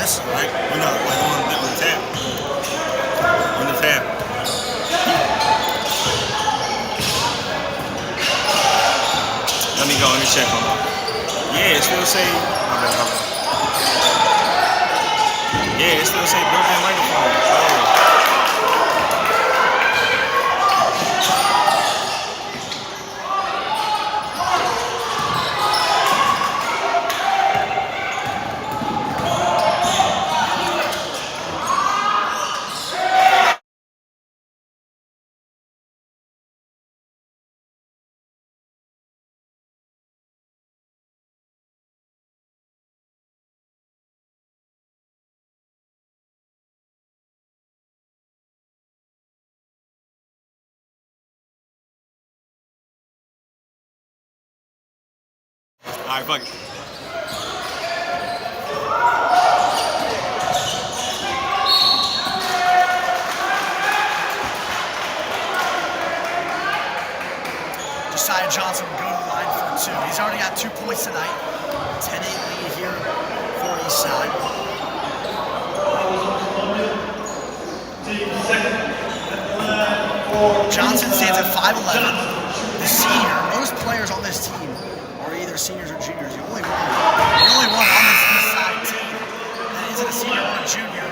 pass, right? You know, like on the tap. On the tap. Let me go. Let me check on it. Yeah, it still say. Yeah, it still say built-in microphone. Oh. All right, fuck it. Josiah Johnson will go to the line for 2. He's already got 2 points tonight. 10-8 lead here for Eastside. Johnson stands at 5'11". The senior. Most players on this team are either seniors or juniors. The only one on this Eastside team that isn't a senior or a junior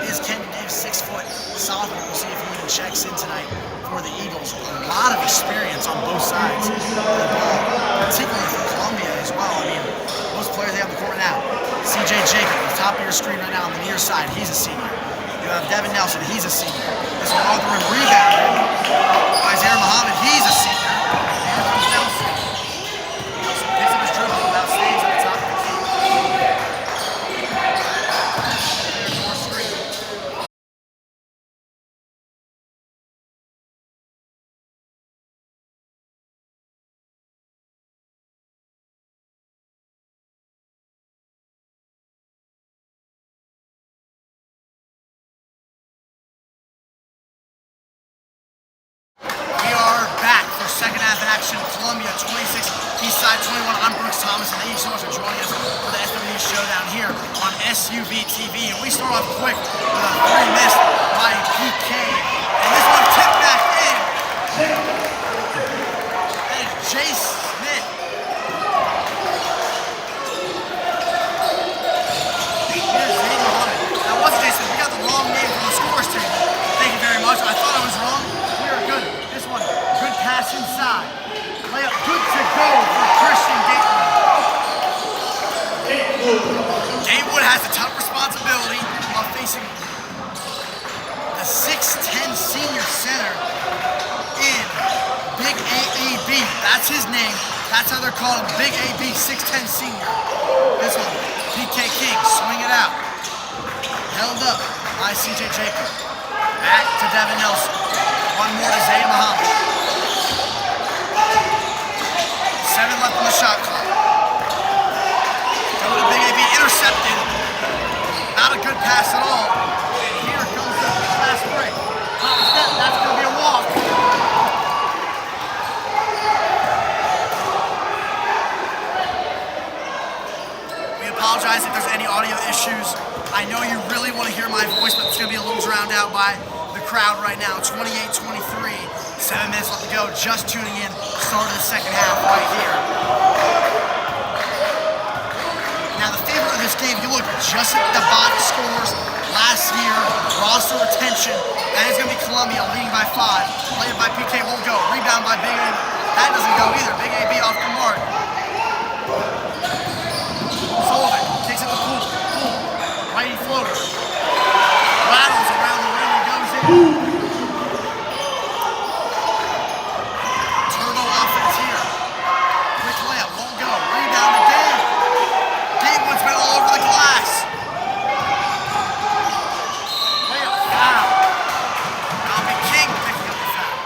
is Kenyon Davis, 6 foot sophomore. We'll see if he even checks in tonight for the Eagles. A lot of experience on both sides of the ball, particularly for Columbia as well. I mean, most players they have the court now. CJ Jacob, at the top of your screen right now on the near side, he's a senior. You have Devin Nelson, he's a senior. This one all through rebounded by Zaire Muhammad, he's a senior. And comes Nelson. Nelson picks up his dribble, now stays at the top of the key. There's more screen. Second half action, Columbia 26, Eastside 21. I'm Brooks Thomas, and thank you so much for joining us for the SWD Showdown here on SWD TV. And we start off quick with a 3 missed by PK. And this one tipped back in. That is Jay Smith. Here's Zane Muhammad. That wasn't Jay Smith. We got the wrong name from the scores table. Thank you very much. I thought I was wrong. We are good. This one. Good pass inside. Layup good to go for Christian Gatewood. Gatewood has a tough responsibility while facing the 6'10 senior center in Big AAB. That's his name. That's how they're calling him. Big AB 6'10 senior. This one, PK King, swing it out. Held up by CJ Jacob. Back to Devin Nelson. One more to Zayn Muhammad. 7 left on the shot clock. Go to Big AB, intercepted. Not a good pass at all. And here comes the last break. Top step, that's going to be a walk. We apologize if there's any audio issues. I know you really want to hear my voice, but it's going to be a little drowned out by the crowd right now. 28-23, 7 minutes left to go. Just tuning in, start of the second half right here. Now the favorite of this game, you look just at the box scores last year, roster retention, that is going to be Columbia leading by 5. Played by PK won't go. Rebound by Big AB. That doesn't go either. Big AB off the mark. Sullivan takes it to Poole. Righty floater. Rattles around the rim and goes in. Turbo offense here. Quick layup, won't go. Rebound again. Gatewood's been all over the glass. Layup, foul. That'll be King picking up the foul.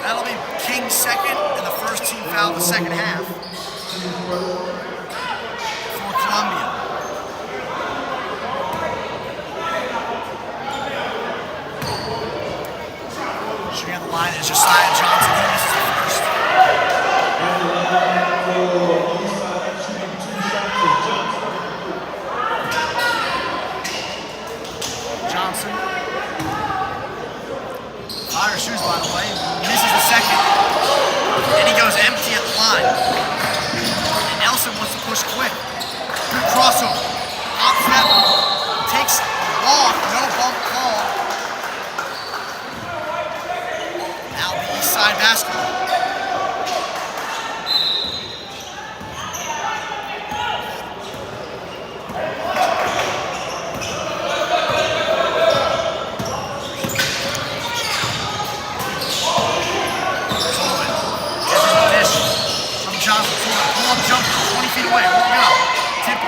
That'll be King's second and the first team foul of the second half. For Columbia. Shooting on the line is Josiah Johnson. He misses the first.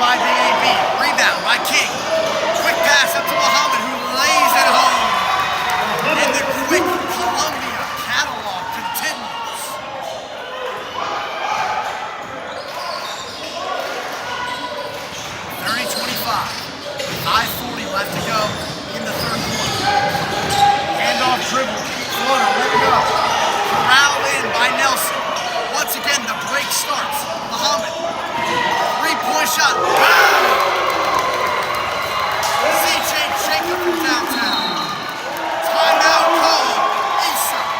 by Big AB. Rebound by King. Quick pass up to Muhammad, who lays it home. And the quick Columbia catalog continues. 30-25. 5:40 left to go in the third quarter. Handoff dribble. Floater, let it go. Corralled in by Nelson. Once again, the break starts. Muhammad. Three-point shot. Boom! CJ Jacob from downtown. Timeout call. Eastside.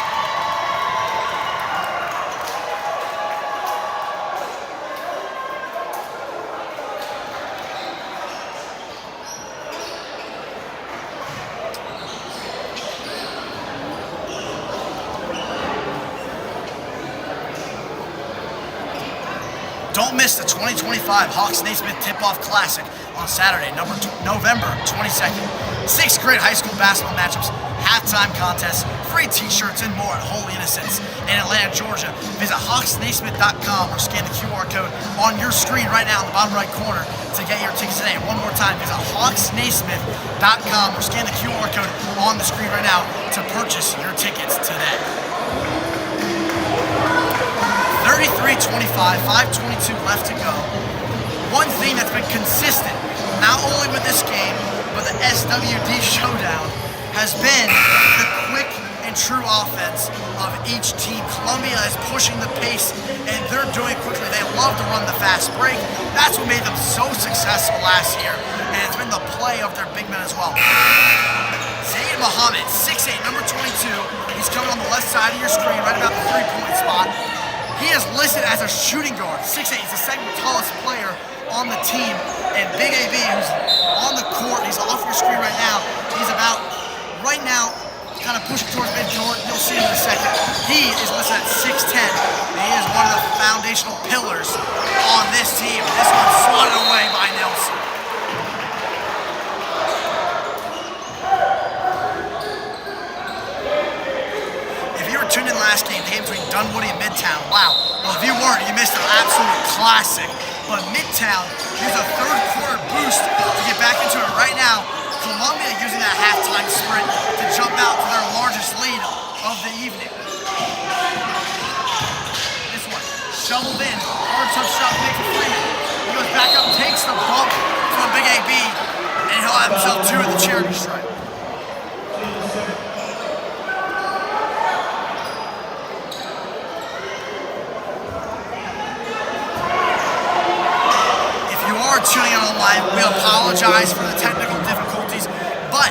Don't miss the 2025 Hawks Naismith Tip-Off Classic on Saturday, November 22nd. 6 great high school basketball matchups, halftime contests, free t-shirts, and more at Holy Innocents in Atlanta, Georgia. Visit hawksnaismith.com or scan the QR code on your screen right now in the bottom right corner to get your tickets today. One more time, visit hawksnaismith.com or scan the QR code on the screen right now to purchase your tickets today. 33-25, 5:22 left to go. One thing that's been consistent, not only with this game, but the SWD Showdown, has been the quick and true offense of each team. Columbia is pushing the pace, and they're doing it quickly. They love to run the fast break. That's what made them so successful last year, and it's been the play of their big men as well. Zayd Muhammad, 6'8", number 22. He's coming on the left side of your screen, right about the three-point spot. He is listed as a shooting guard, 6'8". He's the second tallest player on the team. And Big AB, who's on the court, he's off your screen right now. He's about, right now, kind of pushing towards midcourt. You'll see him in a second. He is listed at 6'10". And he is one of the foundational pillars on this team. This one's swatted away by Nelson. Tuned in last game, the game between Dunwoody and Midtown. Wow. Well, if you weren't, you missed an absolute classic. But Midtown used a third quarter boost to get back into it right now. Columbia using that halftime sprint to jump out to their largest lead of the evening. This one, shoveled in, hard tough shot, makes a Freeman. He goes back up, takes the bump from Big AB, and he'll have himself 2 at the charity stripe. Tuning in online, we apologize for the technical difficulties, but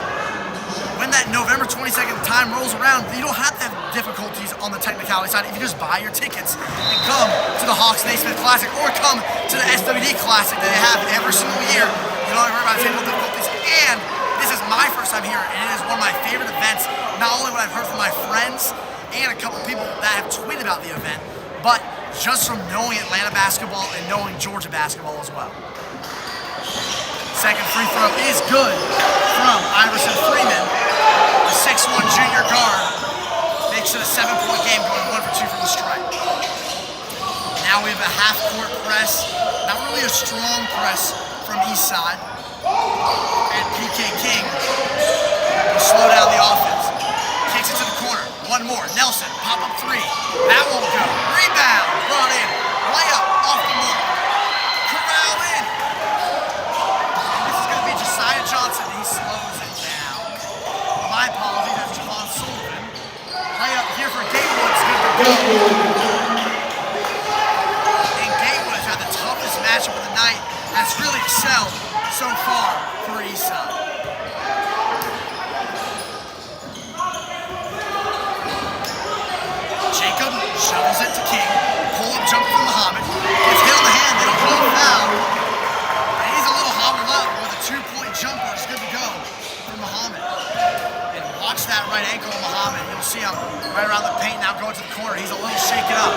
when that November 22nd time rolls around, you don't have to have difficulties on the technicality side if you just buy your tickets and come to the Hawks Naismith Classic or come to the SWD Classic that they have every single year. You don't have to worry about technical difficulties, and this is my first time here, and it is one of my favorite events, not only what I've heard from my friends and a couple people that have tweeted about the event, but just from knowing Atlanta basketball and knowing Georgia basketball as well. Second free throw is good from Iverson Freeman, the 6'1" junior guard. Makes it a 7-point game, going 1 for 2 from the stripe. Now we have a half-court press, not really a strong press from Eastside. And PK King will slow down the offense. Kicks it to the corner. One more. Nelson, pop-up 3. That won't go. Rebound, brought in. Layup, off the mark. Corral in. Johnson, he slows it down. My apologies, that's Javon Sullivan. Layup here for Gatewood's good to go. And Gatewood has had the toughest matchup of the night. That's really excelled so far for Eastside. Jacob shovels it to King. Pull-up jumper from Muhammad. Gets hit on the hand, they don't call a foul. And he's a little hobbled up with a 2-point jumper. It's good to go for Muhammad. And watch that right ankle of Muhammad. You'll see him right around the paint now going to the corner. He's a little shaken up.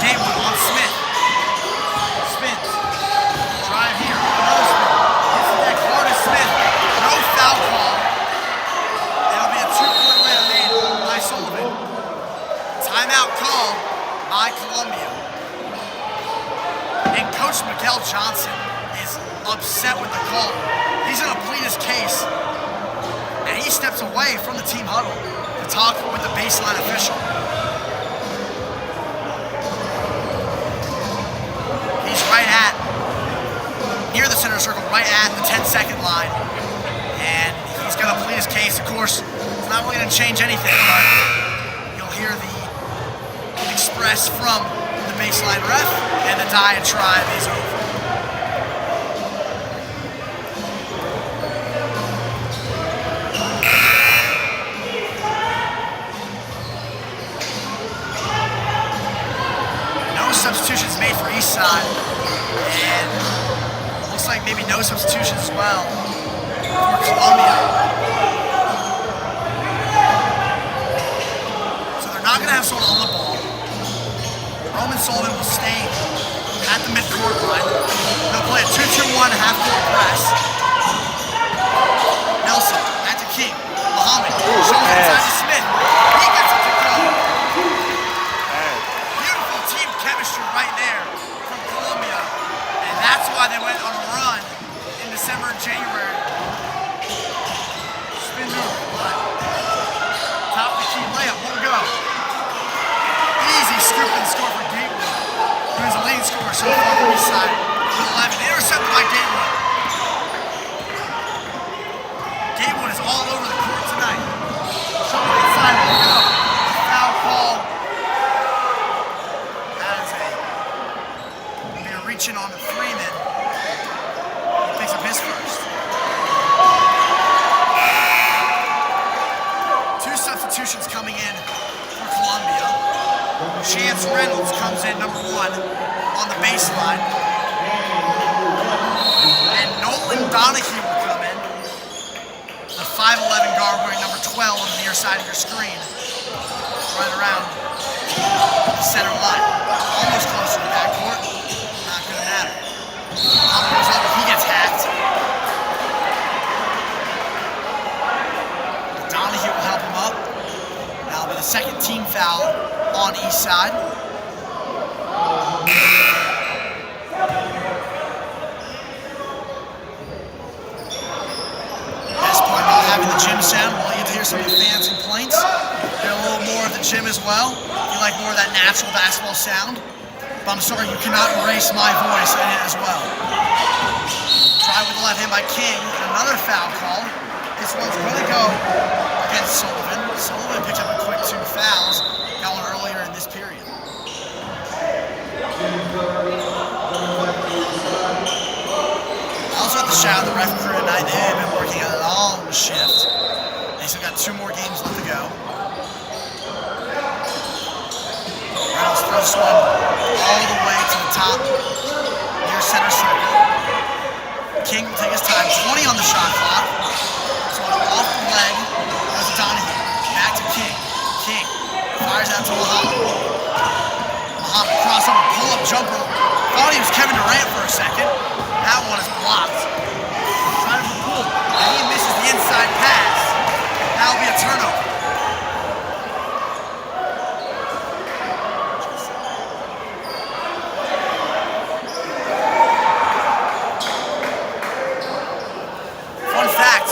Gatewood on Smith. Spins. Drive here. Another spin. Hits the deck hard as Smith. No foul call. It'll be a 2-point layup made by Sullivan. Timeout called by Columbia. And Coach Miguel Johnson is upset with the call. He's gonna plead his case, and he steps away from the team huddle to talk with the baseline official. He's near the center circle, right at the 10-second line, and he's gonna plead his case. Of course, it's not really gonna change anything, but you'll hear the express from the baseline ref, and the diatribe is over. No substitutions made for Eastside, and looks like maybe no substitutions as well for Columbia. So they're not gonna have someone on the ball. Roman Sullivan will stay at the midcourt line. They'll play a 2-2-1 half-court press. Nelson, back to King. Muhammad, showing inside to Smith. He gets it to go. Beautiful team chemistry right there from Columbia. And that's why they went on a run in December and January. Spin move, but top of the key layup, won't go. Easy scoop and score for Gatewood, who is a leading scorer so far from Eastside with 11. Intercepted by Gatewood. Gatewood is all over the court tonight. Showing inside, won't go. Foul call. That is they're reaching on the Freeman. He picks up his first. Two substitutions coming in for Columbia. Chance Reynolds comes in, number 1, on the baseline. And Nolan Donahue will come in, the 5'11 guard wearing number 12 on the near side of your screen. Right around the center line. Almost close to the backcourt. Not going to matter. Goes over, he gets hacked. Donahue will help him up. That'll be the second team foul on Eastside. Best part about having the gym sound, well, you get to hear some of the fans' complaints. Get a little more of the gym as well. You like more of that natural basketball sound. But I'm sorry, you cannot erase my voice in it as well. Try with the left hand by King. Another foul call. This one's going to go against Sullivan. Sullivan picks up a quick 2 fouls. Got one earlier in this period. I also have to shout out the ref crew tonight. They have been working a long shift. They still got 2 more games left to go. Reynolds throws this one all the way to the top, near center circle. King will take his time. 20 on the shot clock. So off the leg goes to Donahue. Back to King. King fires out to Muhammad. Muhammad crossover, pull-up jumper. Thought he was Kevin Durant for a second. That one is blocked. Trying to pull, and he misses the inside pass. That'll be a turnover. Fun fact,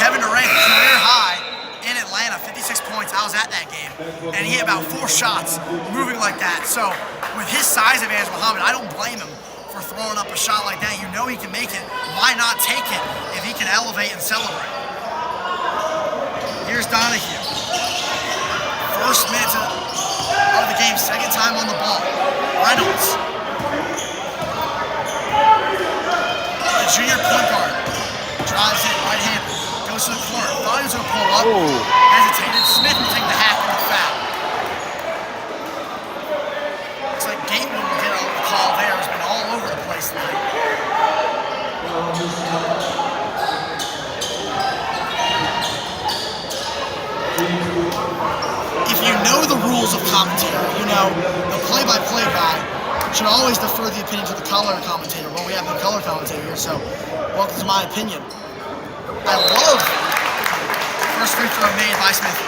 Kevin Durant, career high in Atlanta, 56 points. I was at that game, and he hit about 4 shots moving like that. So with his size advantage, Muhammad, I don't blame him for throwing up a shot like that. You know he can make it. Why not take it if he can elevate and celebrate? Here's Donahue. First minute of the game, second time on the ball. Reynolds. The junior point guard drives in, right-handed, goes to the corner. Thought he was going to pull up, hesitated. Smith will take the half and the foul. Looks like Gatewood will get a call there. He's been all over the place tonight. If you know the rules of commentary, you know the play-by-play guy should always defer the opinion to the color commentator. Well, we have no color commentator here, so welcome to my opinion. I love the first free throw made by Smith.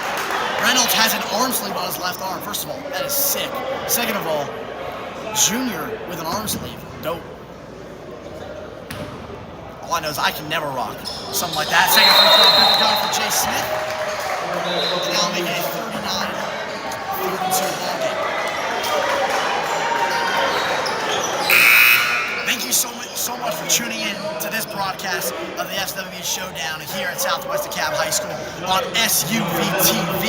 Reynolds has an arm sleeve on his left arm. First of all, that is sick. Second of all, Junior with an arm sleeve. Dope. All I know is I can never rock something like that. Second free throw, good to go for Jay Smith. And now making it 39-32 ball game. Thank you so much for tuning in to this broadcast of the SWD Showdown here at Southwest DeKalb High School on SUV-TV.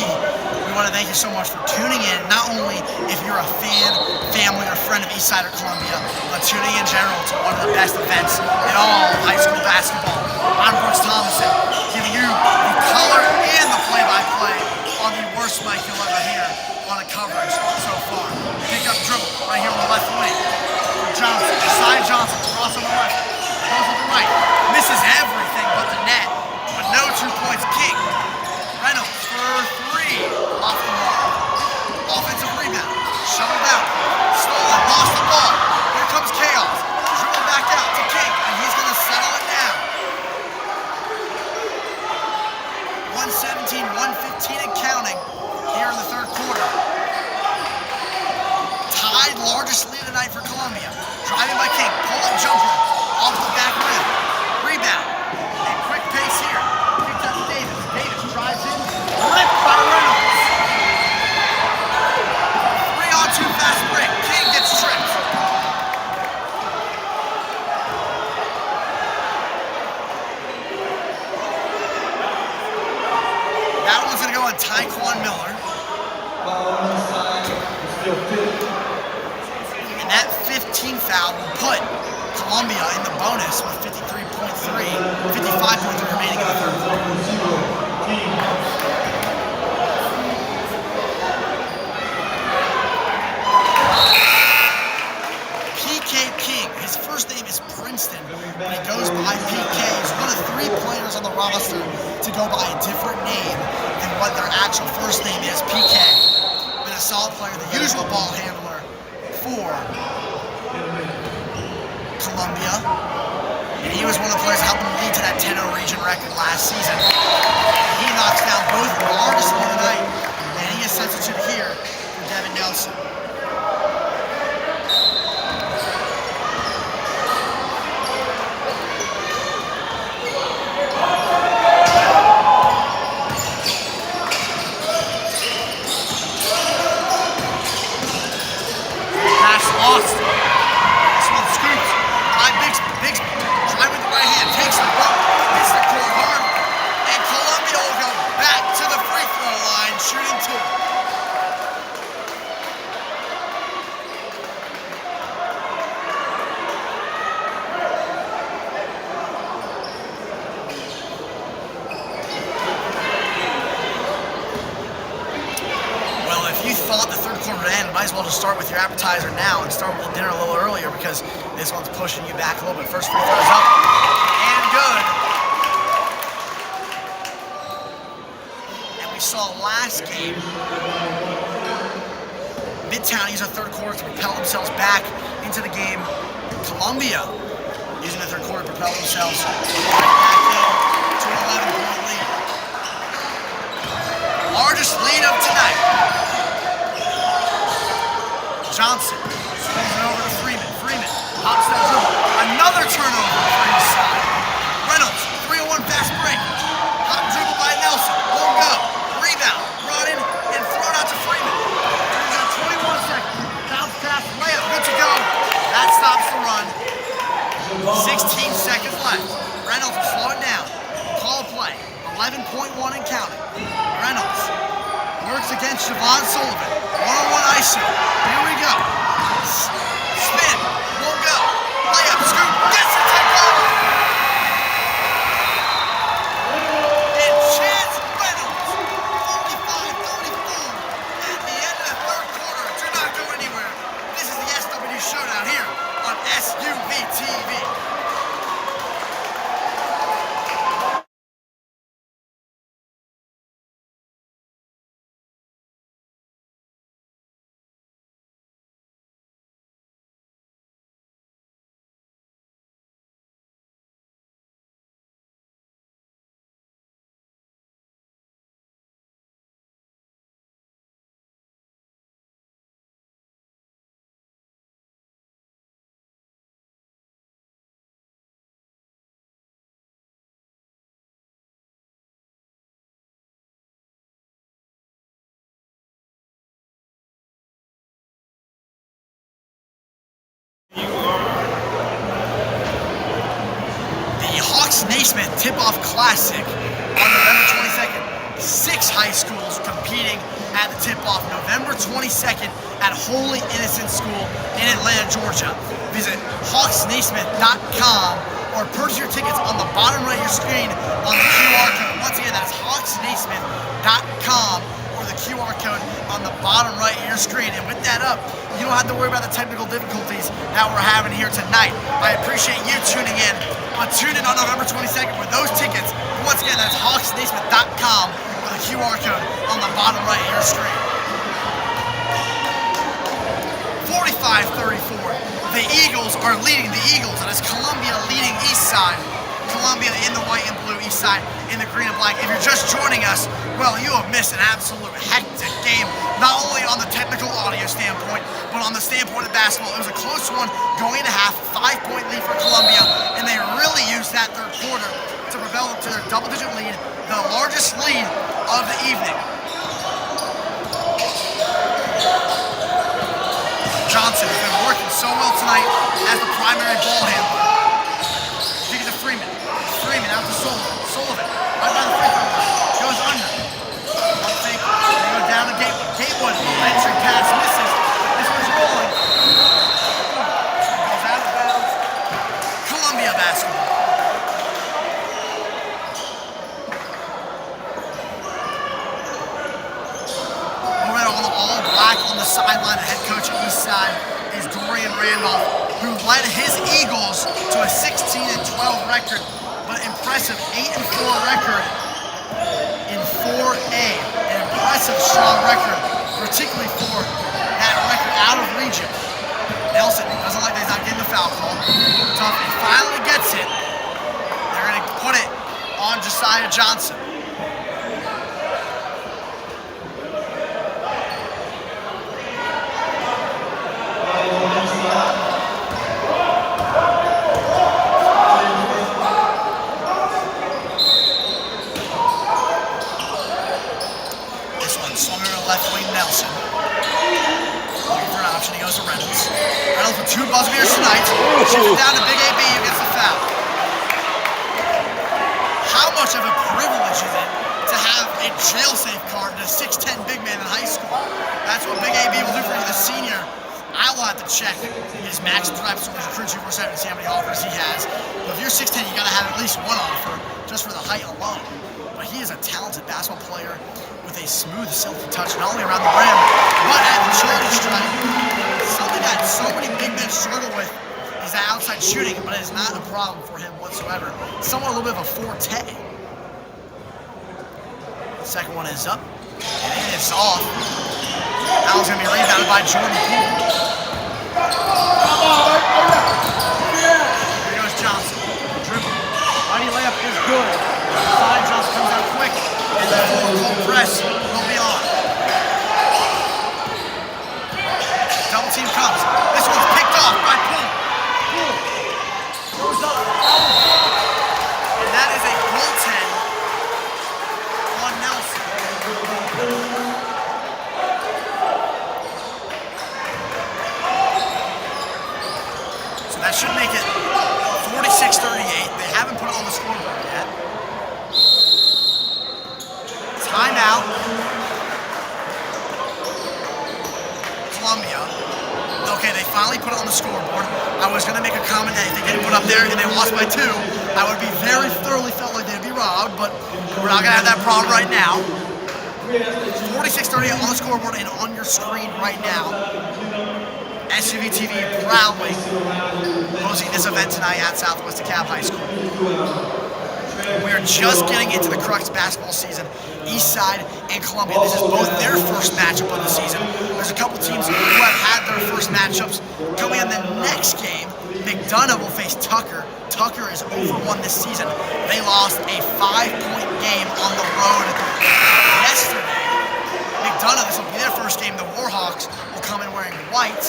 We want to thank you so much for tuning in, not only if you're a fan, family, or friend of Eastside or Columbia, but tuning in general to one of the best events in all of high school basketball. I'm Brooks Thomason, giving you the color and the play-by-play on the worst mic you'll ever hear on a coverage so far. Pick up dribble right here on the left wing. Johnson, Josiah Johnson, cross on the left, cross on the right, misses everything but the net, but no 2 points. King, Reynolds for three, off the mark. Offensive rebound, shoveled out, stolen, lost the ball. Here comes Chaos, dribbling back out to King, and he's going to settle it down. 117, 115 and counting here in the third quarter. Tied largest lead tonight for Columbia. Driving by King, pull-up jumper, off the back rim, rebound, and quick pace here. Picked up Davis. Davis drives in, ripped by Reynolds. 3-on-2 fast break. King gets tripped. That one's gonna go on Tyquan Miller. And that 15 foul will put Columbia in the bonus with 55.3 remaining in the third quarter. PK King, his first name is Princeton, but he goes by PK. He's one of 3 players on the roster to go by a different name than what their actual first name is, PK. Been a solid player, the usual ball handler for Columbia, and he was one of the players helping lead to that 10-0 region record last season. He knocks down both the largest of the night, and he is substitute here for Devin Nelson. Pass lost. This one scoops by Bixby. Try with the right hand, takes the bump, hits the court hard, and Columbia will go back to the free throw line, shooting 2. Well, if you thought the third quarter would end, might as well just start with your appetizer now and start with the dinner a little earlier, because this one's pushing you back a little bit. First free throw is up and good. And we saw last game, Midtown used the third quarter to propel themselves back into the game. Columbia using the third quarter to propel themselves right back into an 11-point lead. Largest lead of tonight. Johnson swings it over to Freeman. Freeman hops that dribble. Another turnover for Eastside. Reynolds, 3-on-1 fast break. Hot dribble by Nelson. Won't go. Rebound. Brought in and thrown out to Freeman. He's got 21 seconds. Bounce pass, layup. Good to go. That stops the run. 16 seconds left. Reynolds will slow it down. Call a play. 11.1 and counting. Reynolds works against Javon Sullivan. 1-on-1 ISO. Here we go. Spin. Won't go. Layup. Scoop. Gets it to go. And Chance Reynolds. 45-34. At the end of the third quarter. Do not go anywhere. This is the SWD Showdown here on SUV-TV. Hawks Naismith Tip-Off Classic on November 22nd. 6 high schools competing at the tip-off November 22nd at Holy Innocent School in Atlanta, Georgia. Visit hawksnaismith.com or purchase your tickets on the bottom right of your screen on the QR code. Once again, that's hawksnaismith.com or the QR code on the bottom right of your screen. And with that up, you don't have to worry about the technical difficulties that we're having here tonight. I appreciate you tuning in. But tune in on November 22nd for those tickets. Once again, that's hawksnaismith.com or the QR code on the bottom right of your screen. 45-34. The Eagles are leading the Eagles, and it's Columbia leading Eastside. Columbia in the white and blue, Eastside in the green and black. If you're just joining us, well, you have missed an absolute hectic game, not only on the technical audio standpoint, but on the standpoint of basketball. It was a close one going into half, 5-point lead for Columbia, and they really used that third quarter to propel them to their double-digit lead, the largest lead of the evening. Johnson has been working so well tonight as the primary ball handler. Kick it to Freeman. Freeman out to Sullivan. Sullivan right by the free throw line. Goes under. One fake. They go down to Gatewood. Gatewood. Entry pass misses. This one's rolling. Goes out of bounds. Columbia basketball. Over on the all black on the sideline, the head coach at Eastside is Dorian Randolph, who led his Eagles to a 16-12 record, but impressive 8-4 record in 4A. An impressive, strong record, particularly for that record out of region. Nelson doesn't like that he's not getting the foul call. So if he finally gets it, they're going to put it on Josiah Johnson. Left wing Nelson. Looking for an option, he goes to Reynolds. Reynolds with 2 buzzer beaters tonight. Shifts it down to Big AB, who gets the foul. How much of a privilege is it to have a jail-safe card to a 6'10" big man in high school? That's what Big AB will do for you, the senior. I will have to check his max preps or his recruit 247 to see how many offers he has. But if you're 6'10", you got to have at least one offer just for the height alone. But he is a talented basketball player with a smooth, silky touch, not only around the rim, but at the charity stripe. Something that so many big men struggle with is that outside shooting, but it is not a problem for him whatsoever. Somewhat a little bit of a forte. The second one is up, and it is off. That one's going to be rebounded by Jordan Poole. Here goes Johnson. Dribble. Mighty layup is good. Side Johnson comes out quick, and the full press will be on. Double team comes. This one's picked off by Poole. Poole goes up. And that is a goaltend on Nelson. So that should make it 46-38. They haven't put it on the scoreboard yet. Timeout. Columbia. Okay, they finally put it on the scoreboard. I was going to make a comment that if they didn't put it up there and they lost by 2, I would be very thoroughly felt like they'd be robbed, but we're not going to have that problem right now. 46-38 on the scoreboard and on your screen right now. SWD TV proudly hosting this event tonight at Southwest DeKalb High School. We are just getting into the crux basketball season. Eastside and Columbia. This is both their first matchup of the season. There's a couple teams who have had their first matchups. Coming in the next game, McDonough will face Tucker. Tucker is over 1 this season. They lost a 5-point game on the road yesterday. McDonough, this will be their first game. The Warhawks will come in wearing white.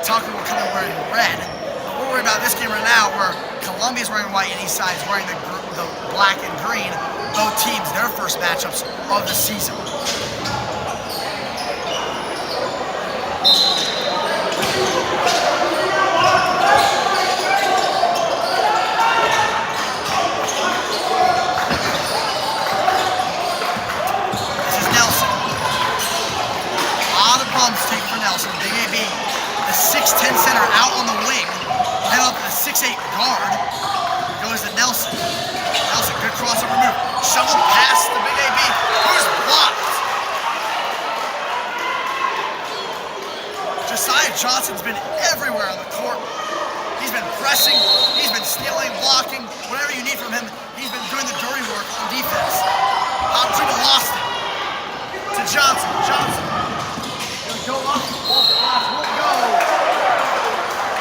Tucker will come in wearing red. But we're worried about this game right now where Columbia's wearing white and Eastside's wearing the black and green. Both teams, their first matchups of the season. 6'10" center out on the wing. Head up to the 6'8" guard. Goes to Nelson. Nelson, good crossover move. Shovel past the big AB. Who's blocked? Josiah Johnson's been everywhere on the court. He's been pressing, he's been stealing, blocking, whatever you need from him. He's been doing the dirty work on defense. Hop dribble, lost it. To Johnson. Johnson. Gonna go up. Off the glass, won't go.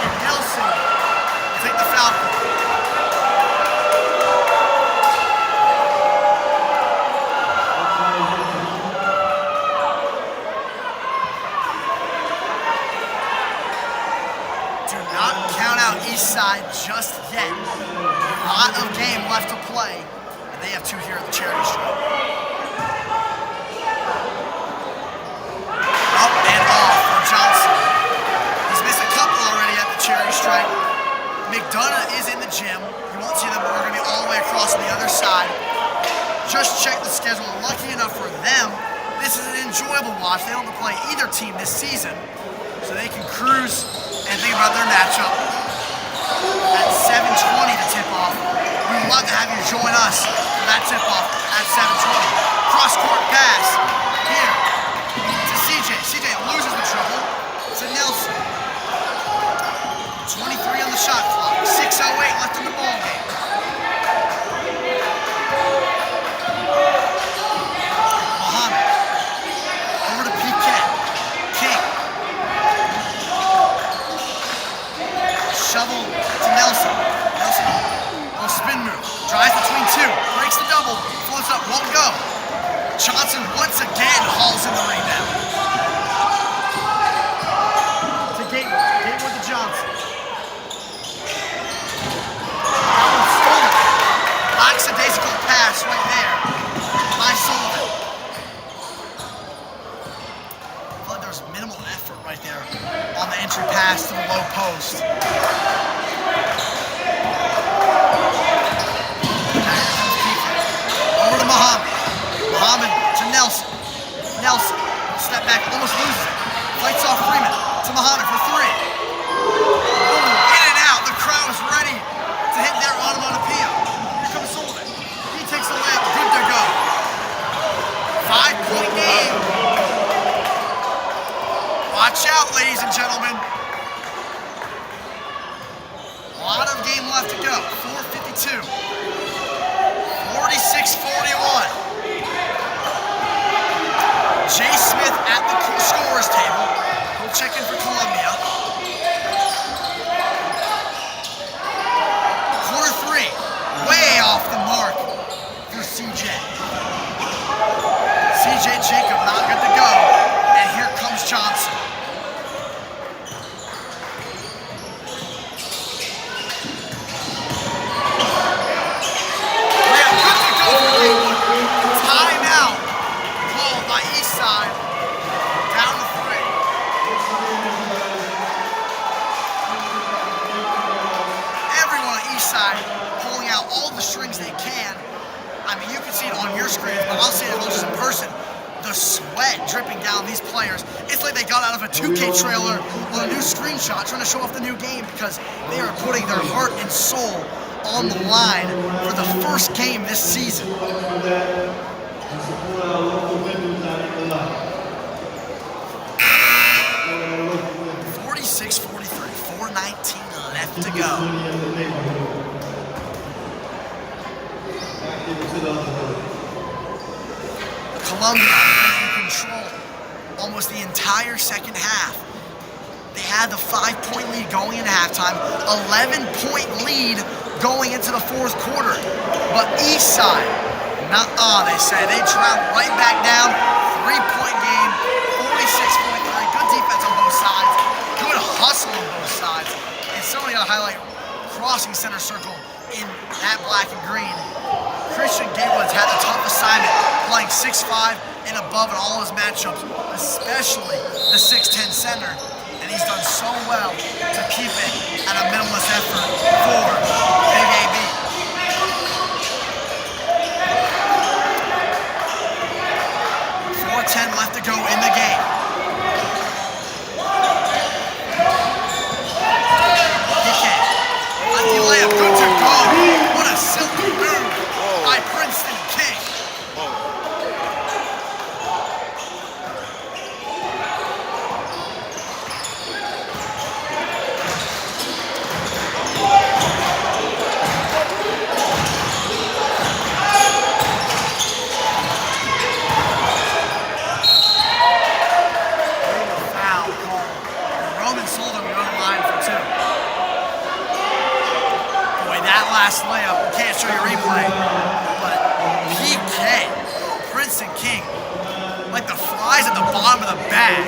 And Nelson will take the foul call. Do not count out Eastside just yet. A lot of game left to play, and they have 2 here at the charity stripe. Up and off for Johnson. He's missed a couple already at the charity stripe. McDonough is in the gym. You won't see them, but we're going to be all the way across on the other side. Just check the schedule. Lucky enough for them, this is an enjoyable watch. They don't have to play either team this season, so they can cruise and think about their matchup. At 7:20 to tip off. We would love to have you join us for that tip off at 7:20. Cross court pass here to CJ. CJ loses the trouble to Nelson. 23 on the shot clock. 6:08 left in the ball game. Muhammad over to Piquet. King. Shovel to Nelson. Nelson, little spin move. Drives between 2. Breaks the double. Floats up. Won't go. Johnson once again hauls in the rebound. To Gatewood. Gatewood to Johnson. That one's stolen. Lackadaisical pass right there by Sullivan. I thought there was minimal effort right there on the entry pass to the low post. Over to Muhammad. Muhammad to Nelson. Nelson, step back, almost loses it. Fights off Freeman to Muhammad for 3. Ooh, in and out. The crowd is ready to hit their onomatopoeia. Here comes Sullivan. He takes the layup. Good to go. 5-point game. Watch out, ladies and gentlemen. A lot of game left to go. 4:52. 46-41. Jay Smith at the scorer's table. He'll check in for Columbia. Quarter 3. Way off the mark for CJ. CJ Jacob not good to go. And here comes Johnson. Timeout called by Eastside. Down to 3. Everyone at Eastside pulling out all the strings they can. I mean, you can see it on your screens, but I'll see it just in person. The sweat dripping down these players. It's like they got out of a 2K trailer on a new screenshot trying to show off the new game because they are putting their heart and soul on the line for the first game this season. 46-43, 4:19 left to go. Columbia in control almost the entire second half. They had the 5-point lead going into halftime, 11-point lead going into the 4th quarter. But Eastside, they say. They traveled right back down. 3-point game, 46-43. Good defense on both sides. Good hustle on both sides. And certainly got to highlight crossing center circle in that black and green. Christian Gatewood's had a tough assignment playing 6'5" and above in all his matchups, especially the 6'10" center. And he's done so well to keep it at a minimalist effort for Big AB. .10 left to go in the game. Waldo go to the line for 2. Boy, that last layup, we can't show you replay, but PK, Princeton King, like the flies at the bottom of the bag,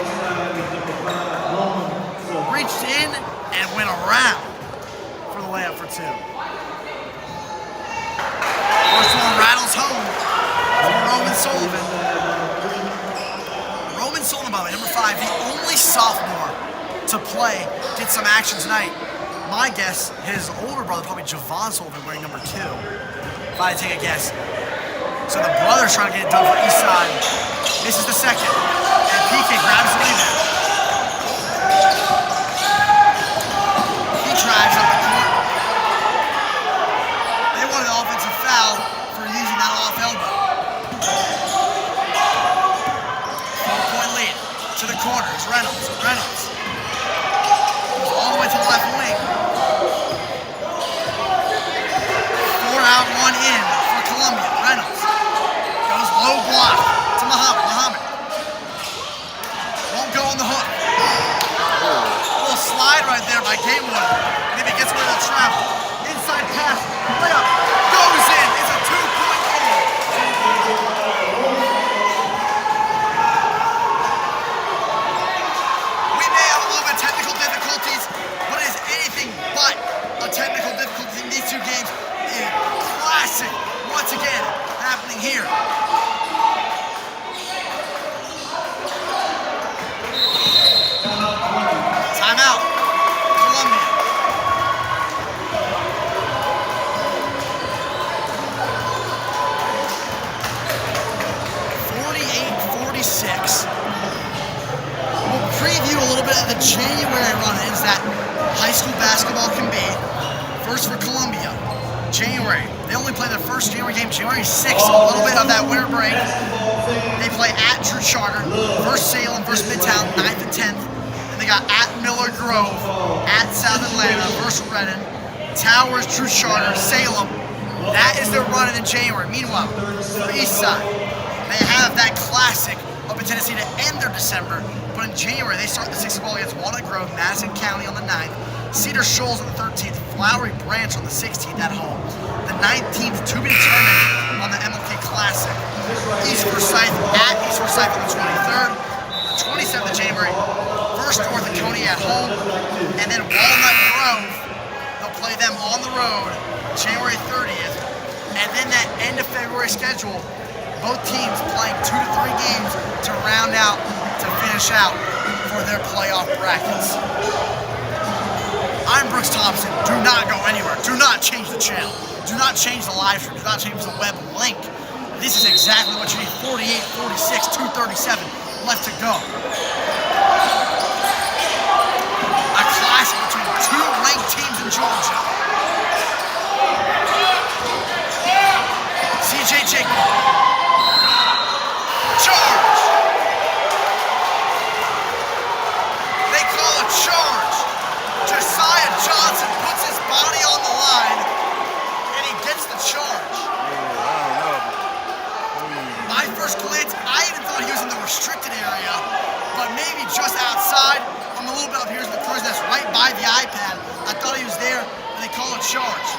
reached in and went around for the layup for 2. First one rattles home for Roman Sullivan. Roman Sullivan, by the way, number 5, the only sophomore to play, get some action tonight. My guess, his older brother, probably Javon Sullivan, wearing number 2, if I had to take a guess. So the brother's trying to get it done for Eastside. This is the second, and PK grabs the rebound. He drives up the court. They wanted an offensive foul for using that off elbow. 4-point lead to the corner. It's Reynolds. Reynolds goes all the way to the left wing. 4 out, 1 in for Columbia. Reynolds goes low block to Muhammad. Won't go on the hook. A little slide right there by Gatewood. Maybe gets rid of the travel. Inside pass. Layup. Goes in. It's a 2-point lead. We may have a little bit of technical difficulties, but it is anything but a technical difficulty in these 2 games. A classic, once again, happening here. Timeout. Columbia. 48-46. We'll preview a little bit of the January run-ins that high school basketball can be. First for Columbia, January. They only play their first January game, January 6th, so a little bit of that winter break. They play at True Charter, versus Salem, versus Midtown, 9th and 10th. And they got at Miller Grove, at South Atlanta, versus Redden, Towers, True Charter, Salem. That is their run in January. Meanwhile, for Eastside, they have that classic up in Tennessee to end their December. But in January, they start the 6th ball against Walnut Grove, Madison County on the 9th, Cedar Shoals on the 13th, Flowery Branch on the 16th at home. The 19th to be determined on the MLK Classic. East Forsyth at East Forsyth on the 23rd. The 27th of January, First North Coney at home. And then Walnut Grove, they'll play them on the road January 30th. And then that end of February schedule, both teams playing 2 to 3 games to round out, to finish out for their playoff brackets. I'm Brooks Thompson. Do not go anywhere. Do not change the channel. Do not change the live stream. Do not change the web link. This is exactly what you need. 48, 46, 237 left to go. A classic between 2 ranked teams in Georgia. CJ Jacob. Charge! They call a charge. Josiah Johnson puts his body on the line, and he gets the charge. My first glance, I even thought he was in the restricted area, but maybe just outside. I'm a little bit up here in the cruise that's right by the iPad. I thought he was there, and they call a charge.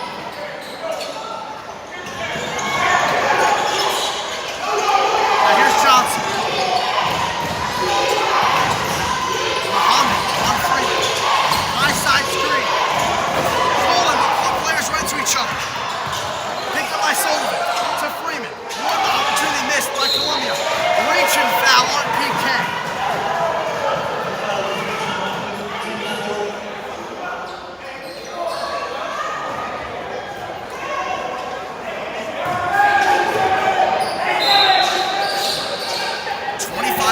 Now here's Johnson. Muhammad on 3. High side screen. Sullivan, both players run into each other. Picked up by Sullivan to Freeman. One opportunity missed by Columbia. Reaching foul on PK.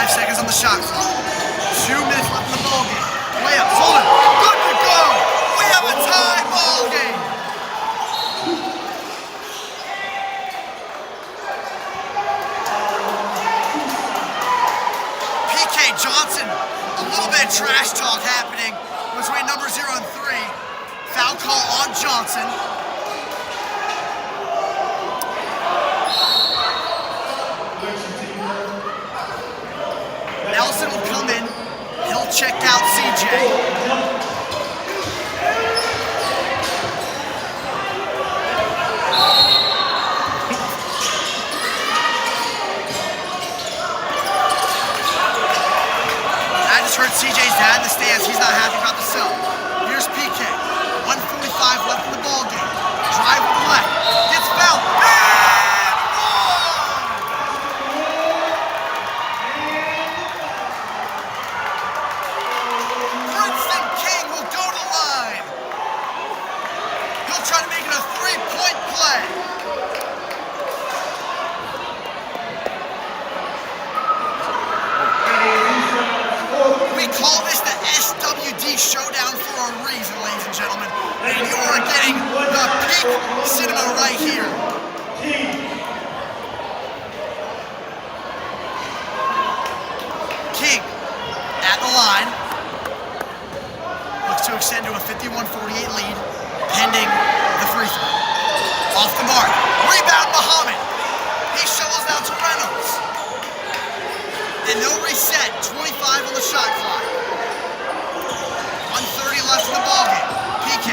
Seconds on the shot clock. 2 minutes left in the ball game. Layup, Sullivan, good to go. We have a tie ball game. PK Johnson, a little bit of trash talk happening between number 0 and 3. Foul call on Johnson. Nelson will come in. He'll check out CJ. Showdown for a reason, ladies and gentlemen. And you are getting the peak cinema right here. King at the line. Looks to extend to a 51-48 lead, pending the free throw. Off the mark. Rebound, Muhammad. He shovels out to Reynolds. And they'll reset. 25 on the shot clock. 1:30 left in the ballgame. PK.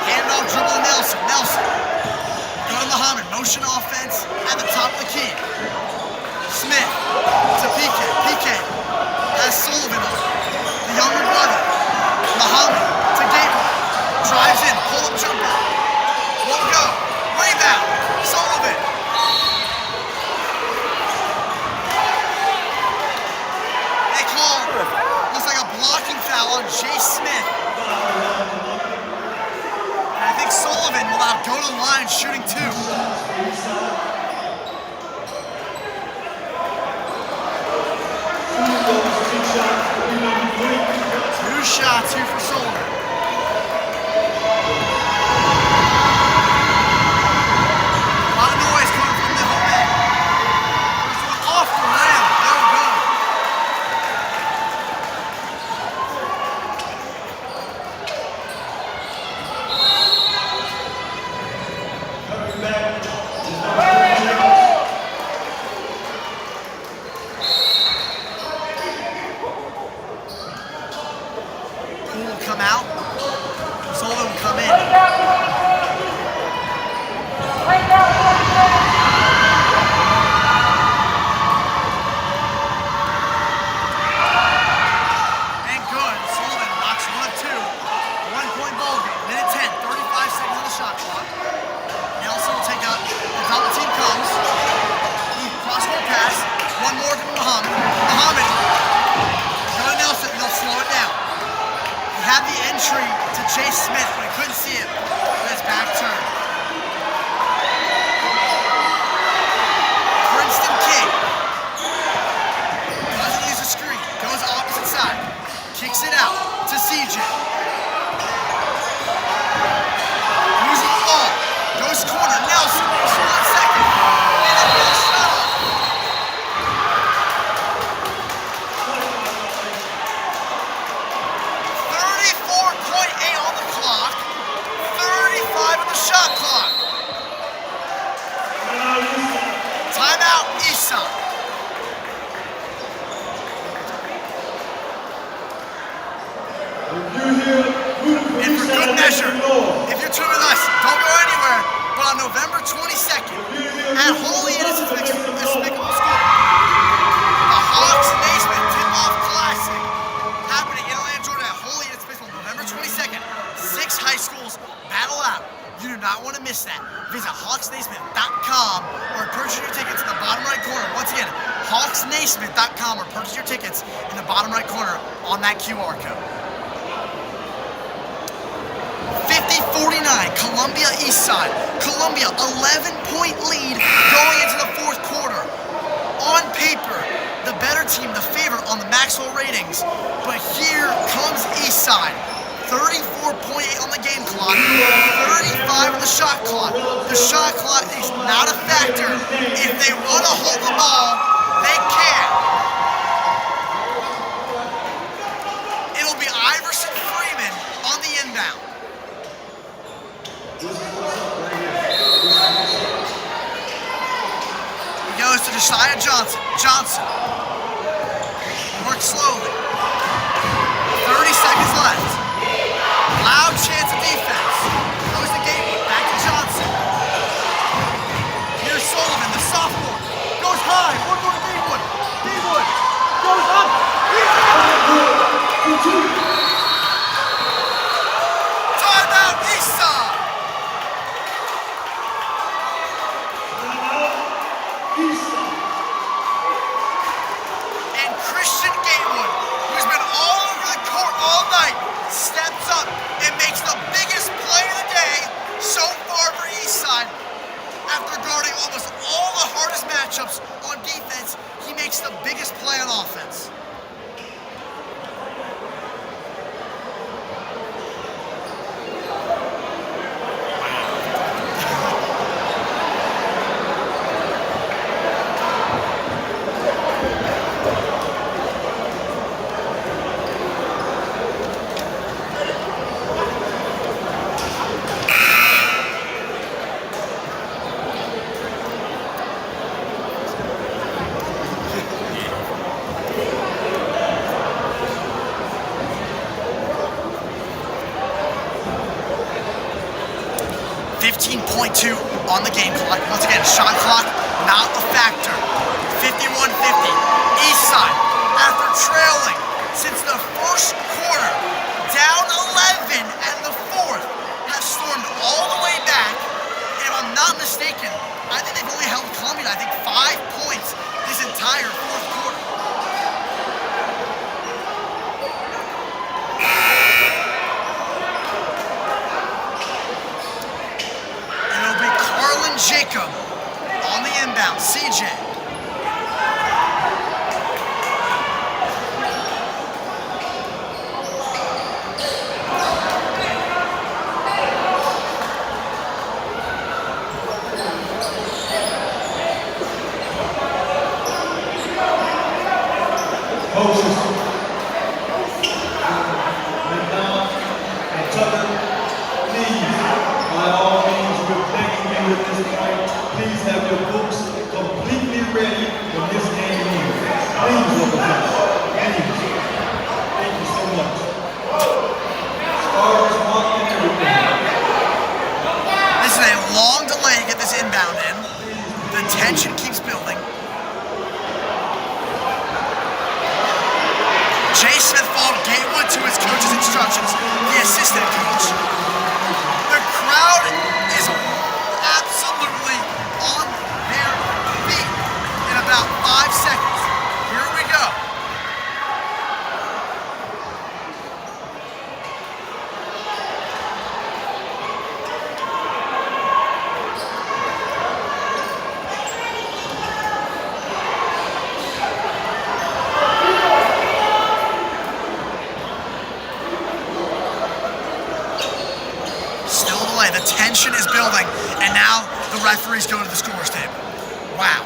Hand off, dribble Nelson. Nelson. Go to Muhammad. Motion offense at the top of the key. Smith to PK. PK has Sullivan on. The younger brother. Muhammad to Gabriel. Drives in. Pull-up jumper. Won't go. Rebound. Sullivan. They call. Looks like a blocking foul on Jay Smith. And I think Sullivan will now go to the line shooting 2. Two shots here for Sullivan. A lot of noise coming from the home end. First one off the rim. No good. Poole will come out. Sullivan will come in. And good. Sullivan knocks 1 of 2. 1-point ball game. Minute 10. 35 seconds on the shot clock. Nelson will take out. The double team comes. Cross-court pass. One more to Muhammad. Muhammad. Go to Nelson. They'll slow it down. He had the entry to Chase Smith, but he couldn't see it with his back turn. Princeton King doesn't use a screen. Goes opposite side. Kicks it out to CJ. Losing the ball. Goes corner. Nelson. 1 second. And a real shot off. 34.8 on the clock. 35 on the shot clock. Timeout, Eastside. And for good measure, if you're tuning us, don't go anywhere. But on November 22nd, at Holy Innocents Despicable School, the Hawks Naismith Tip-Off Classic happening in Atlanta, Georgia at Holy Innocents Despicable, November 22nd. 6 high schools battle out. You do not want to miss that. Visit hawksnaismith.com or purchase your tickets in the bottom right corner. Once again, hawksnaismith.com or purchase your tickets in the bottom right corner on that QR code. 50-49, Columbia Eastside. Columbia, 11-point lead going into the 4th quarter. On paper, the better team, the favorite on the Maxwell ratings. But here comes Eastside. 34.8 on the game clock, 35 on the shot clock. The shot clock is not a factor. If they want to hold the ball, they can. It'll be Iverson Freeman on the inbound. He goes to Josiah Johnson. Johnson works slowly. 30 seconds left. Loud chance of defense. Goes to Gatewood. Back to Johnson. Here's Sullivan, the sophomore. Goes high. One more to Deanwood. Deanwood goes up. Timeout, Eastside. 15.2 on the game clock. Once again, shot clock not a factor. 51-50. Eastside, after trailing since the first quarter, down 11 and the fourth, has stormed all the way back. And if I'm not mistaken, I think they've only held Columbia, I think, 5 points this entire fourth quarter. Jacob on the inbound, CJ. Coaches, McDonough and Tucker, please, by all means, we're begging you at this point, please have your books completely ready when this game ends. Please, representatives. Thank you so much. Stars marked and everything. This is a long delay to get this inbound in. The tension keeps building. Jay Smith followed Gatewood to his coach's instructions, the assistant coach. The crowd is absolutely on their feet in about 5 seconds. Here we go. The tension is building, and now the referees go to the scores table. Wow.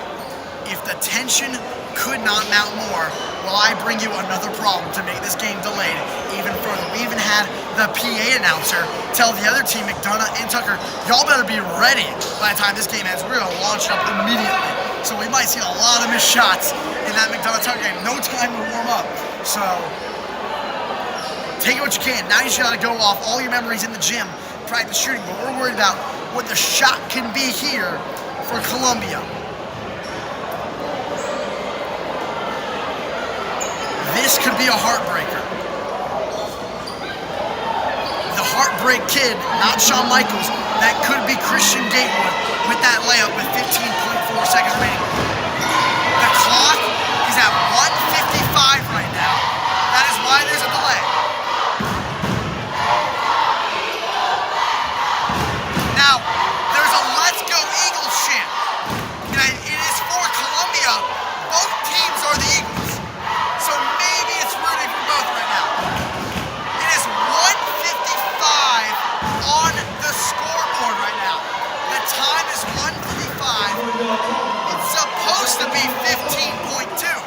If the tension could not mount more, well, I bring you another problem to make this game delayed even further. We even had the PA announcer tell the other team, McDonough and Tucker, y'all better be ready by the time this game ends. We're going to launch it up immediately. So we might see a lot of missed shots in that McDonough-Tucker game. No time to warm up. So take what you can. Now you just got to go off all your memories in the gym, practice shooting, but we're worried about what the shot can be here for Columbia. This could be a heartbreaker. The heartbreak kid, not Shawn Michaels, that could be Christian Gatewood with that layup with 15.4 seconds remaining. The clock is at 1:55 right now. That is why there's a delay. Now, there's a Let's Go Eagles chant. And it is for Columbia. Both teams are the Eagles. So maybe it's rooting for both right now. It is 1:55 on the scoreboard right now. The time is 1:55. It's supposed to be 15.2.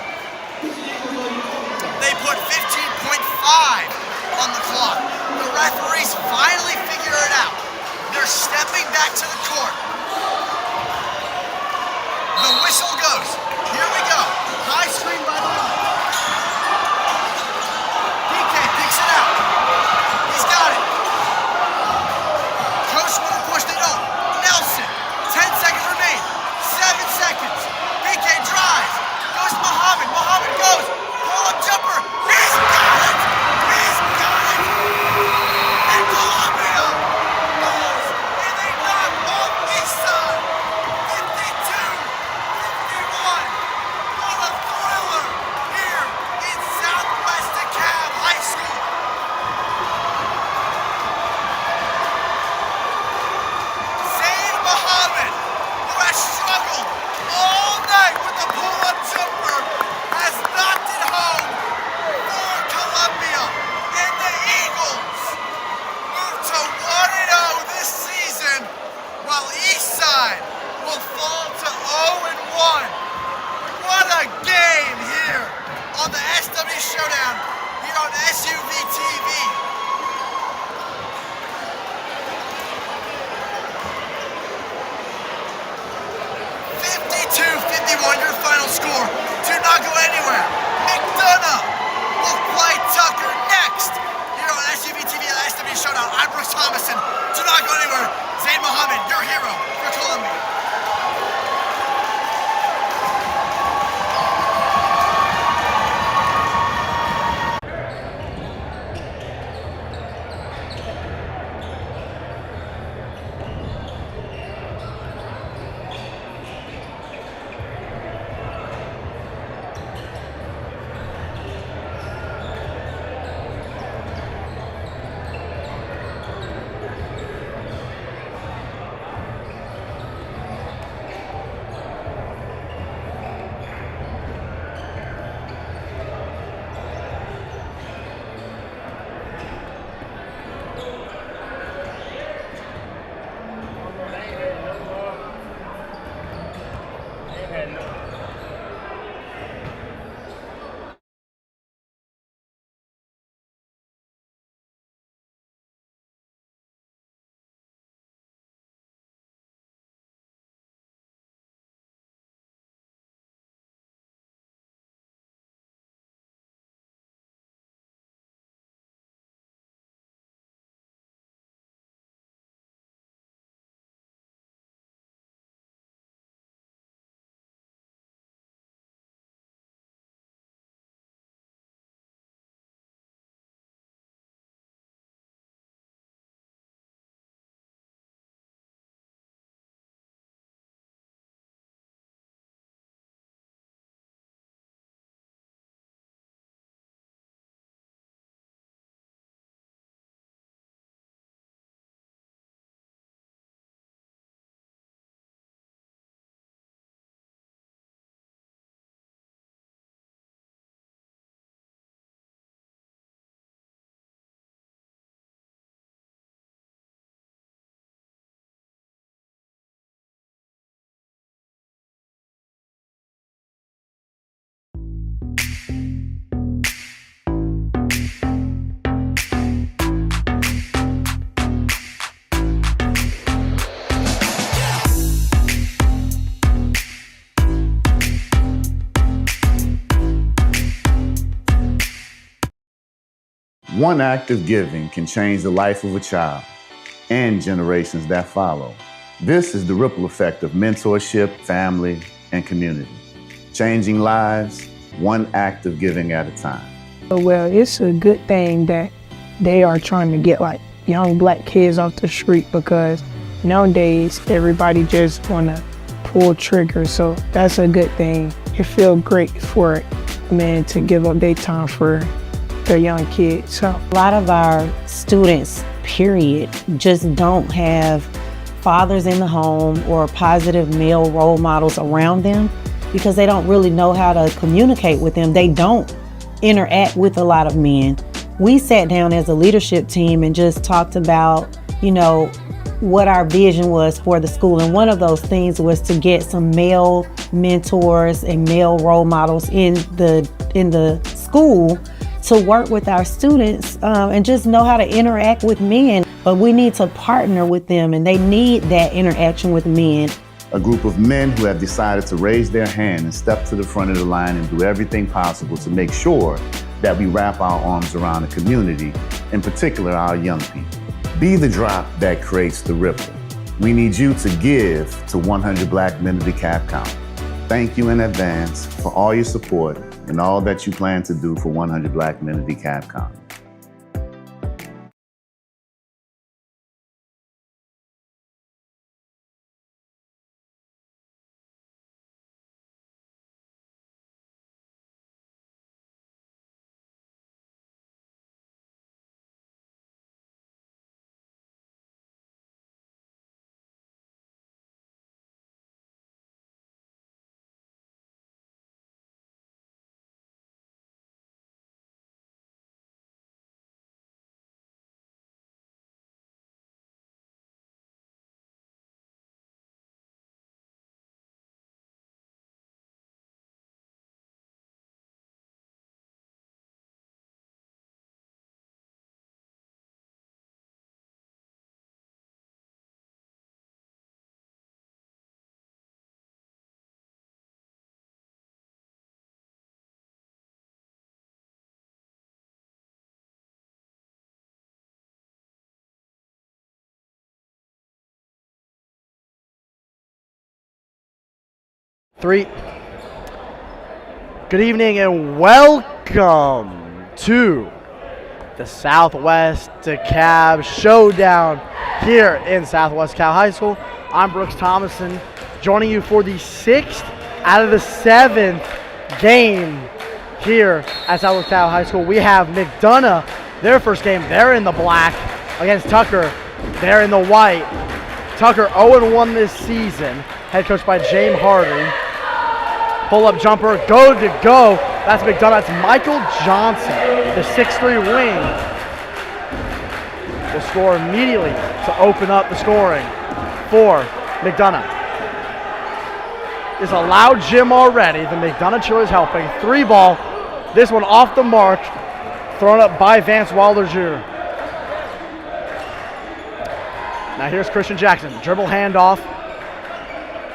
They put 15.5 on the clock. The referees finally figure it out. They're stepping back to the court. The whistle goes. Here we go. High screen by the line. PK picks it out. He's got it. Coach would have pushed it up. Nelson. 10 seconds remain. 7 seconds. PK drives. Goes to Muhammad. Muhammad goes. Pull-up jumper. He's got it. He's got it. And Columbia goes. And they knock off Eastside. 52-51. What a thriller here in Southwest DeKalb High School. Zayn Muhammad, who has struggled all night with the pull-up jumper, has knocked it home for Columbia. And the Eagles move to 1-0 this season, while Eastside will fall to 0-1. What a game here on the SWD Showdown here on SUV TV. 52-51, your final score. Do not go anywhere. McDonough will play Tucker next here on SUV TV at SWD Showdown. I'm Brooks Thomason. Do not go anywhere. Zayn Muhammad, your One act of giving can change the life of a child and generations that follow. This is the ripple effect of mentorship, family, and community. Changing lives, one act of giving at a time. Well, it's a good thing that they are trying to get like young black kids off the street, because nowadays everybody just wanna pull triggers, so that's a good thing. It feels great for men to give up their time for their young kids. So a lot of our students, period, just don't have fathers in the home or positive male role models around them because they don't really know how to communicate with them. They don't interact with a lot of men. We sat down as a leadership team and just talked about, you know, what our vision was for the school. And one of those things was to get some male mentors and male role models in the school to work with our students and just know how to interact with men. But we need to partner with them, and they need that interaction with men. A group of men who have decided to raise their hand and step to the front of the line and do everything possible to make sure that we wrap our arms around the community, in particular our young people. Be the drop that creates the ripple. We need you to give to 100 Black Men of DeKalb County. Thank you in advance for all your support and all that you plan to do for 100 Black Men of DeKalb County. Three. Good evening and welcome to the Southwest DeKalb Showdown here in Southwest Cal High School. I'm Brooks Thomason, joining you for the 6th out of the 7th game here at Southwest Cal High School. We have McDonough, their first game. They're in the black against Tucker. They're in the white. Tucker 0-1 this season, head coached by James Hardy. Pull-up jumper, good to go. That's McDonough. That's Michael Johnson, the 6'3" wing. Will score immediately to open up the scoring for McDonough. There's a loud gym already. The McDonough cheerleaders helping. 3 ball. This one off the mark. Thrown up by Vance Wilder Jr. Now here's Christian Jackson. Dribble handoff.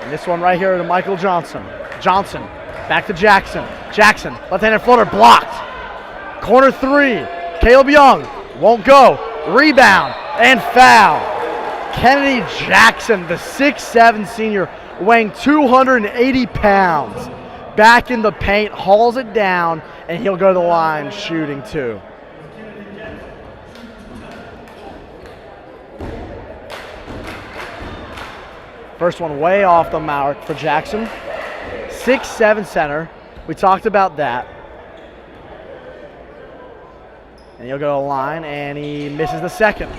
And this one right here to Michael Johnson. Johnson, back to Jackson. Jackson, left-handed floater, blocked. Corner 3, Caleb Young, won't go. Rebound and foul. Kennedy Jackson, the 6'7" senior, weighing 280 pounds. Back in the paint, hauls it down, and he'll go to the line shooting 2. First one way off the mark for Jackson. 6'7" center. We talked about that. And he'll go to the line, and he misses the second.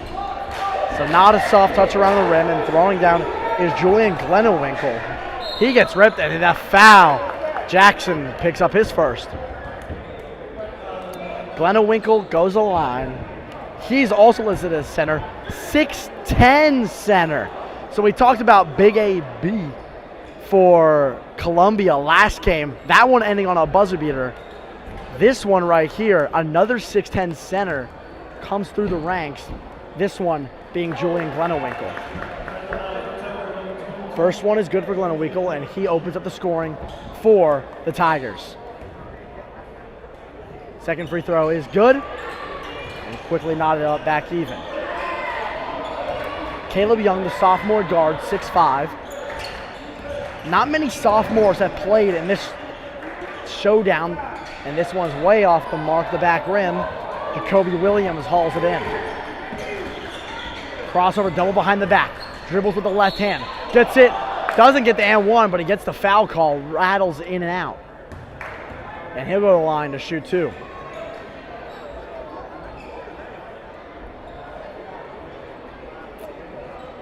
So not a soft touch around the rim, and throwing down is Julian Glennewinkle. He gets ripped, and that foul. Jackson picks up his first. Glennewinkle goes to the line. He's also listed as center, 6'10" center. So we talked about Big A-B for Columbia last game. That one ending on a buzzer beater. This one right here, another 6'10" center, comes through the ranks. This one being Julian Glennewinkle. First one is good for Glennewinkle, and he opens up the scoring for the Tigers. Second free throw is good. And quickly knotted up back even. Caleb Young, the sophomore guard, 6'5". Not many sophomores have played in this showdown, and this one's way off the mark, the back rim. Jacoby Williams hauls it in. Crossover double behind the back. Dribbles with the left hand. Gets it. Doesn't get the and one, but he gets the foul call. Rattles in and out. And he'll go to the line to shoot 2.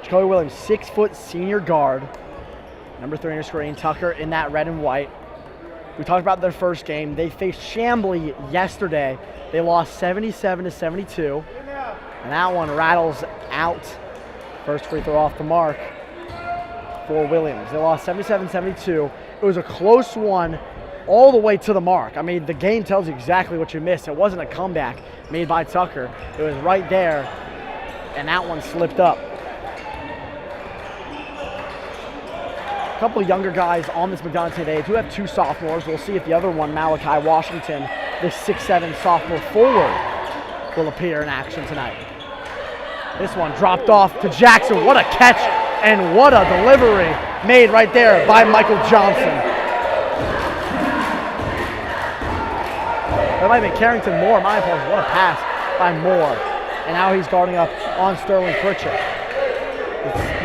Jacoby Williams, 6-foot senior guard. Number 3 on your screen. Tucker in that red and white. We talked about their first game. They faced Chambly yesterday. They lost 77-72. And that one rattles out. First free throw off the mark for Williams. They lost 77-72. It was a close one all the way to the mark. I mean, the game tells you exactly what you missed. It wasn't a comeback made by Tucker. It was right there, and that one slipped up. A couple of younger guys on this McDonough today. They do have 2 sophomores. We'll see if the other one, Malachi Washington, the 6'7" sophomore forward, will appear in action tonight. This one dropped off to Jackson. What a catch and what a delivery made right there by Michael Johnson. That might have been Carrington Moore. My apologies. What a pass by Moore. And now he's guarding up on Sterling Pritchett.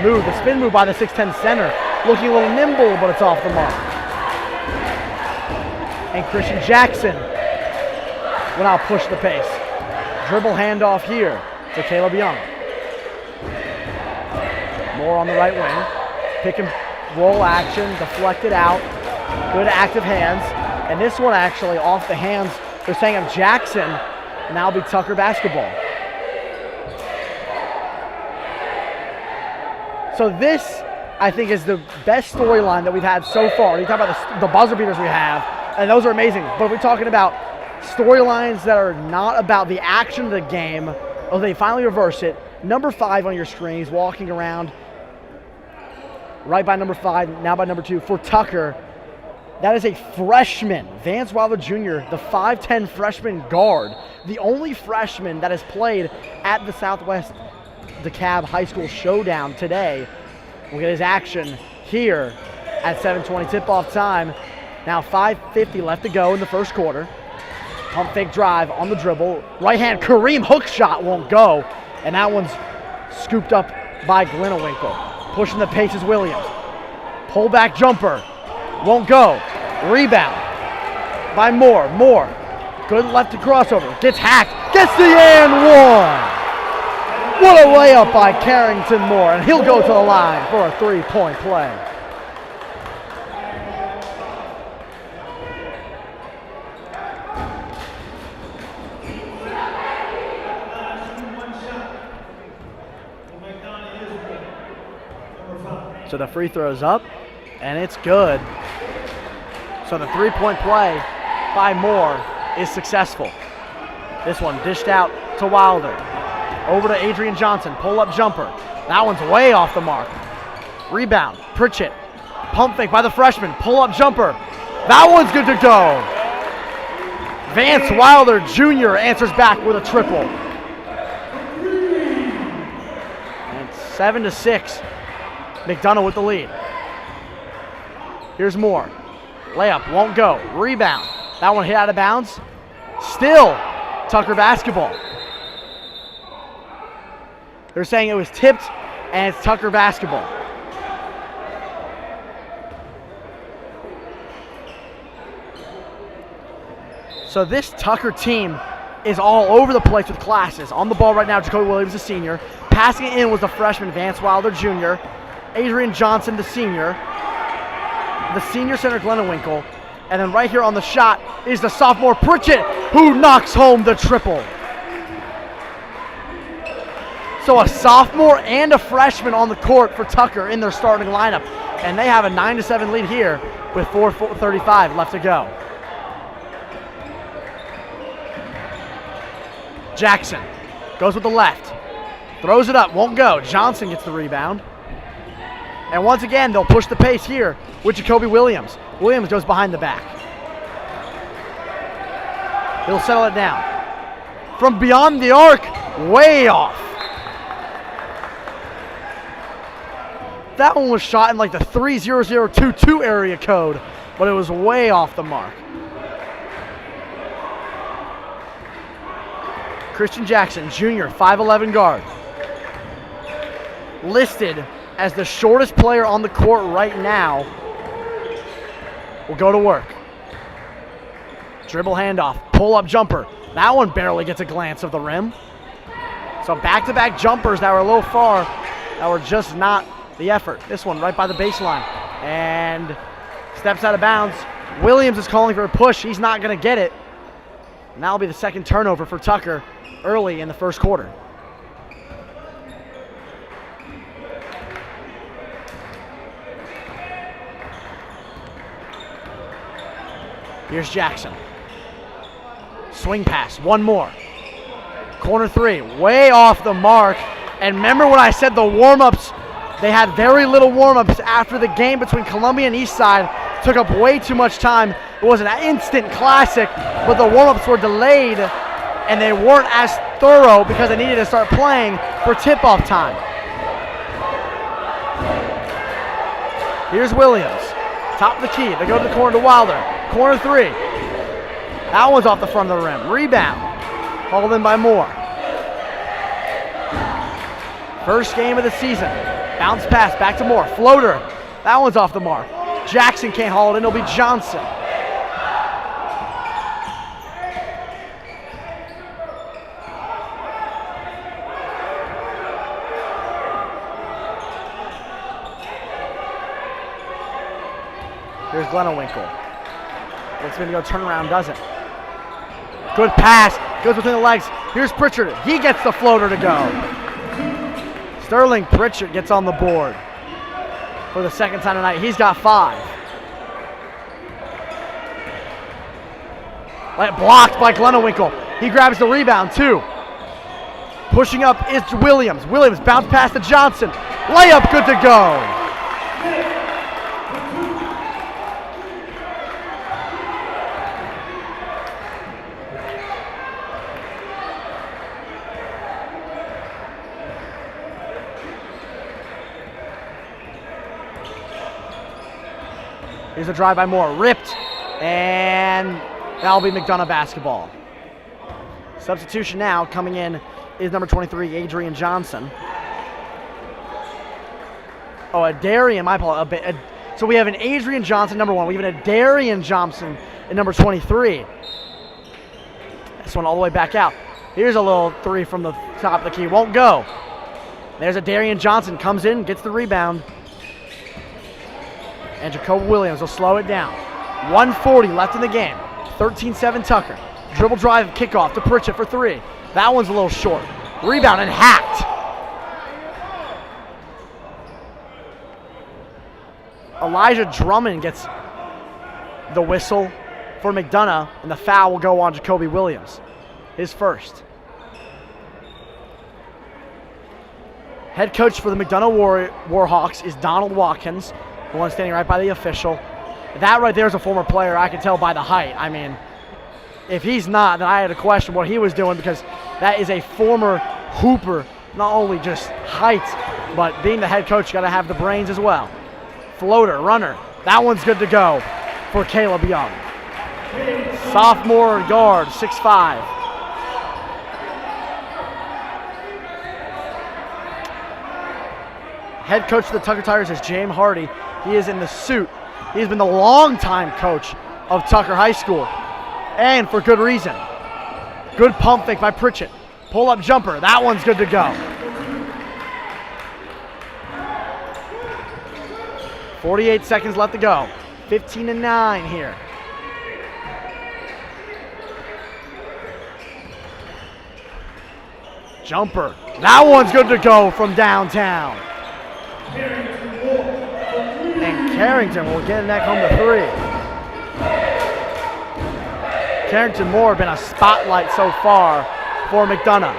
The spin move by the 6'10" center. Looking a little nimble, but it's off the mark. And Christian Jackson will now push the pace. Dribble handoff here to Caleb Young. Moore on the right wing. Pick and roll action, deflected out. Good active hands. And this one actually off the hands, they're saying of Jackson, now be Tucker basketball. So this, I think, is the best storyline that we've had so far. You talk about the buzzer beaters we have, and those are amazing. But if we're talking about storylines that are not about the action of the game, oh, they finally reverse it. Number 5 on your screen, he's walking around right by number 5, now by number 2 for Tucker. That is a freshman, Vance Wilder Jr., the 5'10" freshman guard, the only freshman that has played at the Southwest DeKalb High School Showdown today. We'll get his action here at 7:20 tip-off time. Now 5:50 left to go in the first quarter. Pump fake drive on the dribble. Right hand Kareem hook shot won't go. And that one's scooped up by Glennewinkle. Pushing the pace is Williams. Pull back jumper. Won't go. Rebound by Moore. Moore. Good left to crossover. Gets hacked. Gets the and one. What a layup by Carrington Moore. And he'll go to the line for a 3-point play. So the free throw's up, and it's good. So the 3-point play by Moore is successful. This one dished out to Wilder. Over to Adrian Johnson, pull-up jumper. That one's way off the mark. Rebound, Pritchett. Pump fake by the freshman, pull-up jumper. That one's good to go. Vance Wilder Jr. answers back with a triple. And 7-6. McDonough with the lead. Here's Moore. Layup won't go. Rebound. That one hit out of bounds. Still Tucker basketball. They're saying it was tipped and it's Tucker basketball. So this Tucker team is all over the place with classes. On the ball right now, Jacoby Williams, the senior. Passing it in was the freshman, Vance Wilder Jr., Adrian Johnson, the senior center, Glennewinkle, and then right here on the shot is the sophomore Pritchett, who knocks home the triple. So a sophomore and a freshman on the court for Tucker in their starting lineup, and they have a 9-7 lead here with 4:35 left to go. Jackson goes with the left, throws it up, won't go. Johnson gets the rebound. And once again, they'll push the pace here with Jacoby Williams. Williams goes behind the back. He'll settle it down. from beyond the arc, way off. That one was shot in like the 30022 area code, but it was way off the mark. Christian Jackson, junior, 5'11" guard. Listed as the shortest player on the court right now. Will go to work. Dribble handoff, pull-up jumper. That one barely gets a glance of the rim. So back-to-back jumpers that were a little far, that were just not the effort. This one right by the baseline. And steps out of bounds. Williams is calling for a push. He's not going to get it. And that'll be the second turnover for Tucker early in the first quarter. Here's Jackson. Swing pass, one more. Corner three, way off the mark. And remember when I said the warm-ups, they had very little warm-ups after the game between Columbia and Eastside. Took up way too much time. It was an instant classic, but the warm-ups were delayed and they weren't as thorough because they needed to start playing for tip-off time. Here's Williams, top of the key. They go to the corner to Wilder. Corner three. That one's off the front of the rim. Rebound. Hauled in by Moore. First game of the season. Bounce pass back to Moore. Floater. That one's off the mark. Jackson can't haul it in. It'll be Johnson. Here's Glennewinkle. Looks going to go turn around, doesn't. Good pass. Goes between the legs. Here's Pritchard. He gets the floater to go. Sterling Pritchard gets on the board for the second time tonight. He's got 5. Blocked by Glennewinkle. He grabs the rebound, too. Pushing up is Williams. Williams bounce pass to Johnson. Layup good to go. Here's a drive by Moore, ripped, and that'll be McDonough basketball. Substitution now coming in is number 23, Adrian Johnson. Oh, a Darian, my apologies. So we have an Adrian Johnson, number 1. We have a Darian Johnson at number 23. This one all the way back out. Here's a little three from the top of the key, won't go. There's a Darian Johnson, comes in, gets the rebound. And Jacob Williams will slow it down. 1:40 left in the game. 13-7 Tucker. Dribble drive, kickoff to Pritchett for 3. That one's a little short. Rebound and hacked. Elijah Drummond gets the whistle for McDonough, and the foul will go on Jacoby Williams. His first. Head coach for the McDonough Warhawks is Donald Watkins. The one standing right by the official. That right there is a former player. I can tell by the height. I mean, if he's not, then I had to question what he was doing, because that is a former hooper. Not only just height, but being the head coach, you got to have the brains as well. Floater, runner. That one's good to go for Caleb Young. Sophomore guard, 6'5". Head coach of the Tucker Tigers is James Hardy. He is in the suit. He's been the longtime coach of Tucker High School, and for good reason. Good pump fake by Pritchett. Pull-up jumper. That one's good to go. 48 seconds left to go. 15-9 here. Jumper. That one's good to go from downtown. And Carrington will get that home to 3. Carrington Moore been a spotlight so far for McDonough.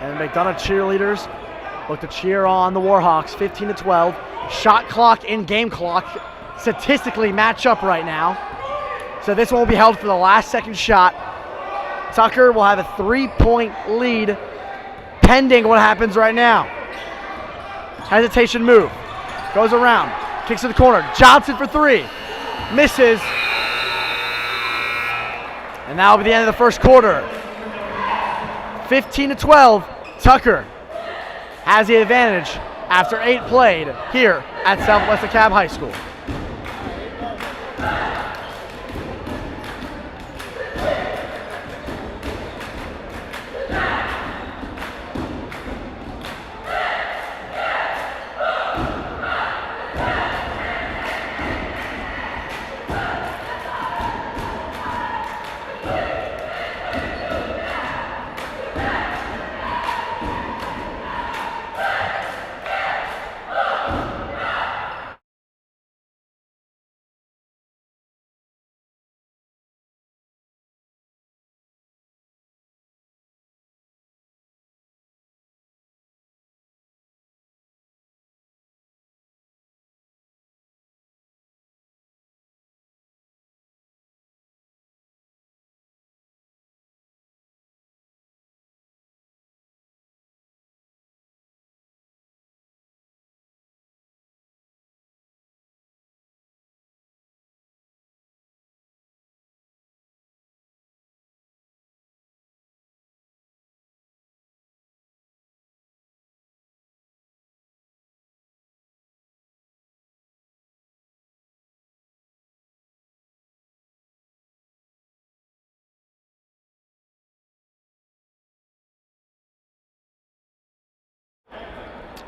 And McDonough cheerleaders look to cheer on the Warhawks. 15-12. Shot clock and game clock statistically match up right now. So this one will be held for the last second shot Tucker will have a 3-point lead pending what happens right now. Hesitation move. Goes around. Kicks to the corner. Johnson for 3. Misses. And that'll be the end of the first quarter. 15-12. Tucker has the advantage after 8 played here at Southwest DeKalb High School.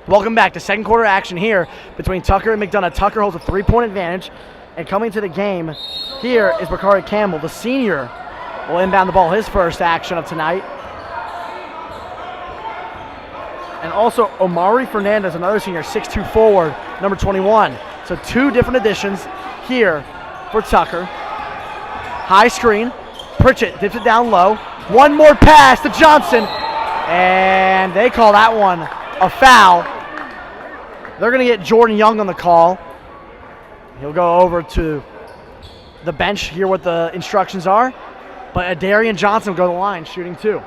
Welcome back to second quarter action here between Tucker and McDonough. Tucker holds a 3-point advantage, and coming to the game here is Bakari Campbell. The senior will inbound the ball, his first action of tonight. And also Omari Fernandez, another senior, 6'2" forward, number 21. So 2 different additions here for Tucker. High screen, Pritchett dips it down low. One more pass to Johnson, and they call that one a foul. They're going to get Jordan Young on the call. He'll go over to the bench, hear what the instructions are. But Adarian Johnson will go to the line, shooting 2.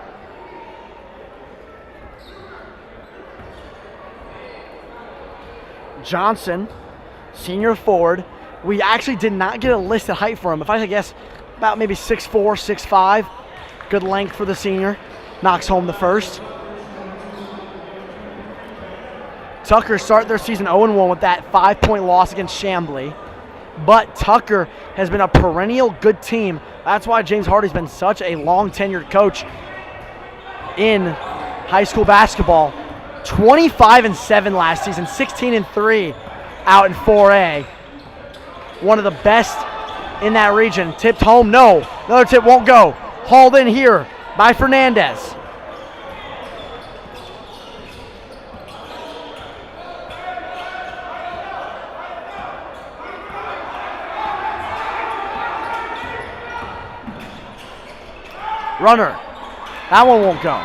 Johnson, senior forward. We actually did not get a listed height for him. If I had to guess, about maybe 6'4", 6'5". Good length for the senior. Knocks home the first. Tucker started their season 0-1 with that 5-point loss against Chamblee. But Tucker has been a perennial good team. That's why James Hardy's been such a long-tenured coach in high school basketball. 25-7 last season, 16-3 out in 4A. One of the best in that region. Tipped home, no. Another tip won't go. Hauled in here by Fernandez. Runner. That one won't go.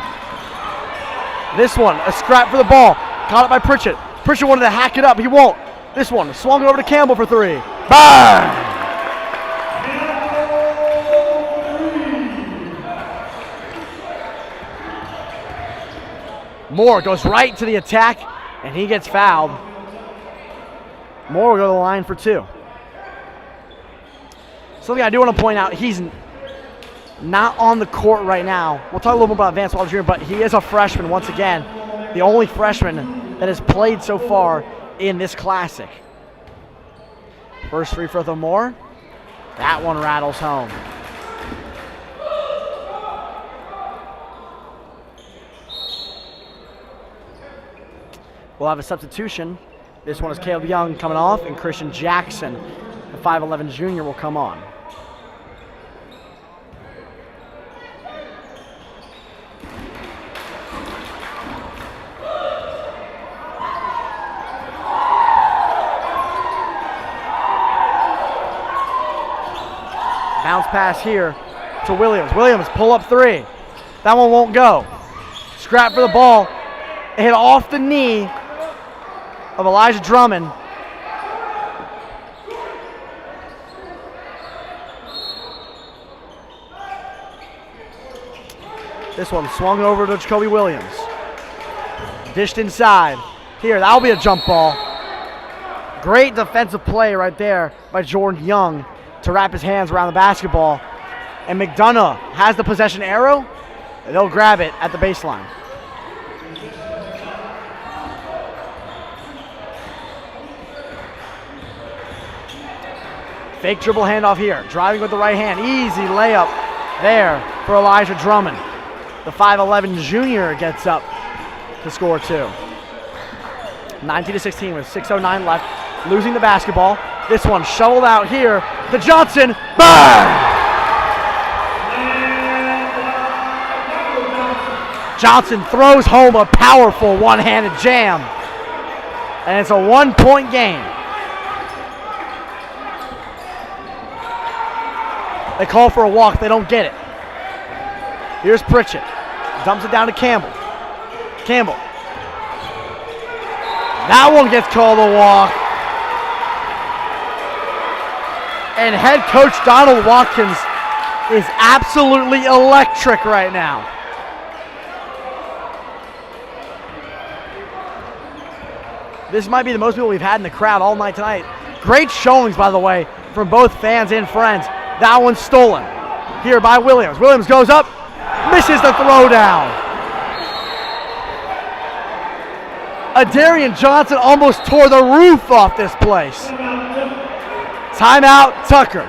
This one, a scrap for the ball. Caught it by Pritchett. Pritchett wanted to hack it up. He won't. This one, swung it over to Campbell for 3. Bang! Moore goes right to the attack, and he gets fouled. Moore will go to the line for 2. Something I do want to point out, he's not on the court right now. We'll talk a little bit about Vance Wilder Jr., but he is a freshman once again. The only freshman that has played so far in this classic. First free throw for Moore. That one rattles home. We'll have a substitution. This one is Caleb Young coming off, and Christian Jackson, the 5'11" junior, will come on. Bounce pass here to Williams. Williams, pull up 3. That one won't go. Scrap for the ball. It hit off the knee of Elijah Drummond. This one swung over to Jacoby Williams. Dished inside. Here, that'll be a jump ball. Great defensive play right there by Jordan Young to wrap his hands around the basketball. And McDonough has the possession arrow. And they'll grab it at the baseline. Fake dribble handoff here. Driving with the right hand. Easy layup there for Elijah Drummond. The 5'11 junior gets up to score 2. 19-16 with 6:09 left. Losing the basketball. This one shoveled out here to Johnson. Bang! Johnson throws home a powerful one-handed jam. And it's a 1-point game. They call for a walk. They don't get it. Here's Pritchett. Dumps it down to Campbell. Campbell. That one gets called a walk. And head coach Donald Watkins is absolutely electric right now. This might be the most people we've had in the crowd all night tonight. Great showings, by the way, from both fans and friends. That one's stolen. Here by Williams. Williams goes up, misses the throwdown. Adarian Johnson almost tore the roof off this place. Timeout, Tucker.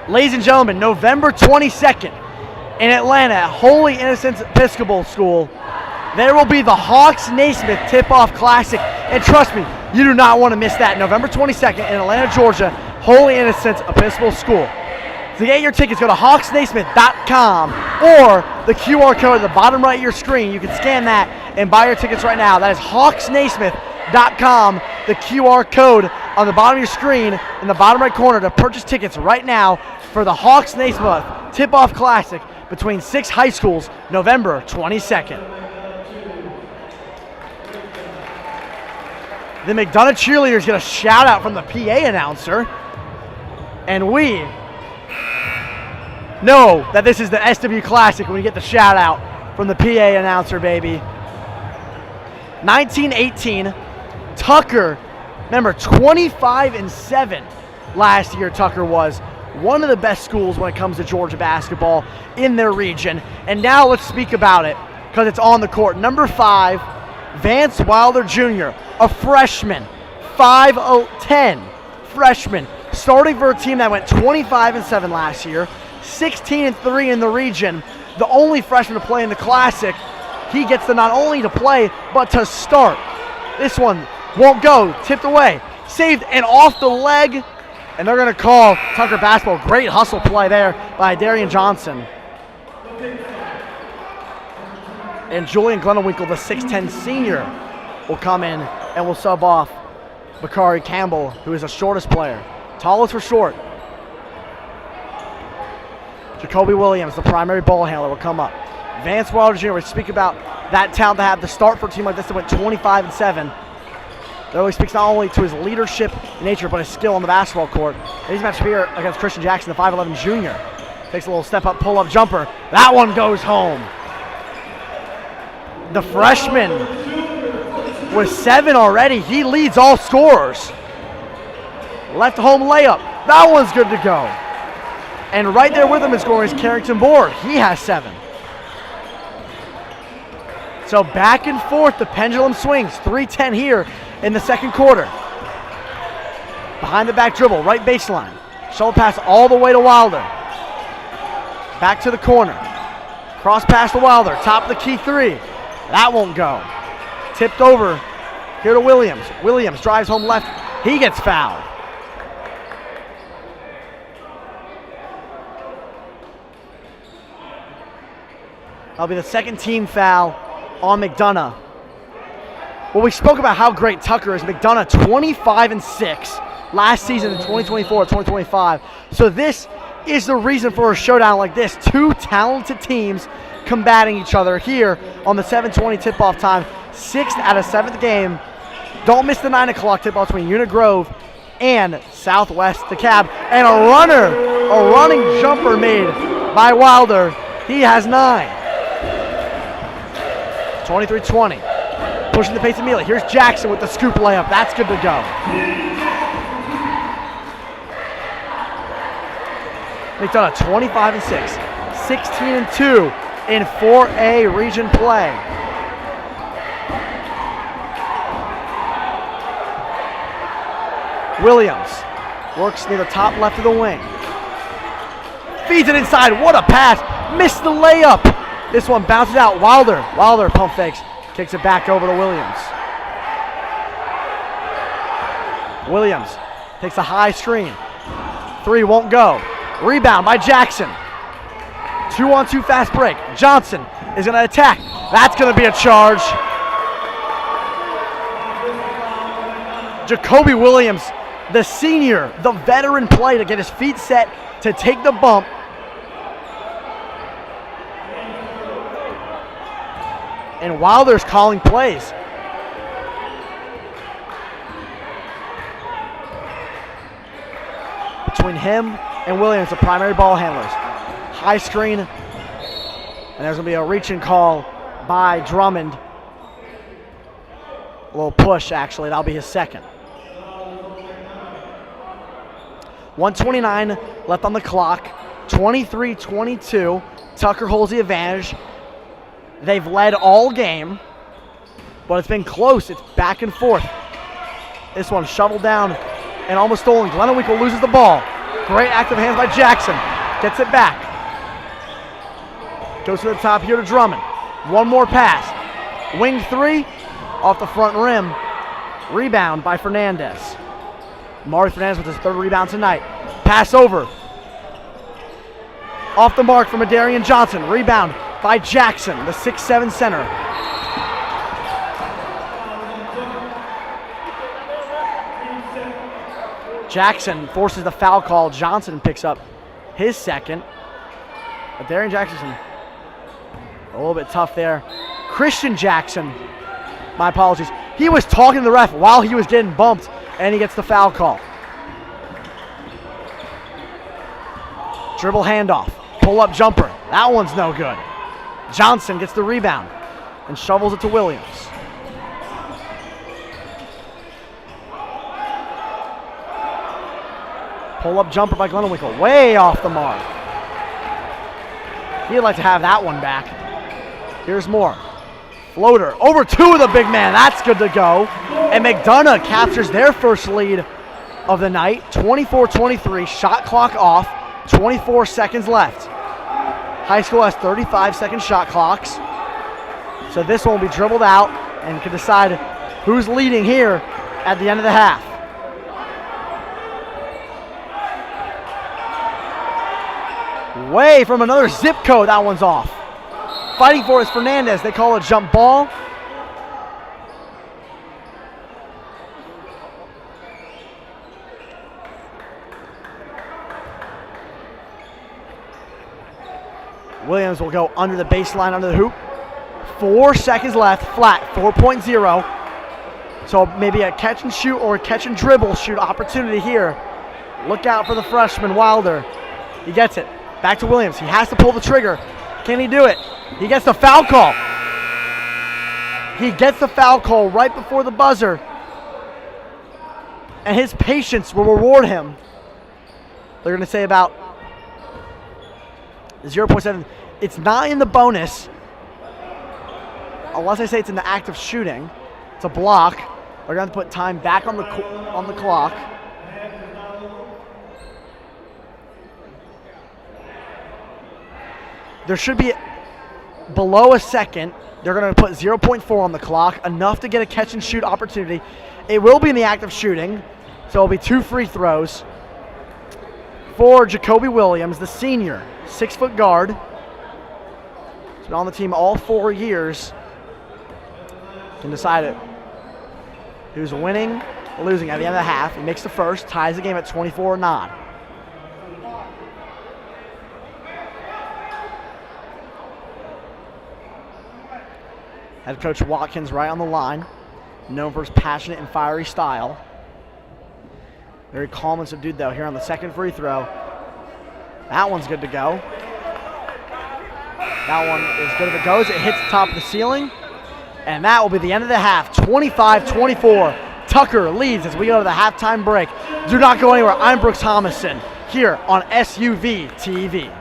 Ladies and gentlemen, November 22nd in Atlanta at Holy Innocents Episcopal School, there will be the Hawks Naismith Tip-Off Classic. And trust me, you do not want to miss that. November 22nd in Atlanta, Georgia, Holy Innocents Episcopal School. To get your tickets, go to hawksnaismith.com or the QR code at the bottom right of your screen. You can scan that and buy your tickets right now. That is hawksnaismith.com, the QR code on the bottom of your screen in the bottom right corner to purchase tickets right now for the Hawks Naismith Tip-Off Classic between 6 high schools, November 22nd. The McDonough cheerleaders get a shout out from the PA announcer. And we know that this is the SW Classic when we get the shout out from the PA announcer, baby. 1918, Tucker, remember 25-7 last year. Tucker was one of the best schools when it comes to Georgia basketball in their region. And now let's speak about it because it's on the court. Number 5, Vance Wilder Jr., a freshman, 5'10", freshman, starting for a team that went 25-7 last year, 16-3 in the region, the only freshman to play in the Classic. He gets to not only to play, but to start. This one won't go, tipped away, saved and off the leg, and they're going to call Tucker basketball. Great hustle play there by Darian Johnson. And Julian Glenwinkle, the 6'10 senior, will come in and will sub off Bakari Campbell, who is the shortest player. Tallest for short. Jacoby Williams, the primary ball handler, will come up. Vance Wilder Jr., we speak about that talent to have the start for a team like this that went 25-7. That really speaks not only to his leadership nature, but his skill on the basketball court. And he's matched here against Christian Jackson, the 5'11 junior. Takes a little step-up, pull-up jumper. That one goes home. The freshman with 7 already. He leads all scorers. Left home layup. That one's good to go. And right there with him in scoring is Carrington Board. He has 7. So back and forth, the pendulum swings. 3:10 here in the second quarter. Behind the back dribble, right baseline. Shoulder pass all the way to Wilder. Back to the corner. Cross pass to Wilder. Top of the key 3. That won't go. Tipped over here to Williams. Williams drives home left. He gets fouled. That'll be the second team foul on McDonough. Well, we spoke about how great Tucker is. McDonough 25-6 last season in 2024-2025. So this is the reason for a showdown like this. 2 talented teams combating each other here on the 7:20 tip-off time. 6th out of 7th game Don't miss the 9 o'clock tip-off between Unit Grove and Southwest DeKalb. And a running jumper made by Wilder. He has 9. 23-20. Pushing the pace immediately. Here's Jackson with the scoop layup. That's good to go. McDonough 25-6. 16-2 in 4A region play. Williams works near the top left of the wing. Feeds it inside. What a pass. Missed the layup. This one bounces out. Wilder pump fakes. Kicks it back over to Williams. Williams takes a high screen. 3 won't go. Rebound by Jackson. 2-on-2 fast break. Johnson is going to attack. That's going to be a charge. Jacoby Williams, the senior, the veteran play to get his feet set to take the bump. And Wilder's calling plays. Between him and Williams, the primary ball handlers. High screen, and there's going to be a reach-in call by Drummond. A little push, actually. That'll be his second. 1:29 left on the clock. 23-22. Tucker holds the advantage. They've led all game, but it's been close. It's back and forth. This one shoveled down and almost stolen. Glenwinkle loses the ball. Great active hands by Jackson. Gets it back. Goes to the top here to Drummond. One more pass. Wing 3 off the front rim. Rebound by Fernandez. Mari Fernandez with his 3rd rebound tonight. Pass over. Off the mark from Adarian Johnson. Rebound by Jackson, the 6'7" center. Jackson forces the foul call. Johnson picks up his second. Adarian Jackson, a little bit tough there. Christian Jackson, my apologies. He was talking to the ref while he was getting bumped, and he gets the foul call. Dribble handoff, pull-up jumper. That one's no good. Johnson gets the rebound and shovels it to Williams. Pull-up jumper by Glenwinkle, way off the mark. He'd like to have that one back. Here's more. Floater over to the big man. That's good to go. And McDonough captures their first lead of the night. 24-23, shot clock off. 24 seconds left. High school has 35-second shot clocks. So this one will be dribbled out and can decide who's leading here at the end of the half. Way from another zip code, that one's off. Fighting for it is Fernandez. They call it jump ball. Williams will go under the baseline, under the hoop. 4 seconds left, flat, 4.0. So maybe a catch and shoot or a catch and dribble shoot opportunity here. Look out for the freshman, Wilder. He gets it. Back to Williams. He has to pull the trigger. Can he do it? He gets the foul call. He gets the foul call right before the buzzer. And his patience will reward him. They're going to say about 0.7. It's not in the bonus. Unless I say it's in the act of shooting. It's a block. They're going to have to put time back on the clock. There should be below a second. They're going to put 0.4 on the clock, enough to get a catch and shoot opportunity. It will be in the act of shooting, so it'll be 2 free throws for Jacoby Williams, the senior, 6-foot guard. He's been on the team all 4 years. Can decide it. Who's winning or losing at the end of the half. He makes the first, ties the game at 24-9. Head coach Watkins right on the line. known for his passionate and fiery style. Very calm and subdued though here on the second free throw. That one's good to go. That one is good if it goes. It hits the top of the ceiling. And that will be the end of the half. 25-24. Tucker leads as we go to the halftime break. Do not go anywhere. I'm Brooks Thomason here on SUV TV.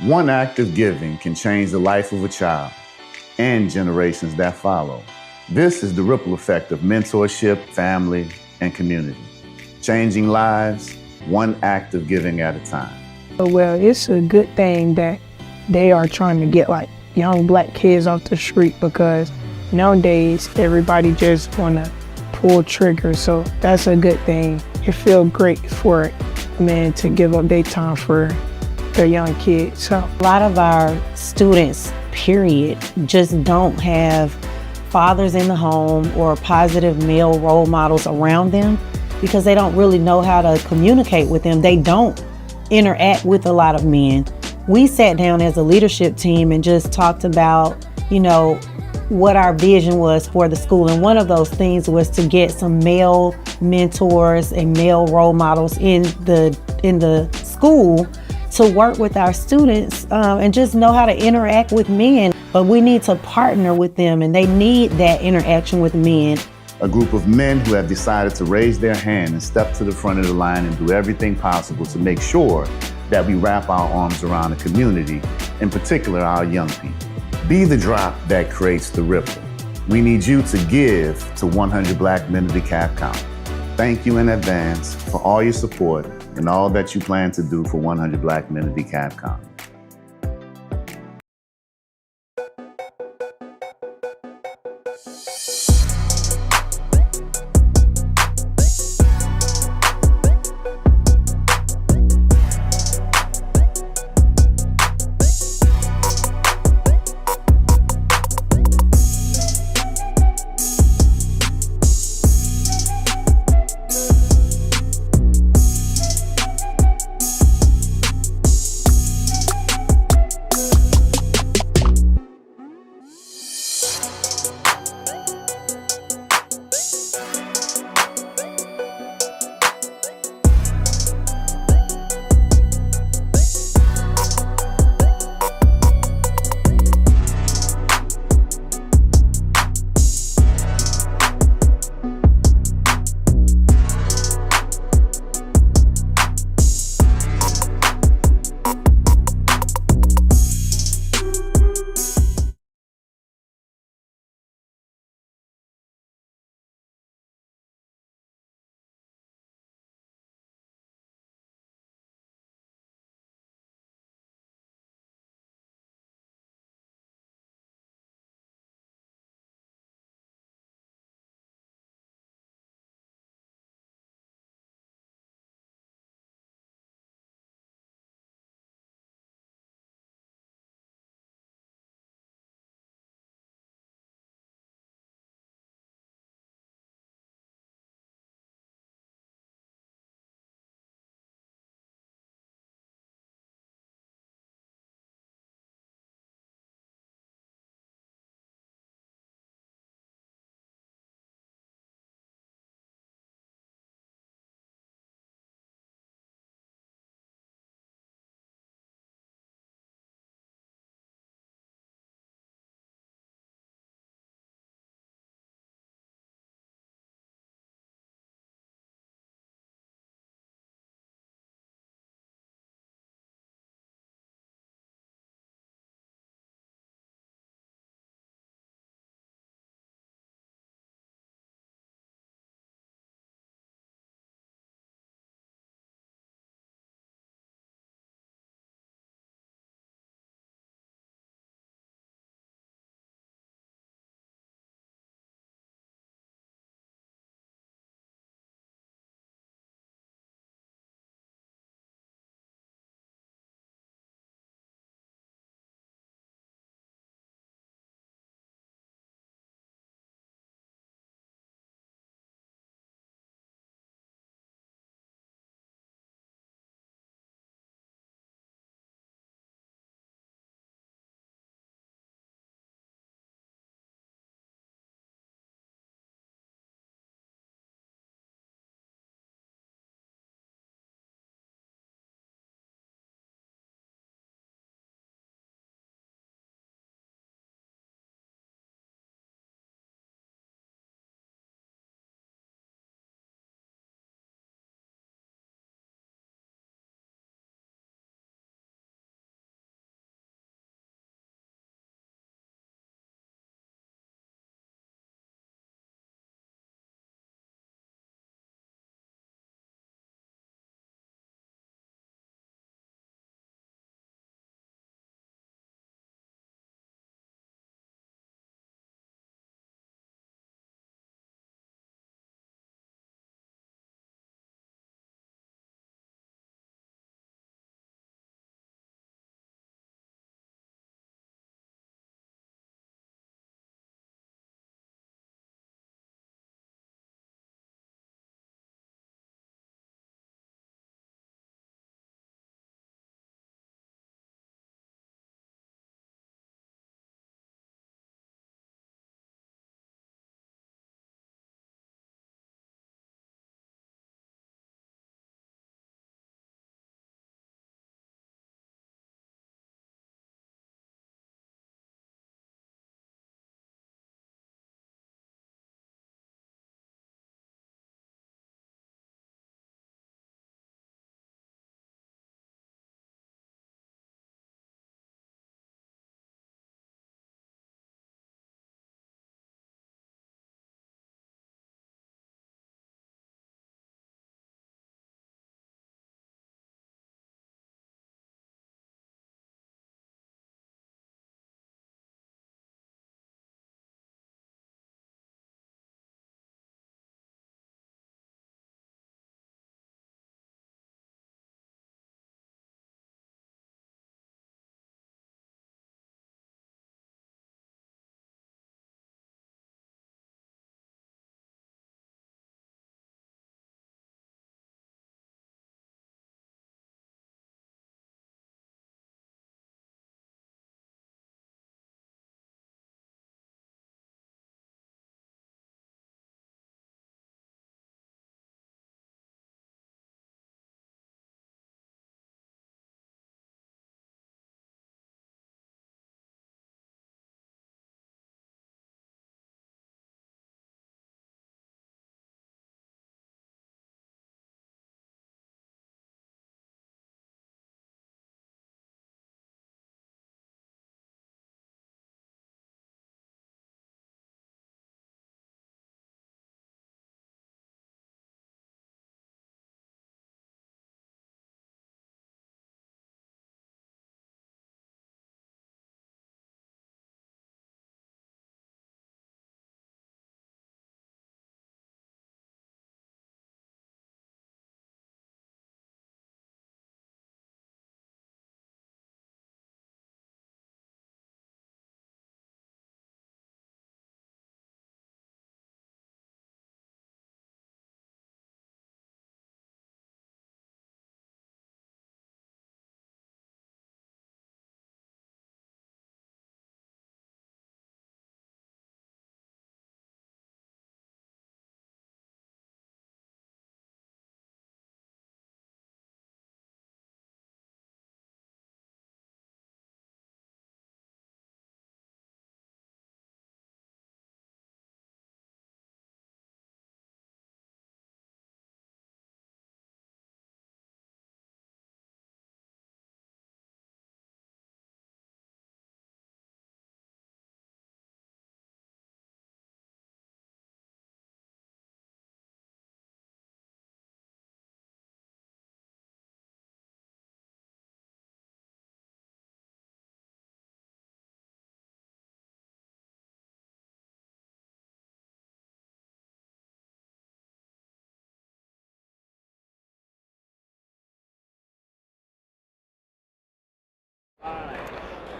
One act of giving can change the life of a child and generations that follow. This is the ripple effect of mentorship, family, and community. Changing lives, one act of giving at a time. Well, it's a good thing that they are trying to get like young black kids off the street, because nowadays everybody just wanna pull triggers. So that's a good thing. It feels great for men to give up their time for their young kids. So A lot of our students, period, just don't have fathers in the home or positive male role models around them because they don't really know how to communicate with them. They don't interact with a lot of men. We sat down as a leadership team and just talked about, what our vision was for the school. And one of those things was to get some male mentors and male role models in the school to work with our students and just know how to interact with men. But we need to partner with them, and they need that interaction with men. A group of men who have decided to raise their hand and step to the front of the line and do everything possible to make sure that we wrap our arms around the community, in particular our young people. Be the drop that creates the ripple. We need you to give to 100 Black Men to the Cap Count. Thank you in advance for all your support and all that you plan to do for 100 Black Men to the Cap Count.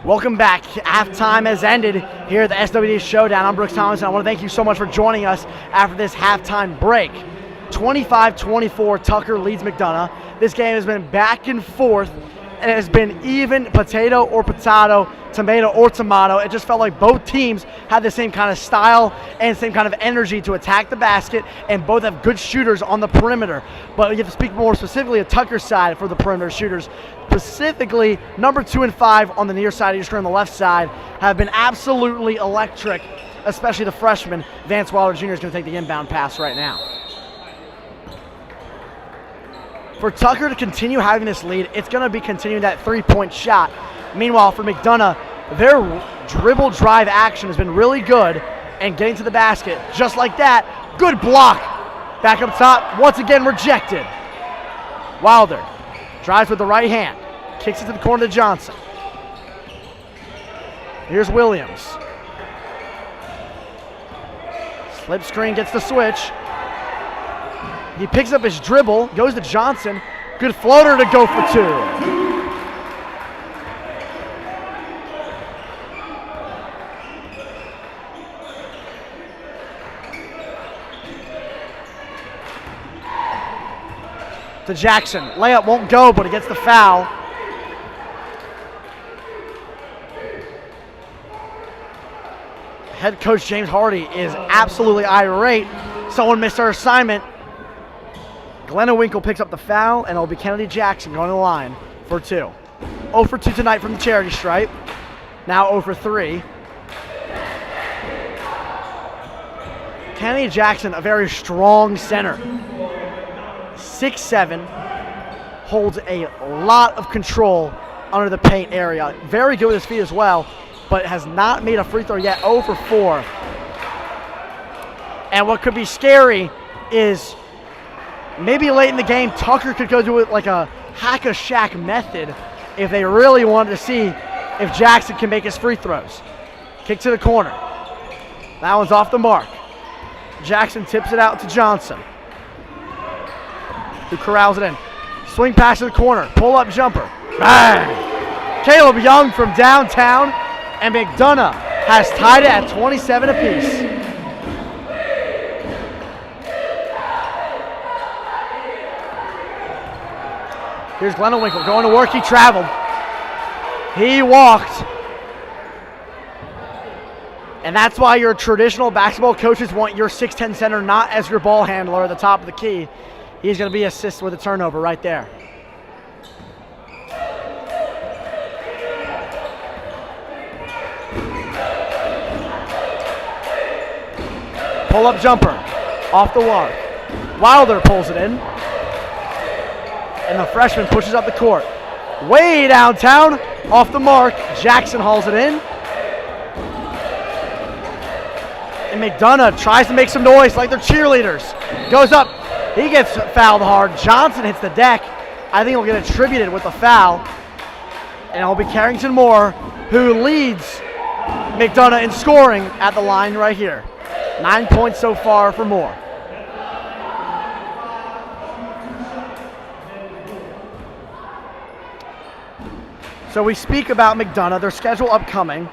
Welcome back. Halftime has ended here at the SWD Showdown. I'm Brooks Thomas, and I want to thank you so much for joining us after this halftime break. 25-24, Tucker leads McDonough. This game has been back and forth, and it has been even potato or potato, tomato or tomato. It just felt like both teams had the same kind of style and same kind of energy to attack the basket, and both have good shooters on the perimeter. But you have to speak more specifically of Tucker's side for the perimeter shooters. Specifically, number 2 and 5 on the near side of your screen on the left side have been absolutely electric, especially the freshman. Vance Wilder Jr. is going to take the inbound pass right now. For Tucker to continue having this lead, it's going to be continuing that three-point shot. Meanwhile, for McDonough, their dribble drive action has been really good and getting to the basket just like that. Good block. Back up top, once again rejected. Wilder drives with the right hand, kicks it to the corner to Johnson. Here's Williams. Slip screen, gets the switch. He picks up his dribble, goes to Johnson. Good floater to go for two. To Jackson. Layup won't go, but he gets the foul. Head coach James Hardy is absolutely irate. Someone missed their assignment. Glenna Winkle picks up the foul, and it'll be Kennedy Jackson going to the line for 2. 0 for 2 tonight from the charity stripe. Now 0 for 3. Kennedy Jackson, a very strong center. 6'7", holds a lot of control under the paint area. Very good with his feet as well, but has not made a free throw yet. 0 for 4. And what could be scary is maybe late in the game, Tucker could go do it like a hack-a-shack method if they really wanted to see if Jackson can make his free throws. Kick to the corner. That one's off the mark. Jackson tips it out to Johnson, who corrals it in. Swing pass to the corner. Pull-up jumper. Bang! Caleb Young from downtown, and McDonough has tied it at 27 apiece. Here's Glenna Winkle going to work. He traveled. He walked. And that's why your traditional basketball coaches want your 6'10 center not as your ball handler at the top of the key. He's going to be assisted with a turnover right there. Pull-up jumper off the mark. Wilder pulls it in. And the freshman pushes up the court. Way downtown, off the mark. Jackson hauls it in. And McDonough tries to make some noise like they're cheerleaders. Goes up. He gets fouled hard. Johnson hits the deck. I think he'll get attributed with the foul. And it'll be Carrington Moore who leads McDonough in scoring at the line right here. 9 points so far for Moore. So we speak about McDonough, their schedule upcoming.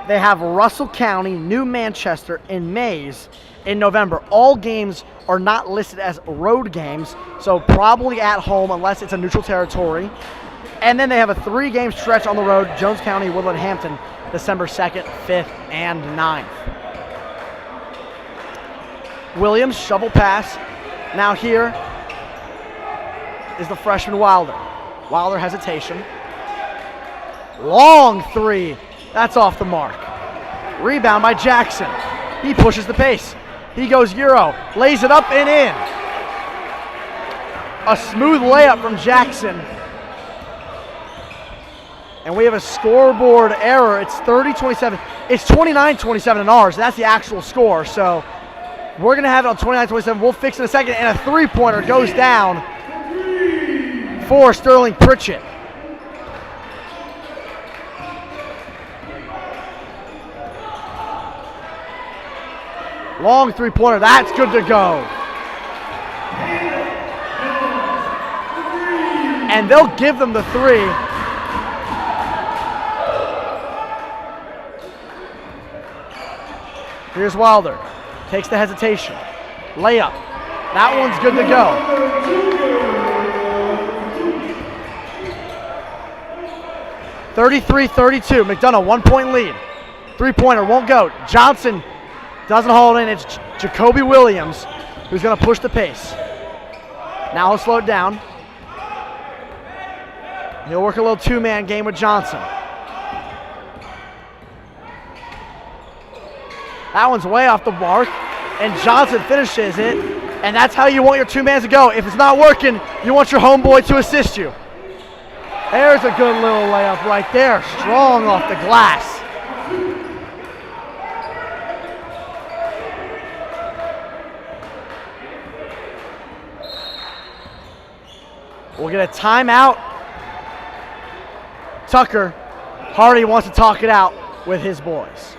They have Russell County, New Manchester, and Mays in November. All games are not listed as road games, so probably at home unless it's a neutral territory. And then they have a 3-game stretch on the road, Jones County, Woodland, Hampton, December 2nd, 5th, and 9th. Williams, shovel pass. Now here is the freshman Wilder. Wilder hesitation. Long 3. That's off the mark. Rebound by Jackson. He pushes the pace. He goes Euro. Lays it up and in. A smooth layup from Jackson. And we have a scoreboard error. It's 30-27. It's 29-27 in ours. That's the actual score. So we're going to have it on 29-27. We'll fix it in a second. And a three-pointer goes down for Sterling Pritchett. Long three-pointer. That's good to go. And they'll give them the 3. Here's Wilder. Takes the hesitation. Layup. That one's good to go. (33-32). McDonough, 1-point lead. Three-pointer won't go. Johnson doesn't hold in. It's Jacoby Williams who's going to push the pace. Now he'll slow it down. He'll work a little two-man game with Johnson. That one's way off the mark, and Johnson finishes it, and that's how you want your two-mans to go. If it's not working, you want your homeboy to assist you. There's a good little layup right there, strong off the glass. We'll get a timeout. Tucker Hardy wants to talk it out with his boys.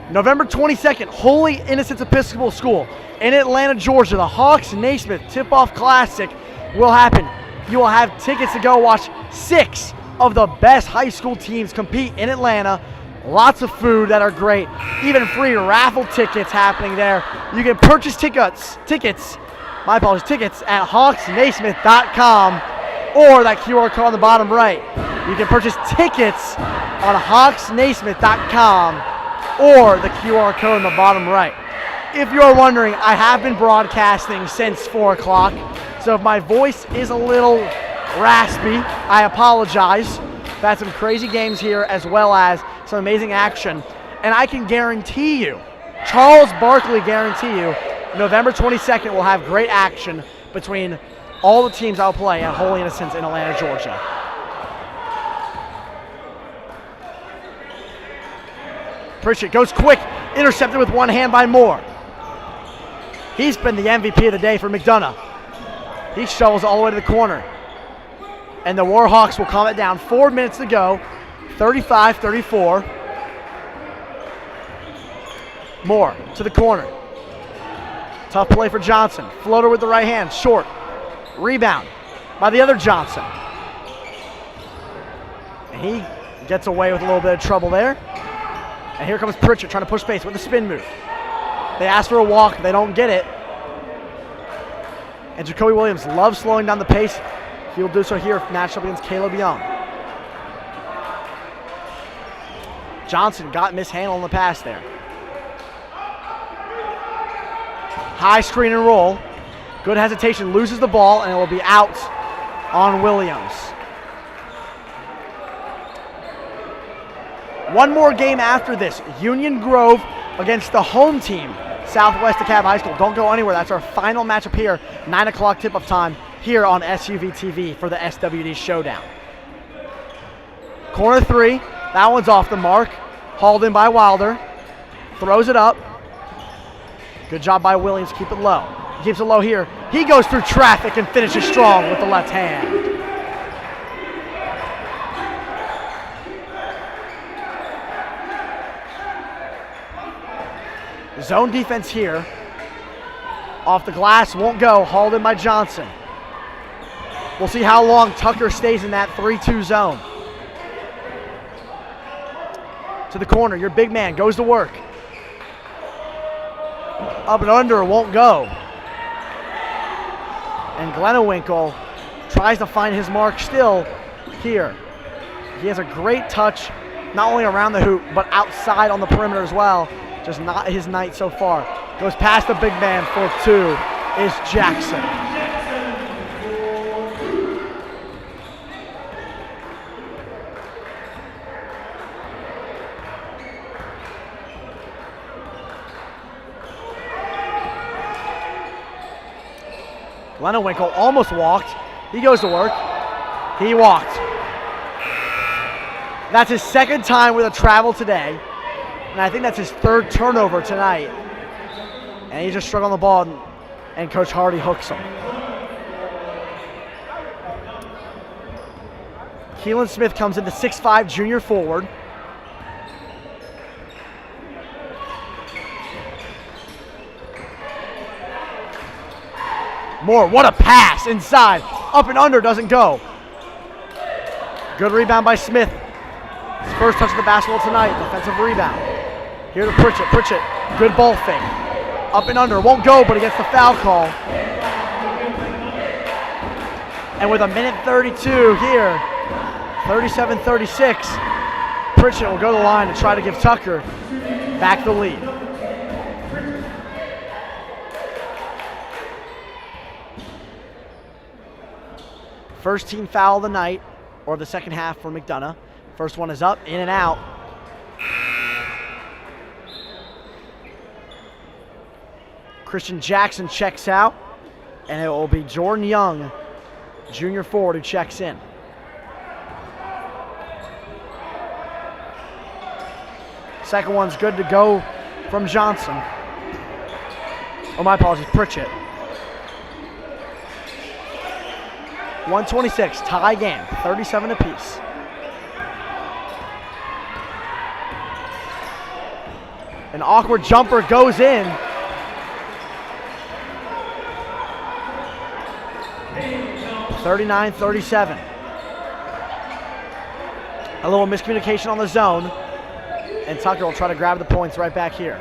November 22nd, Holy Innocents Episcopal School in Atlanta, Georgia. The Hawks Naismith Tip-Off Classic will happen. You will have tickets to go watch 6 of the best high school teams compete in Atlanta. Lots of food that are great. Even free raffle tickets happening there. You can purchase tickets at hawksnaismith.com or that QR code on the bottom right. You can purchase tickets on hawksnaismith.com or the QR code on the bottom right. If you're wondering, I have been broadcasting since 4 o'clock, so if my voice is a little raspy, I apologize. We've had some crazy games here as well as some amazing action, and I can guarantee you, Charles Barkley guarantee you, November 22nd will have great action between all the teams I'll play at Holy Innocents in Atlanta, Georgia. Pritchett goes quick, intercepted with one hand by Moore. He's been the MVP of the day for McDonough. He shovels all the way to the corner. And the Warhawks will calm it down. 4 minutes to go, 35-34. Moore to the corner. Tough play for Johnson. Floater with the right hand, short. Rebound by the other Johnson. And he gets away with a little bit of trouble there. And here comes Pritchett trying to push pace with the spin move. They ask for a walk, they don't get it. And Jacoby Williams loves slowing down the pace. He'll do so here matched up against Caleb Young. Johnson got mishandled in the pass there. High screen and roll. Good hesitation, loses the ball, and it will be out on Williams. One more game after this. Union Grove against the home team, Southwest DeKalb High School. Don't go anywhere. That's our final matchup here. 9 o'clock tip-off time here on SUV TV for the SWD Showdown. Corner 3. That one's off the mark. Hauled in by Wilder. Throws it up. Good job by Williams. Keep it low. He keeps it low here. He goes through traffic and finishes strong with the left hand. Zone defense here. Off the glass, won't go. Hauled in by Johnson. We'll see how long Tucker stays in that 3-2 zone. To the corner, your big man goes to work. Up and under, won't go. And Glennewinkle tries to find his mark still here. He has a great touch, not only around the hoop, but outside on the perimeter as well. Just not his night so far. Goes past the big man for 2 is Jackson. Glennewinkle almost walked. He goes to work. He walked. That's his second time with a travel today. And I think that's his 3rd turnover tonight. And he just struggled on the ball, and Coach Hardy hooks him. Keelan Smith comes in, the 6'5" junior forward. Moore, what a pass inside. Up and under, doesn't go. Good rebound by Smith. His first touch of the basketball tonight, defensive rebound. Here to Pritchett. Pritchett, good ball fake. Up and under, won't go, but he gets the foul call. And with 1:32 here, 37-36, Pritchett will go to the line to try to give Tucker back the lead. First team foul of the night, or the second half for McDonough. First one is up, in and out. Christian Jackson checks out, and it will be Jordan Young, junior forward, who checks in. Second one's good to go from Johnson. Oh, my apologies, Pritchett. 126, tie game, 37 apiece. An awkward jumper goes in. (39-37). A little miscommunication on the zone, and Tucker will try to grab the points right back here.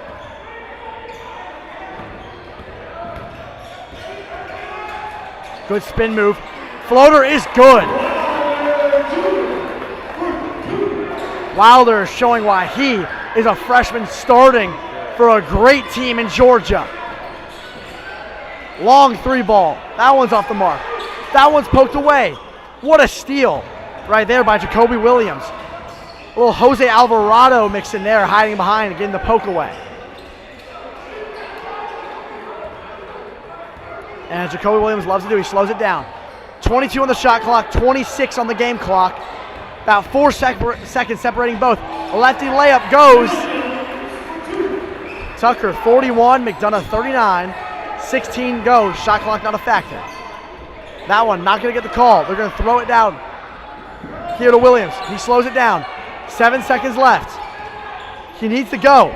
Good spin move. Floater is good. Wilder showing why he is a freshman starting for a great team in Georgia. Long three ball. That one's off the mark. That one's poked away. What a steal right there by Jacoby Williams. A little Jose Alvarado mixed in there, hiding behind and getting the poke away. And Jacoby Williams loves to do, he slows it down. 22 on the shot clock, 26 on the game clock. About 4 seconds separating both. A lefty layup goes. Tucker 41, McDonough 39. 16 goes, shot clock not a factor. That one not going to get the call. They're going to throw it down here to Williams. He slows it down. 7 seconds left. He needs to go.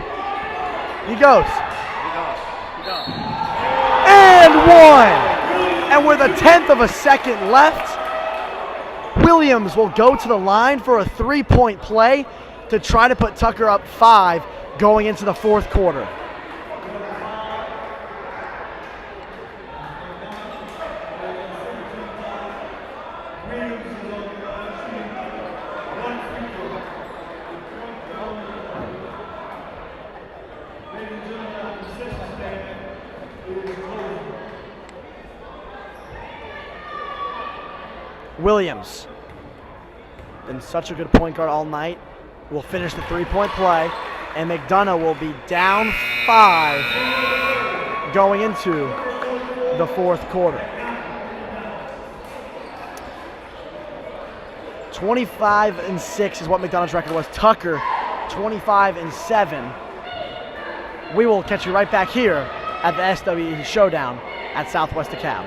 He goes. And one. And with 1/10 of a second left, Williams will go to the line for a 3-point play to try to put Tucker up 5 going into the fourth quarter. Williams, been such a good point guard all night, will finish the 3-point play, and McDonough will be down 5 going into the fourth quarter. 25-6 is what McDonough's record was. Tucker, 25-7. We will catch you right back here at the SWD Showdown at Southwest DeKalb.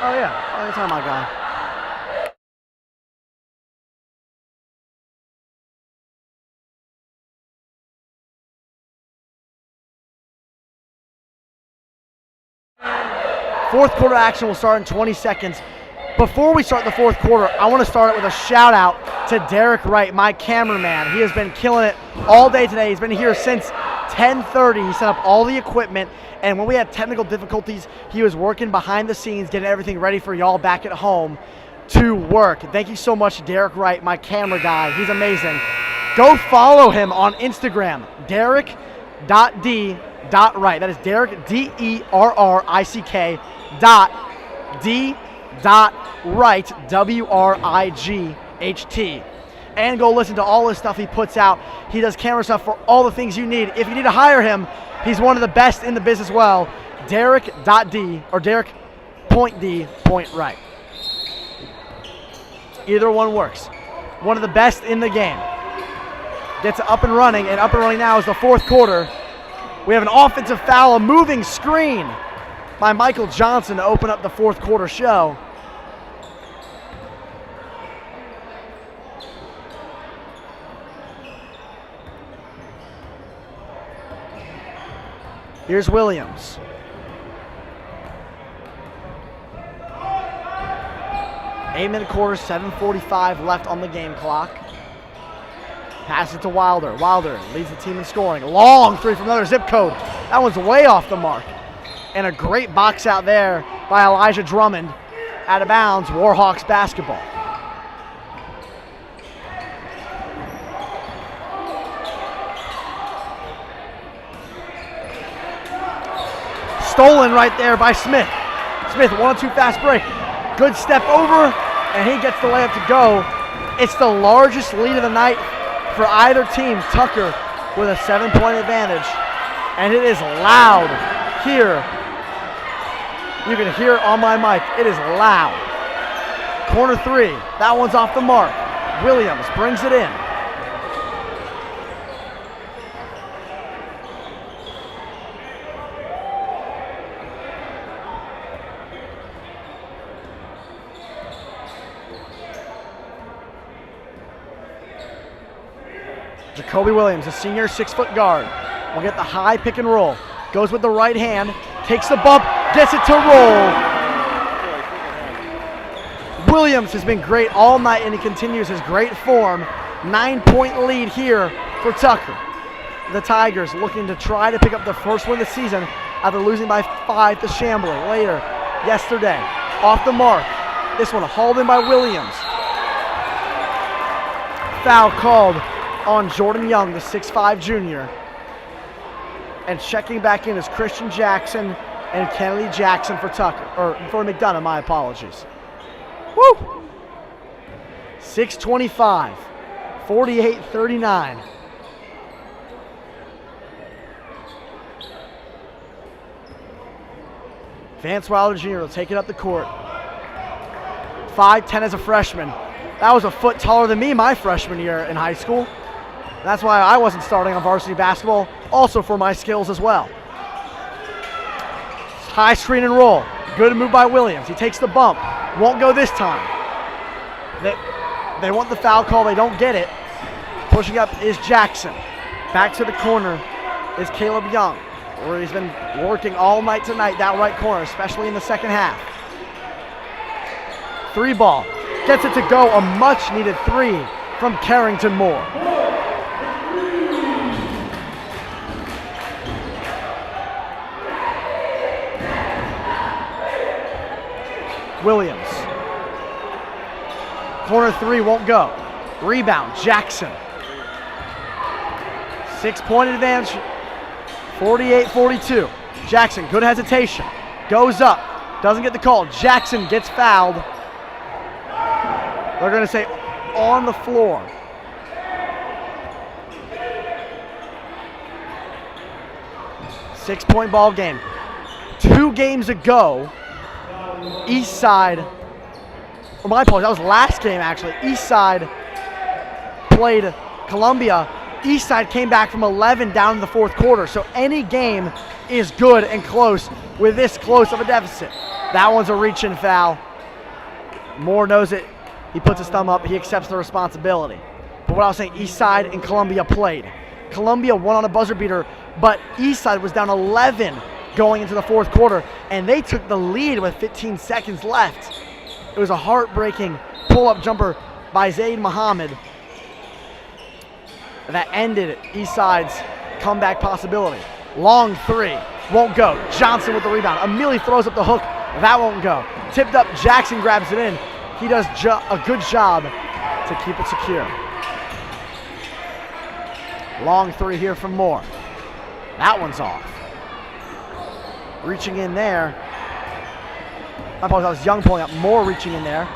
Oh yeah, anytime, my guy. Fourth quarter action will start in 20 seconds. Before we start the fourth quarter, I want to start it with a shout out to Derek Wright, my cameraman. He has been killing it all day today. He's been here since 10:30. He set up all the equipment, and when we had technical difficulties, he was working behind the scenes, getting everything ready for y'all back at home to work. Thank you so much, Derek Wright, my camera guy. He's amazing. Go follow him on Instagram, Derek.D.Wright. That is Derek, D-E-R-R-I-C-K .D.Wright, W-R-I-G-H-T. And go listen to all his stuff he puts out. He does camera stuff for all the things you need. If you need to hire him, he's one of the best in the business as well. Derek.D or Derek.D.Wright. Either one works. One of the best in the game. Gets it up and running now is the fourth quarter. We have an offensive foul, a moving screen by Michael Johnson to open up the fourth quarter show. Here's Williams. Eight-minute quarter, 7:45 left on the game clock. Pass it to Wilder. Wilder leads the team in scoring. Long three from another zip code. That one's way off the mark. And a great box out there by Elijah Drummond. Out of bounds, Warhawks basketball. Stolen right there by Smith. Smith, 1-2 fast break. Good step over, and he gets the layup to go. It's the largest lead of the night for either team. Tucker with a 7-point advantage, and it is loud here. You can hear it on my mic. It is loud. Corner three. That one's off the mark. Williams brings it in. Jacoby Williams, a senior 6-foot guard, will get the high pick and roll. Goes with the right hand, takes the bump, gets it to roll. Williams has been great all night, and he continues his great form. 9-point lead here for Tucker. The Tigers looking to try to pick up the first win of the season after losing by 5 to Chambly later yesterday. Off the mark. This one hauled in by Williams. Foul called on Jordan Young, the 6'5 junior. And checking back in is Christian Jackson and Kennedy Jackson for Tucker, or for McDonough, my apologies. Woo! 6:25, 48-39. Vance Wilder Jr. will take it up the court. 5'10 as a freshman. That was a foot taller than me my freshman year in high school. That's why I wasn't starting on varsity basketball, also for my skills as well. High screen and roll. Good move by Williams. He takes the bump. Won't go this time. They want the foul call. They don't get it. Pushing up is Jackson. Back to the corner is Caleb Young, where he's been working all night tonight, that right corner, especially in the second half. Three ball. Gets it to go. A much-needed three from Carrington Moore. Williams. Corner three won't go. Rebound, Jackson. 6-point advantage, 48-42. Jackson, good hesitation. Goes up, doesn't get the call. Jackson gets fouled. They're going to say on the floor. Six-point ball game. 2 games ago, Eastside, or my apologies, that was last game actually. Eastside played Columbia. Eastside came back from 11 down in the fourth quarter. So any game is good and close with this close of a deficit. That one's a reach-in foul. Moore knows it. He puts his thumb up. He accepts the responsibility. But what I was saying, Eastside and Columbia played. Columbia won on a buzzer beater, but Eastside was down 11 going into the fourth quarter, and they took the lead with 15 seconds left. It was a heartbreaking pull-up jumper by Zaid Muhammad that ended Eastside's comeback possibility. Long three, won't go. Johnson with the rebound. Immediately throws up the hook. That won't go. Tipped up, Jackson grabs it in. He does a good job to keep it secure. Long three here from Moore. That one's off. Reaching in there. I apologize, that was Young pulling up. Moore reaching in there.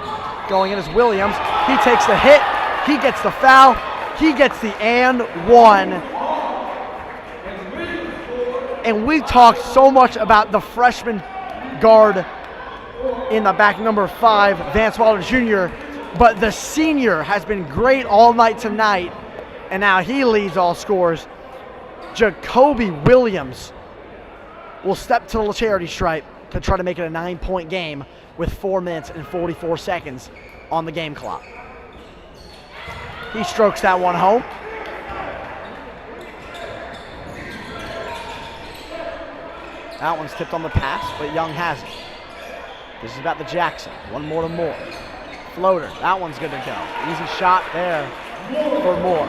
Going in is Williams. He takes the hit. He gets the foul. He gets the and one. And we talked so much about the freshman guard in the back, number 5, Vance Wilder Jr., but the senior has been great all night tonight, and now he leads all scores. Jacoby Williams will step to the charity stripe to try to make it a 9-point game with 4 minutes and 44 seconds on the game clock. He strokes that one home. That one's tipped on the pass, but Young has it. This is about the Jackson. One more to Moore. Floater. That one's good to go. Easy shot there for Moore.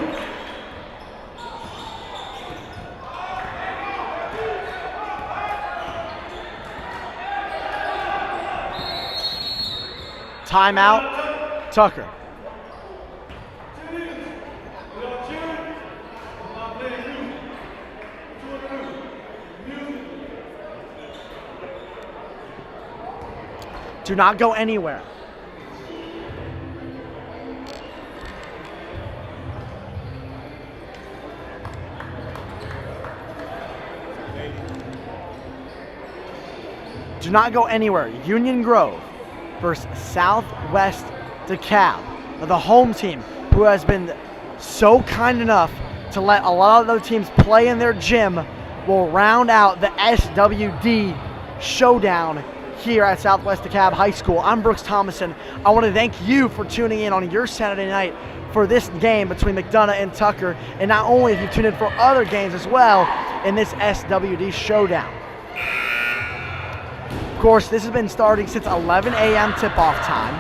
Timeout, Tucker. Do not go anywhere. Do not go anywhere. Union Grove versus Southwest DeKalb, the home team, who has been so kind enough to let a lot of other teams play in their gym, will round out the SWD Showdown here at Southwest DeKalb High School. I'm Brooks Thomason. I want to thank you for tuning in on your Saturday night for this game between McDonough and Tucker, and not only if you tune in for other games as well in this SWD Showdown. Of course, this has been starting since 11 a.m. tip-off time.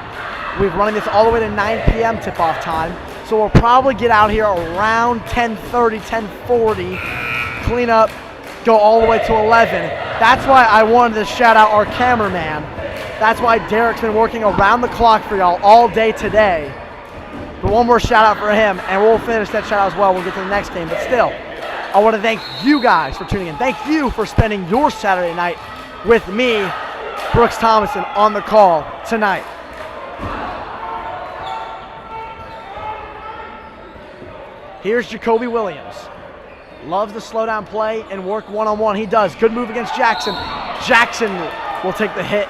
We're running this all the way to 9 p.m. tip-off time, so we'll probably get out here around 10:30, 10:40, clean up, go all the way to 11. That's why I wanted to shout out our cameraman. That's why Derek's been working around the clock for y'all all day today. But one more shout out for him, and we'll finish that shout out as well. We'll get to the next game. But still, I want to thank you guys for tuning in. Thank you for spending your Saturday night with me, Brooks Thomason, on the call tonight. Here's Jacoby Williams. Loves to slow down play and work one-on-one. He does. Good move against Jackson. Jackson will take the hit,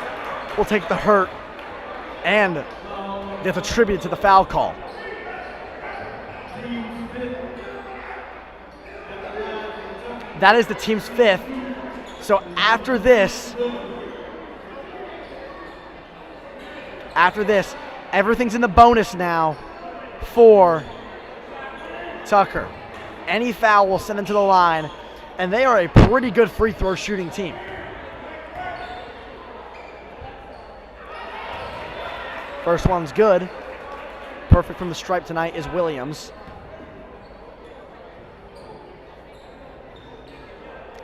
will take the hurt, and gets attributed to the foul call. That is the team's fifth. So after this, everything's in the bonus now for Tucker. Any foul will send them to the line, and they are a pretty good free throw shooting team. First one's good. Perfect from the stripe tonight is Williams.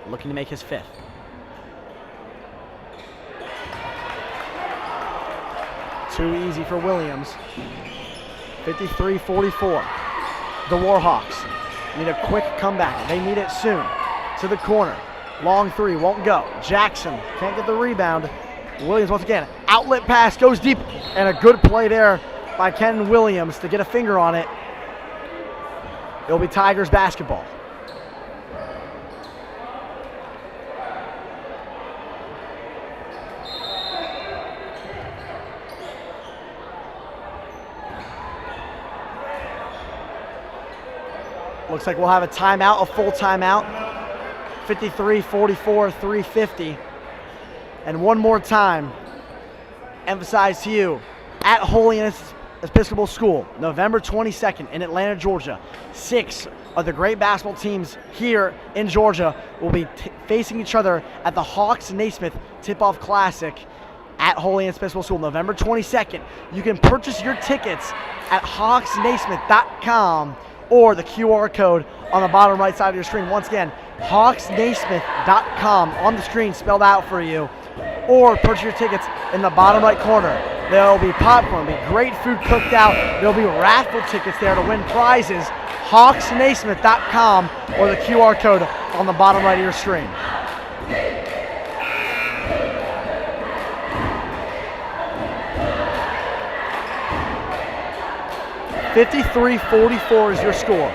Looking to make his fifth. Too easy for Williams. 53-44. The Warhawks need a quick comeback. They need it soon. To the corner. Long three, won't go. Jackson can't get the rebound. Williams once again. Outlet pass, goes deep. And a good play there by Ken Williams to get a finger on it. It'll be Tigers basketball. Looks like we'll have a timeout, a full timeout. 53-44, 3:50. And one more time, emphasize to you, at Holiness Episcopal School, November 22nd in Atlanta, Georgia. 6 of the great basketball teams here in Georgia will be facing each other at the Hawks Naismith Tip-Off Classic at Holiness Episcopal School, November 22nd. You can purchase your tickets at hawksnaismith.com or the QR code on the bottom right side of your screen. Once again, hawksnaismith.com on the screen spelled out for you, or purchase your tickets in the bottom right corner. There'll be popcorn, there'll be great food cooked out, there'll be raffle tickets there to win prizes. hawksnaismith.com or the QR code on the bottom right of your screen. (53-44) is your score.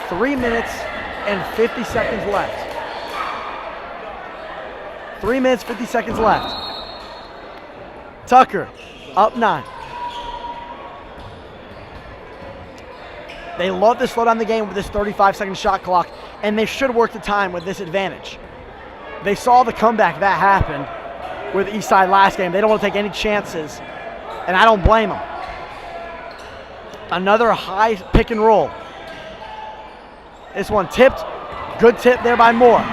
3 minutes and 50 seconds left. 3 minutes, 50 seconds left. Tucker, up 9. They love to slow down the game with this 35-second shot clock, and they should work the time with this advantage. They saw the comeback that happened with Eastside last game. They don't want to take any chances, and I don't blame them. Another high pick and roll. This one tipped. Good tip there by Moore.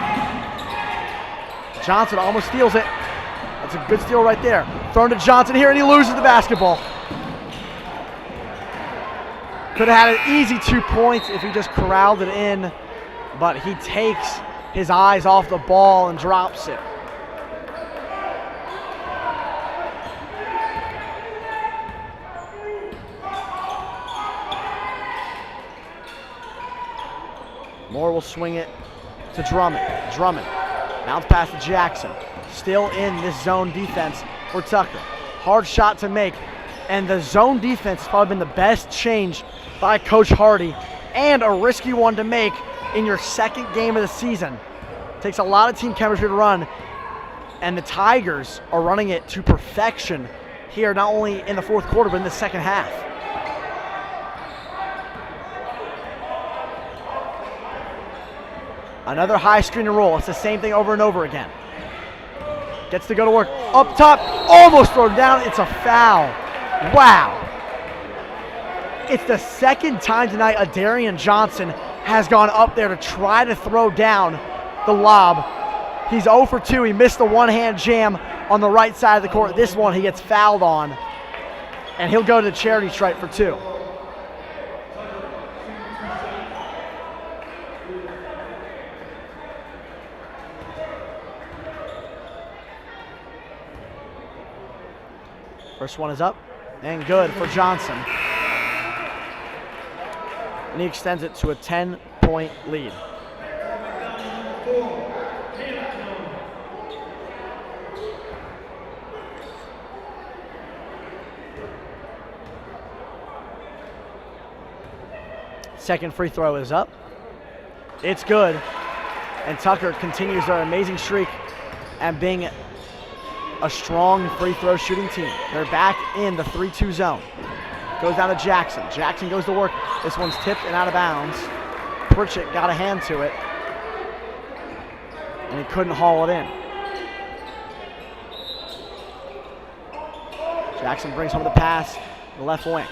Johnson almost steals it. That's a good steal right there. Thrown to Johnson here, and he loses the basketball. Could have had an easy 2 points if he just corralled it in, but he takes his eyes off the ball and drops it. Moore will swing it to Drummond. Drummond, bounce pass to Jackson. Still in this zone defense for Tucker. Hard shot to make, and the zone defense has probably been the best change by Coach Hardy, and a risky one to make in your second game of the season. Takes a lot of team chemistry to run, and the Tigers are running it to perfection here, not only in the fourth quarter, but in the second half. Another high screen and roll. It's the same thing over and over again. Gets to go to work. Up top, almost thrown down. It's a foul. Wow. It's the second time tonight Adarian Johnson has gone up there to try to throw down the lob. He's 0 for 2. He missed the one-hand jam on the right side of the court. This one he gets fouled on, and he'll go to the charity stripe for 2. First one is up and good for Johnson. And he extends it to a 10-point lead. Second free throw is up. It's good. And Tucker continues their amazing streak and being a strong free throw shooting team. They're back in the 3-2 zone. Goes down to Jackson. Jackson goes to work. This one's tipped and out of bounds. Pritchett got a hand to it, and he couldn't haul it in. Jackson brings home the pass, the left wing.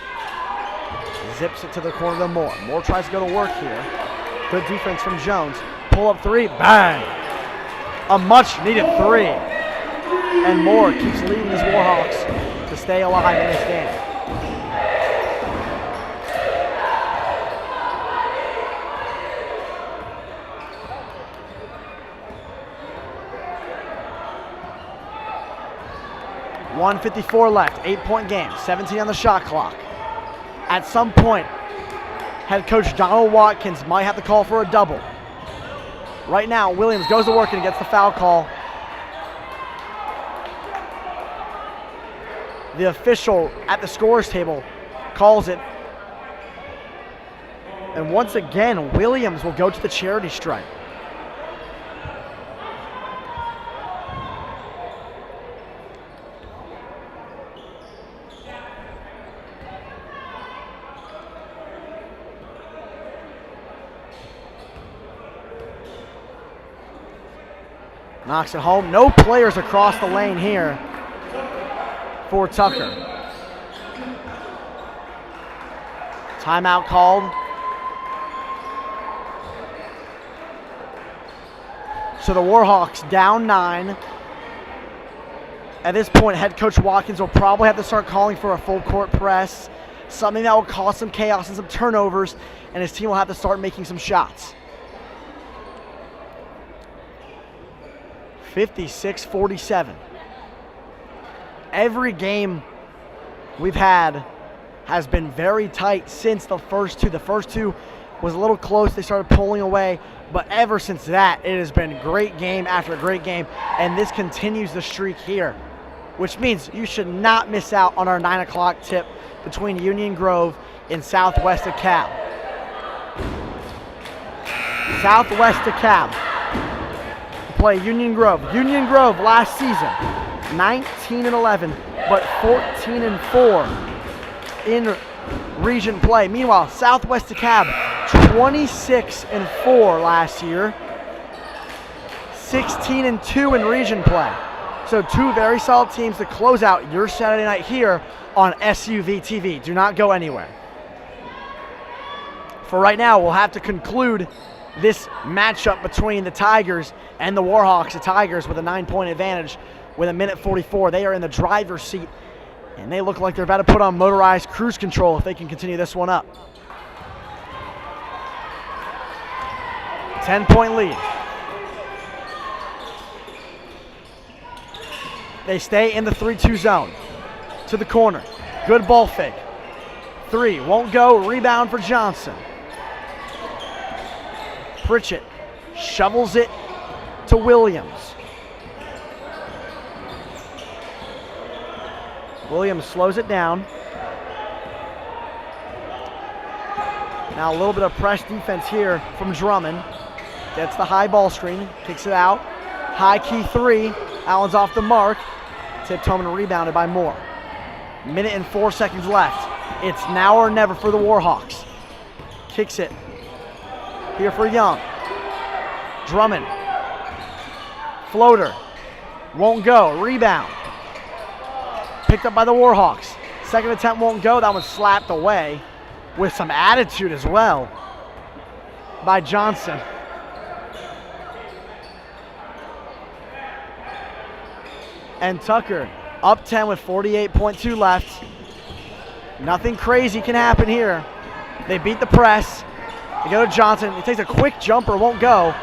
Zips it to the corner to Moore. Moore tries to go to work here. Good defense from Jones. Pull up three, bang! A much needed three. And Moore keeps leading his Warhawks to stay alive in this game. .154 left, 8-point game, 17 on the shot clock. At some point, head coach Donald Watkins might have to call for a double. Right now, Williams goes to work and gets the foul call. The official at the scorer's table calls it. And once again, Williams will go to the charity stripe. Knocks it home. No players across the lane here for Tucker. Timeout called. So the Warhawks down 9. At this point, head coach Watkins will probably have to start calling for a full court press, something that will cause some chaos and some turnovers, and his team will have to start making some shots. 56-47. Every game we've had has been very tight since the first two. The first two was a little close. They started pulling away. But ever since that, it has been great game after great game. And this continues the streak here, which means you should not miss out on our 9 o'clock tip between Union Grove and Southwest DeKalb. Southwest DeKalb play Union Grove. Union Grove last season, 19-11, but 14-4 in region play. Meanwhile, Southwest DeKalb, 26-4 last year, 16-2 in region play. So two very solid teams to close out your Saturday night here on SUV TV. Do not go anywhere. For right now, we'll have to conclude this matchup between the Tigers and the Warhawks. The Tigers with a 9-point advantage with 1:44. They are in the driver's seat, and they look like they're about to put on motorized cruise control if they can continue this one up. 10-point lead. They stay in the 3-2 zone. To the corner. Good ball fake. 3, won't go. Rebound for Johnson. Pritchett shovels it to Williams. Williams slows it down. Now a little bit of press defense here from Drummond. Gets the high ball screen, kicks it out. High key 3. Allen's off the mark. Tipped home and rebounded by Moore. 1:04 left. It's now or never for the Warhawks. Kicks it. Here for Young. Drummond. Floater. Won't go. Rebound. Picked up by the Warhawks. Second attempt won't go. That was slapped away with some attitude as well by Johnson. And Tucker up 10 with 48.2 left. Nothing crazy can happen here. They beat the press. They go to Johnson. He takes a quick jumper, won't go.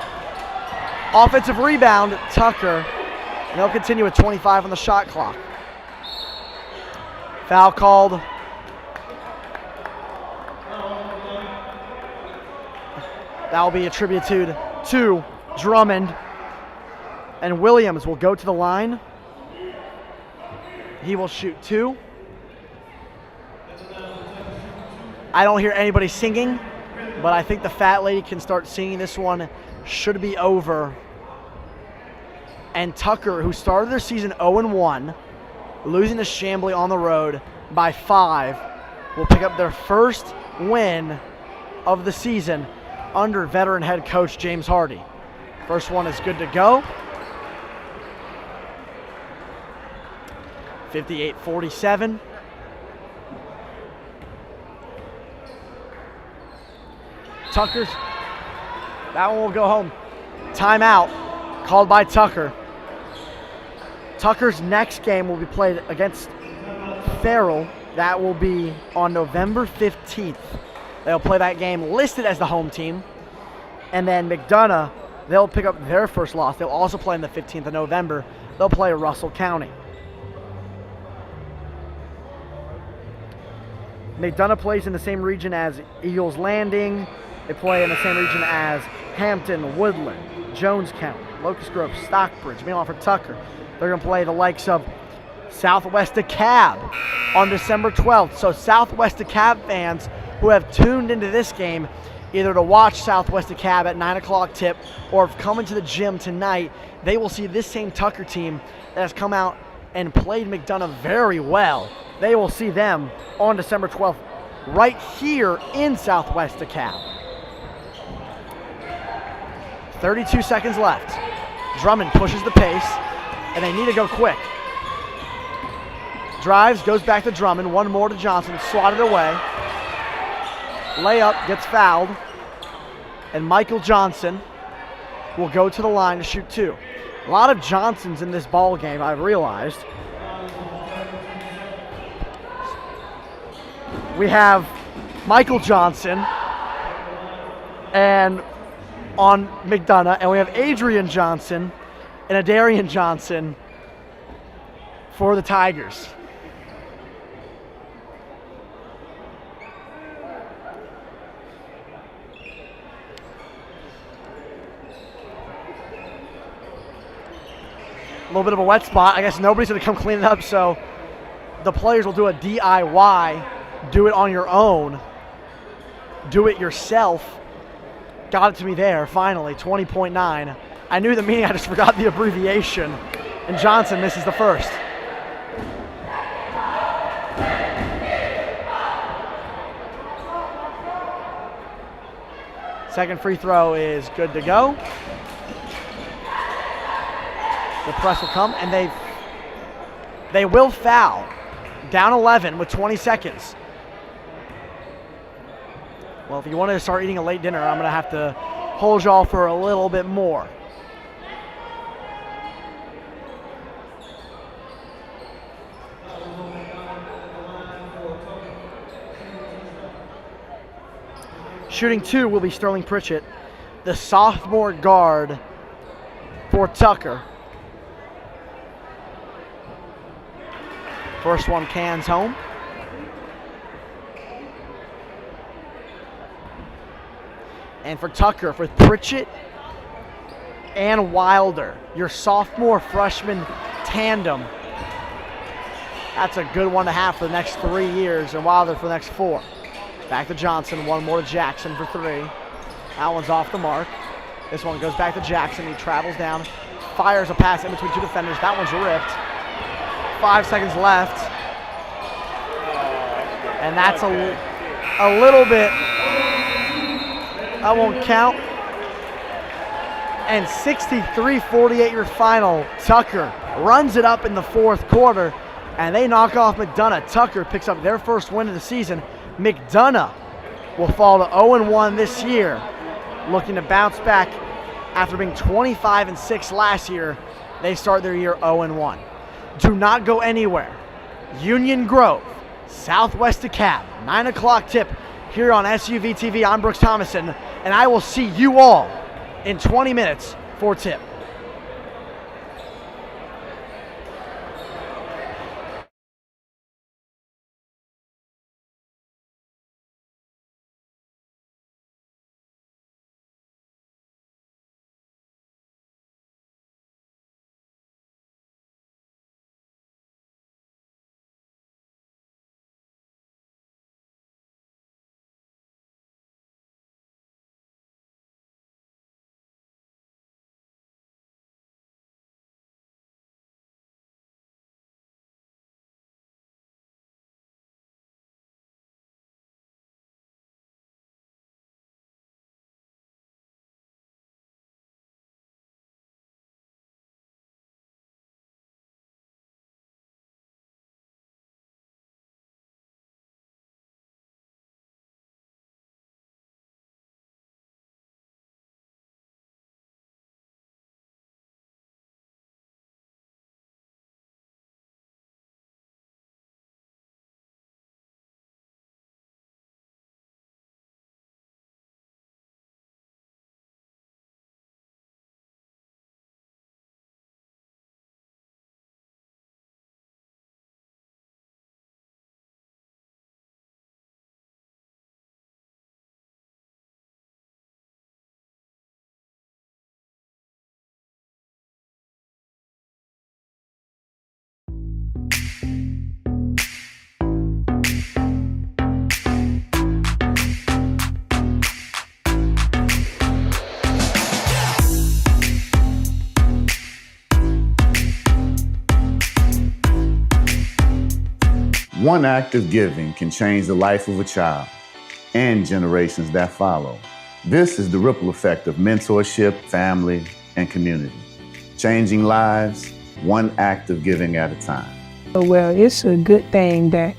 Offensive rebound, Tucker. And they'll continue with 25 on the shot clock. Foul called. That will be attributed to Drummond. And Williams will go to the line. He will shoot 2. I don't hear anybody singing, but I think the fat lady can start singing. This one should be over. And Tucker, who started their season 0-1, losing to Chamblee on the road by 5, will pick up their first win of the season under veteran head coach James Hardy. First one is good to go. 58-47. Tucker's, that one will go home. Timeout called by Tucker. Tucker's next game will be played against Farrell. That will be on November 15th. They'll play that game listed as the home team. And then McDonough, they'll pick up their first loss. They'll also play on the 15th of November. They'll play Russell County. McDonough plays in the same region as Eagles Landing. They play in the same region as Hampton, Woodland, Jones County, Locust Grove, Stockbridge. Meanwhile, for Tucker, they're going to play the likes of Southwest DeKalb on December 12th. So Southwest DeKalb fans who have tuned into this game, either to watch Southwest DeKalb at 9 o'clock tip or have come into the gym tonight, they will see this same Tucker team that has come out and played McDonough very well. They will see them on December 12th right here in Southwest DeKalb. 32 seconds left. Drummond pushes the pace, and they need to go quick. Drives, goes back to Drummond. One more to Johnson, swatted away. Layup, gets fouled. And Michael Johnson will go to the line to shoot 2. A lot of Johnsons in this ball game, I've realized. We have Michael Johnson and on McDonough, and we have Adrian Johnson and Adarian Johnson for the Tigers. A little bit of a wet spot. I guess nobody's going to come clean it up, so the players will do a DIY, do it on your own, do it yourself. Got it to me there, finally, 20.9. I knew the meaning, I just forgot the abbreviation. And Johnson misses the first. Second free throw is good to go. The press will come, and they will foul. Down 11 with 20 seconds. Well, if you wanted to start eating a late dinner, I'm going to have to hold y'all for a little bit more. Shooting 2 will be Sterling Pritchett, the sophomore guard for Tucker. First one cans home. And for Tucker, for Pritchett and Wilder, your sophomore freshman tandem. That's a good one to have for the next 3 years, and Wilder for the next 4. Back to Johnson, one more to Jackson for 3. That one's off the mark. This one goes back to Jackson. He travels down, fires a pass in between 2 defenders. That one's ripped. 5 seconds left. And that's a little bit, that won't count. And 63-48 your final. Tucker runs it up in the 4th quarter, and they knock off McDonough. Tucker picks up their first win of the season. McDonough will fall to 0-1 this year, looking to bounce back after being 25-6 last year. They start their year 0-1. Do not go anywhere. Union Grove, Southwest DeKalb, 9 o'clock tip here on SUV TV. I'm Brooks Thomason, and I will see you all in 20 minutes for tip. One act of giving can change the life of a child and generations that follow. This is the ripple effect of mentorship, family, and community. Changing lives, one act of giving at a time. Well, it's a good thing that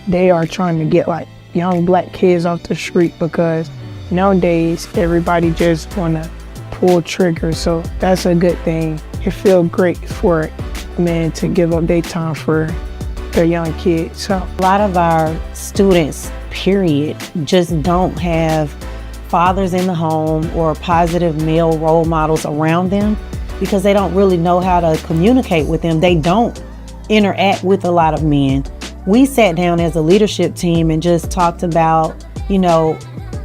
they are trying to get like young black kids off the street, because nowadays everybody just wanna pull triggers. So that's a good thing. It feels great for men to give up their time for their young kids. So a lot of our students, period, just don't have fathers in the home or positive male role models around them, because they don't really know how to communicate with them. They don't interact with a lot of men. We sat down as a leadership team and just talked about,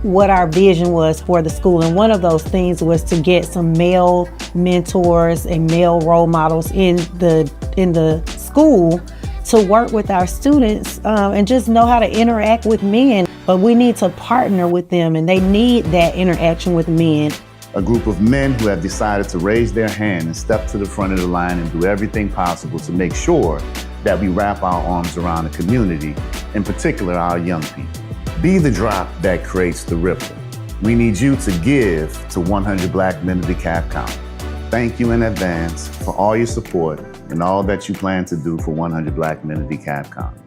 what our vision was for the school. And one of those things was to get some male mentors and male role models in the school to work with our students and just know how to interact with men. But we need to partner with them, and they need that interaction with men. A group of men who have decided to raise their hand and step to the front of the line and do everything possible to make sure that we wrap our arms around the community, in particular our young people. Be the drop that creates the ripple. We need you to give to 100 Black Men of DeKalb County. Thank you in advance for all your support and all that you plan to do for 100 Black Men of DeKalb County.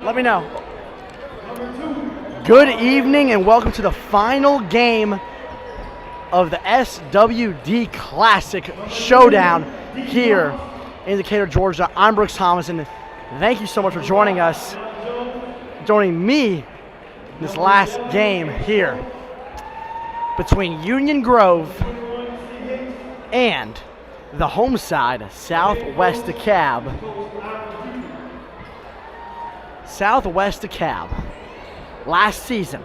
Let me know. Good evening and welcome to the final game of the SWD Classic Showdown here in Decatur, Georgia. I'm Brooks Thomas, and thank you so much for joining us, joining me in this last game here between Union Grove and the home side, Southwest DeKalb. Southwest DeKalb, last season,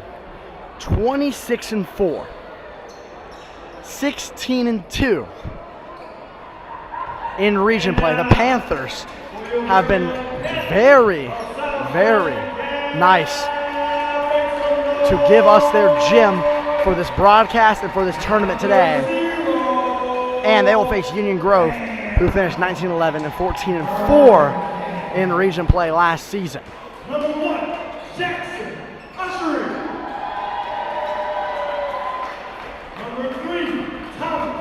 26-4, 16-2 in region play. The Panthers have been very, very nice to give us their gym for this broadcast and for this tournament today. And they will face Union Grove, who finished 19-11 and 14-4 in region play last season. Number 1, Jackson Ushery. Number 3, Thomas.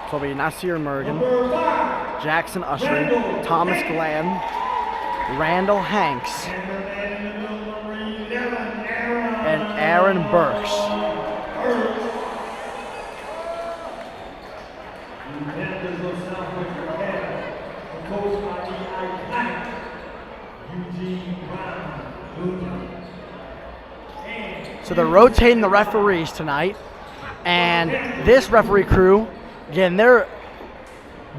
So it'll be Nasir Mergen, Number 5, Jackson Ushery, Thomas Glenn, Randall Hanks, and Aaron Burks. So they're rotating the referees tonight, and this referee crew, again, they're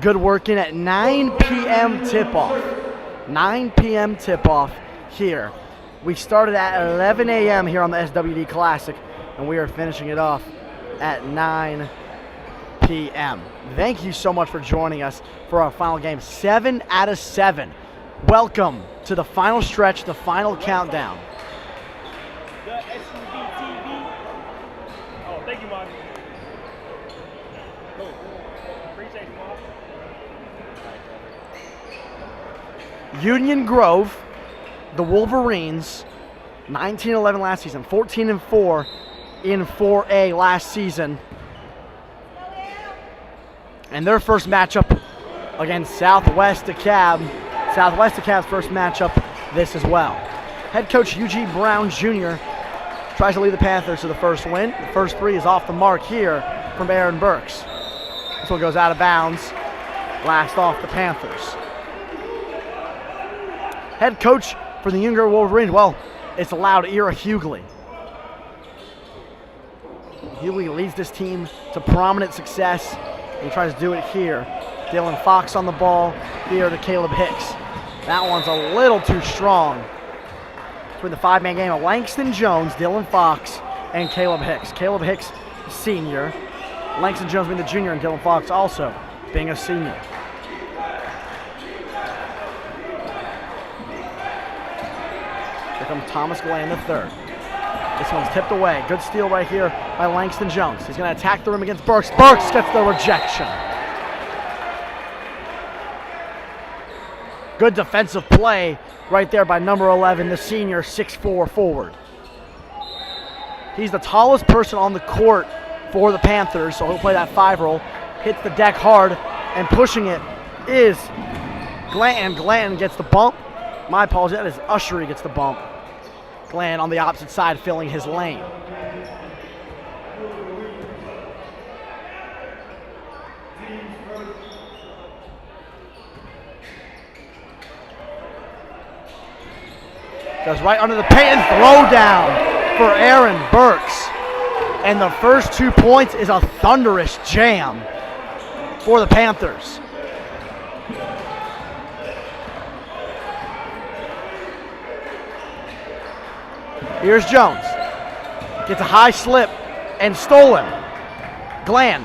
good working at 9 p.m. tip-off. 9 p.m. tip-off here. We started at 11 a.m. here on the SWD Classic, and we are finishing it off at 9 p.m. Thank you so much for joining us for our final game. 7 out of 7. Welcome to the final stretch, the final countdown. The SWD TV. Oh, thank you, Mark. Cool. Appreciate you, Mark. Union Grove, the Wolverines, 19-11 last season, 14-4 in 4A last season. And their first matchup against Southwest DeKalb. Southwest DeKalb's first matchup this as well. Head coach Eugene Brown Jr. tries to lead the Panthers to the first win. The first three is off the mark here from Aaron Burks. This one goes out of bounds. Last off the Panthers. Head coach for the Union Grove Wolverines, well, it's allowed Ira Hughley. Hughley leads this team to prominent success. He tries to do it here. Dylan Fox on the ball here to Caleb Hicks. That one's a little too strong. Between the five-man game of Langston Jones, Dylan Fox, and Caleb Hicks. Caleb Hicks, senior. Langston Jones being the junior, and Dylan Fox also being a senior. Here comes Thomas Glenn, the third. This one's tipped away. Good steal right here by Langston Jones. He's going to attack the rim against Burks. Burks gets the rejection. Good defensive play right there by number 11, the senior, 6'4" forward. He's the tallest person on the court for the Panthers, so he'll play that 5 role. Hits the deck hard, and pushing it is Glanton. Glanton gets the bump. My apologies, that is Ushery gets the bump. Glenn on the opposite side filling his lane. Goes right under the paint and throw down for Aaron Burks. And the first 2 points is a thunderous jam for the Panthers. Here's Jones. Gets a high slip and stolen. Glenn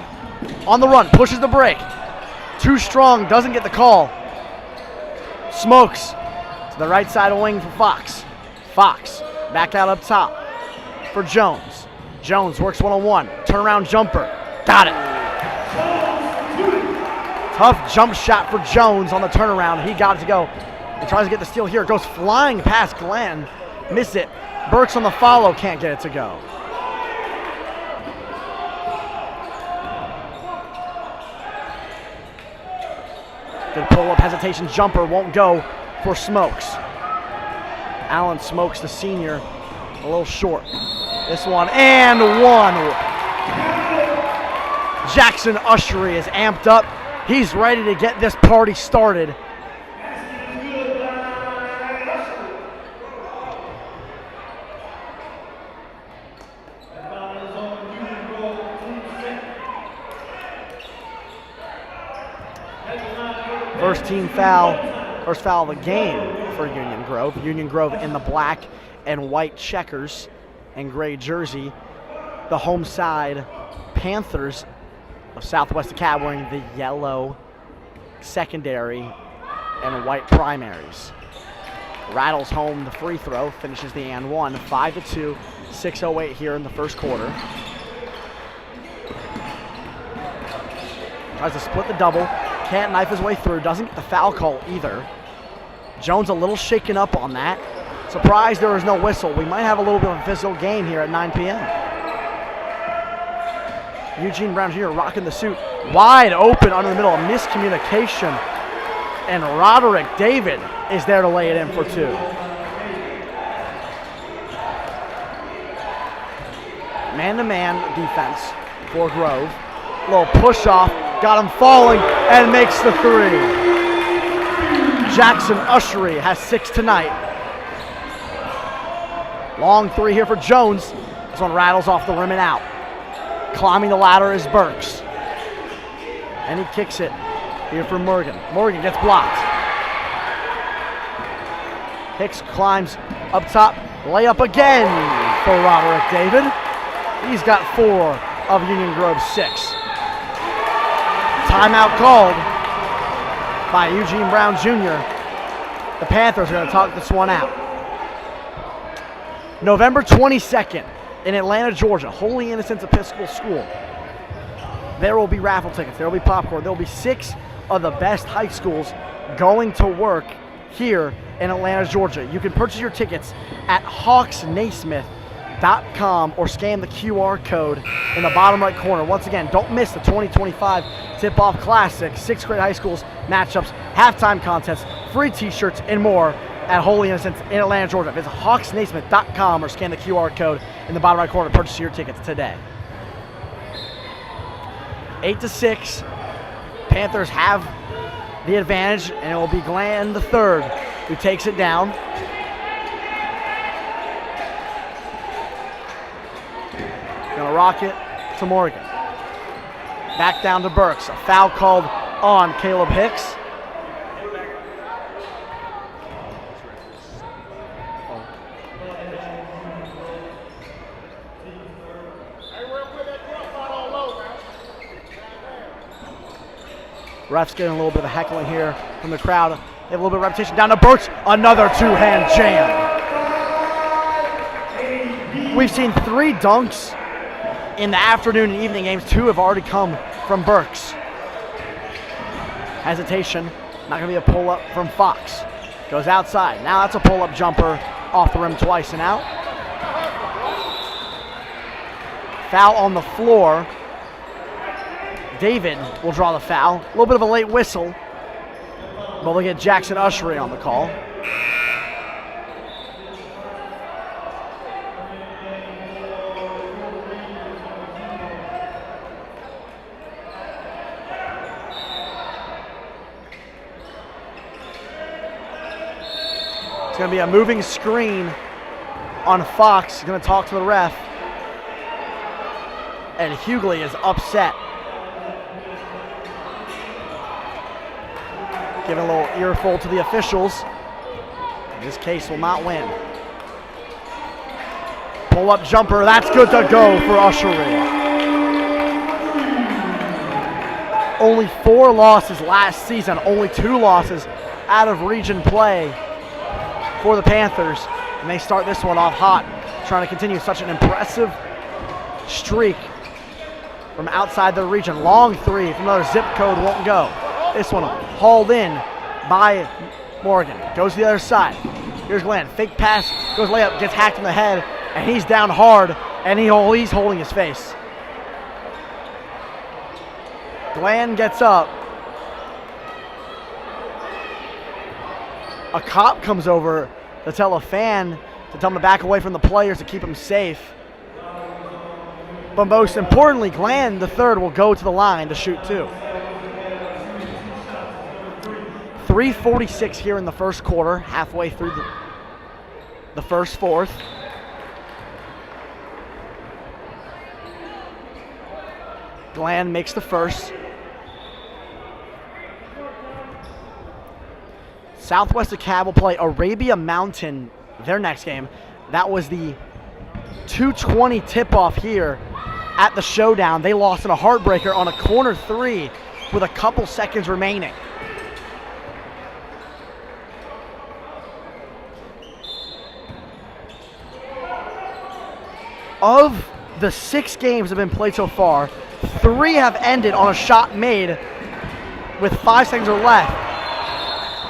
on the run, pushes the break. Too strong, doesn't get the call. Smokes to the right side of the wing for Fox. Fox back out up top for Jones. Jones works one-on-one. Turnaround jumper. Got it. Tough jump shot for Jones on the turnaround. He got it to go. He tries to get the steal here. Goes flying past Glenn. Miss it. Burks on the follow. Can't get it to go. Good pull-up, hesitation, jumper, won't go for Smokes. Allen Smokes, the senior, a little short. This one, and one. Jackson Ushery is amped up. He's ready to get this party started. First foul of the game for Union Grove. Union Grove in the black and white checkers and gray jersey. The home side Panthers of Southwest DeKalb wearing the yellow secondary and white primaries. Rattles home the free throw, finishes the and one. 5-2, 6:08 here in the first quarter. Tries to split the double. Can't knife his way through. Doesn't get the foul call either. Jones a little shaken up on that. Surprised there was no whistle. We might have a little bit of a physical game here at 9 p.m. Eugene Brown Jr. rocking the suit. Wide open under the middle. A miscommunication. And Roderick David is there to lay it in for two. Man-to-man defense for Grove. Little push off. Got him falling and makes the three. Jackson Ushery has 6 tonight. Long three here for Jones. This one rattles off the rim and out. Climbing the ladder is Burks. And he kicks it here for Morgan. Morgan gets blocked. Hicks climbs up top. Layup again for Roderick David. He's got 4 of Union Grove's 6. Timeout called by Eugene Brown Jr. The Panthers are going to talk this one out. November 22nd in Atlanta, Georgia, Holy Innocents Episcopal School. There will be raffle tickets. There will be popcorn. There will be 6 of the best high schools going to work here in Atlanta, Georgia. You can purchase your tickets at hawksnaismith.com or scan the QR code in the bottom right corner. Once again, don't miss the 2025 Tip-Off Classic, 6th grade high schools, matchups, halftime contests, free t-shirts, and more at Holy Innocents in Atlanta, Georgia. Visit hawksnaismith.com or scan the QR code in the bottom right corner to purchase your tickets today. 8-6. Panthers have the advantage, and it will be Glenn the third who takes it down. Gonna rock it to Morgan. Back down to Burks. A foul called on Caleb Hicks. Refs getting a little bit of heckling here from the crowd. They have a little bit of repetition. Down to Burks. Another two-hand jam. We've seen 3 dunks in the afternoon and evening games. 2 have already come from Burks. Hesitation. Not going to be a pull-up from Fox. Goes outside. Now that's a pull-up jumper off the rim twice and out. Foul on the floor. David will draw the foul. A little bit of a late whistle, but we'll get Jackson Ushery on the call. It's going to be a moving screen on Fox. He's going to talk to the ref. And Hughley is upset. Giving a little earful to the officials. This case will not win. Pull-up jumper, that's good to go for Ushery. Only 4 losses last season, only 2 losses out of region play for the Panthers. And they start this one off hot, trying to continue such an impressive streak from outside the region. Long three from another zip code, won't go. This one hauled in by Morgan. Goes to the other side. Here's Glenn. Fake pass. Goes layup. Gets hacked in the head. And he's down hard. And he's holding his face. Glenn gets up. A cop comes over to tell a fan to tell him to back away from the players to keep him safe. But most importantly, Glenn III will go to the line to shoot 2. 3:46 here in the first quarter, halfway through the first fourth. Glenn makes the first. Southwest DeKalb will play Arabia Mountain their next game. That was the 2:20 tip-off here at the Showdown. They lost in a heartbreaker on a corner 3 with a couple seconds remaining. Of the 6 games that have been played so far, 3 have ended on a shot made with 5 seconds or left.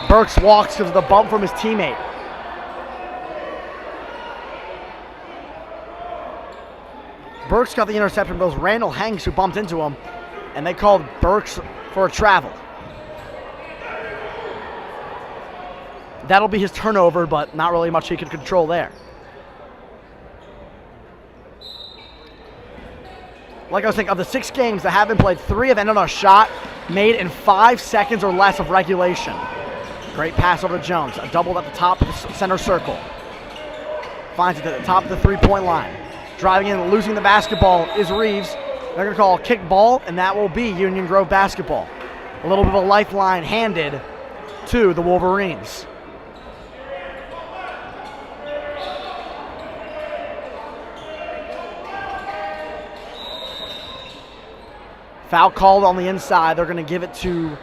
Burks walks because of the bump from his teammate. Burks got the interception, but it was Randall Hanks who bumped into him, and they called Burks for a travel. That'll be his turnover, but not really much he could control there. Like I was saying, of the 6 games that have been played, 3 have ended on a shot made in 5 seconds or less of regulation. Great pass over to Jones. A double at the top of the center circle. Finds it at the top of the 3-point line. Driving in and losing the basketball is Reeves. They're going to call a kick ball, and that will be Union Grove basketball. A little bit of a lifeline handed to the Wolverines. Foul called on the inside. They're going to give it to,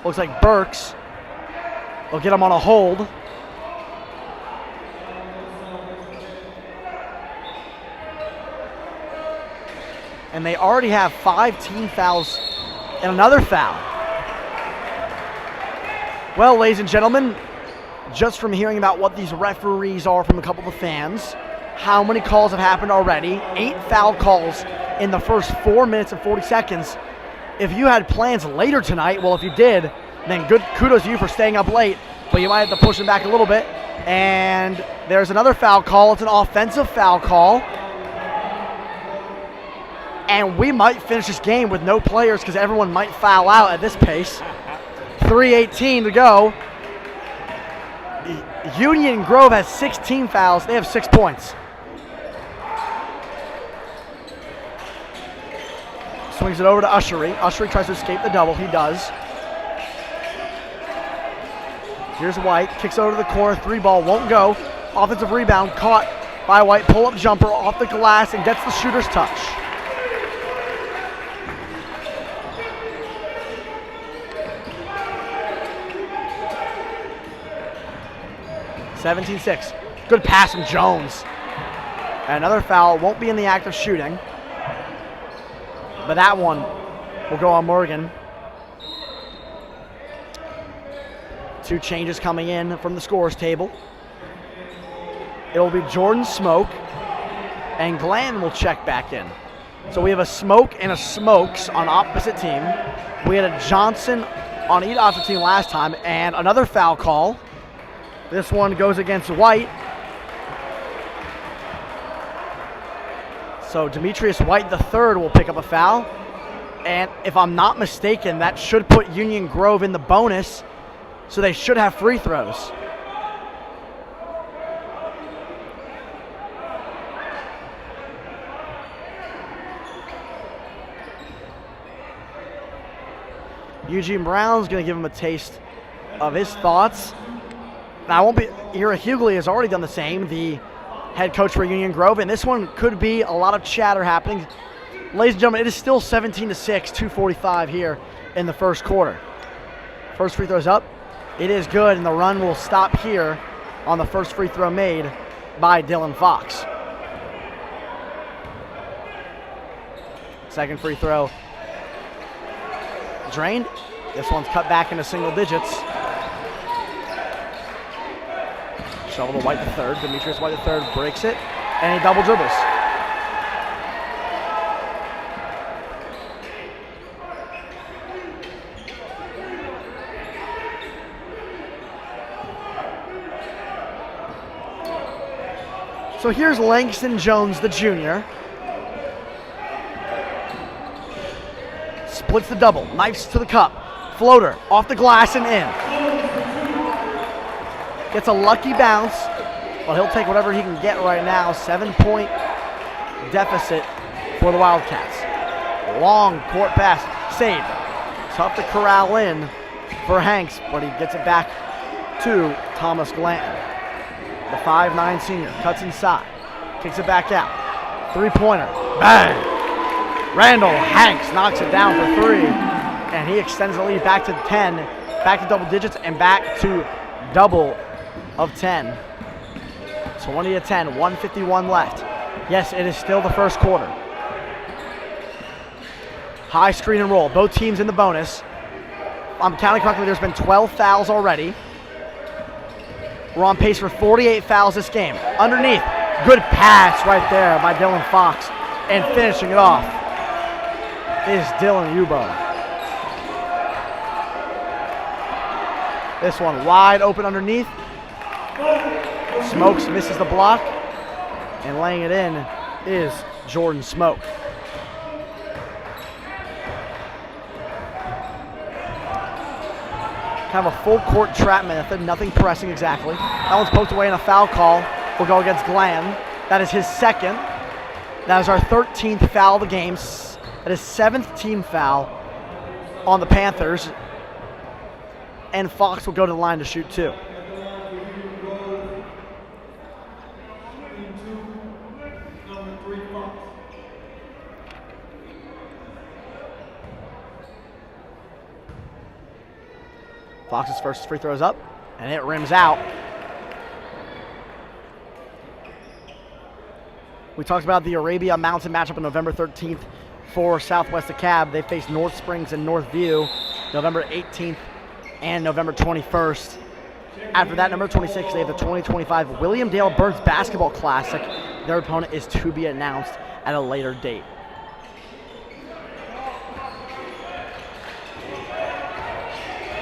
looks like Burks. They'll get him on a hold. And they already have 5 team fouls and another foul. Well, ladies and gentlemen, just from hearing about what these referees are from a couple of the fans, how many calls have happened already? 8 foul calls in the first 4 minutes and 40 seconds. If you had plans later tonight, well, if you did, then good kudos to you for staying up late, but you might have to push them back a little bit. And there's another foul call. It's an offensive foul call. And we might finish this game with no players because everyone might foul out at this pace. 3:18 to go. Union Grove has 16 fouls. They have 6 points. Swings it over to Ushery. Ushery tries to escape the double. He does. Here's White. Kicks over to the corner. 3-ball won't go. Offensive rebound caught by White. Pull-up jumper off the glass and gets the shooter's touch. (17-6). Good pass from Jones. And another foul. Won't be in the act of shooting. But that one will go on Morgan. 2 changes coming in from the scorers table. It will be Jordan Smoke, and Glenn will check back in. So we have a Smoke and a Smokes on opposite team. We had a Johnson on each opposite team last time, and another foul call. This one goes against White. So Demetrius White III will pick up a foul. And if I'm not mistaken, that should put Union Grove in the bonus. So they should have free throws. Eugene Brown's going to give him a taste of his thoughts. Now, I won't be. Ira Hughley has already done the same, the head coach for Union Grove, and this one could be a lot of chatter happening. Ladies and gentlemen, it is still 17-6, 2:45 here in the first quarter. First free throw's up. It is good, and the run will stop here on the first free throw made by Dylan Fox. Second free throw drained. This one's cut back into single digits. Shovel to White III. Demetrius White III breaks it, and he double dribbles. So here's Langston Jones, the junior. Splits the double, knifes to the cup. Floater, off the glass and in. Gets a lucky bounce, but he'll take whatever he can get right now. 7-point deficit for the Wildcats. Long court pass, saved. Tough to corral in for Hanks, but he gets it back to Thomas Glanton. The 5'9" senior cuts inside, kicks it back out. 3-pointer, bang! Randall Hanks knocks it down for 3, and he extends the lead back to 10, back to double digits, and back to double of 10. 20-10, 1:51 left. Yes, it is still the first quarter. High screen and roll, both teams in the bonus. I'm counting correctly, there's been 12 fouls already. We're on pace for 48 fouls this game. Underneath, good pass right there by Dylan Fox, and finishing it off is Dylan Ubo. This one wide open underneath. Smokes misses the block, and laying it in is Jordan Smoke. Kind of a full court trap method, nothing pressing exactly. That one's poked away in a foul call. Will go against Glenn. That is his second. That is our 13th foul of the game. That is 7th team foul on the Panthers. And Fox will go to the line to shoot 2. Fox's first free throw is up, and it rims out. We talked about the Arabia Mountain matchup on November 13th for Southwest DeKalb. They face North Springs and Northview November 18th and November 21st. After that, number 26, they have the 2025 William Dale Burns Basketball Classic. Their opponent is to be announced at a later date.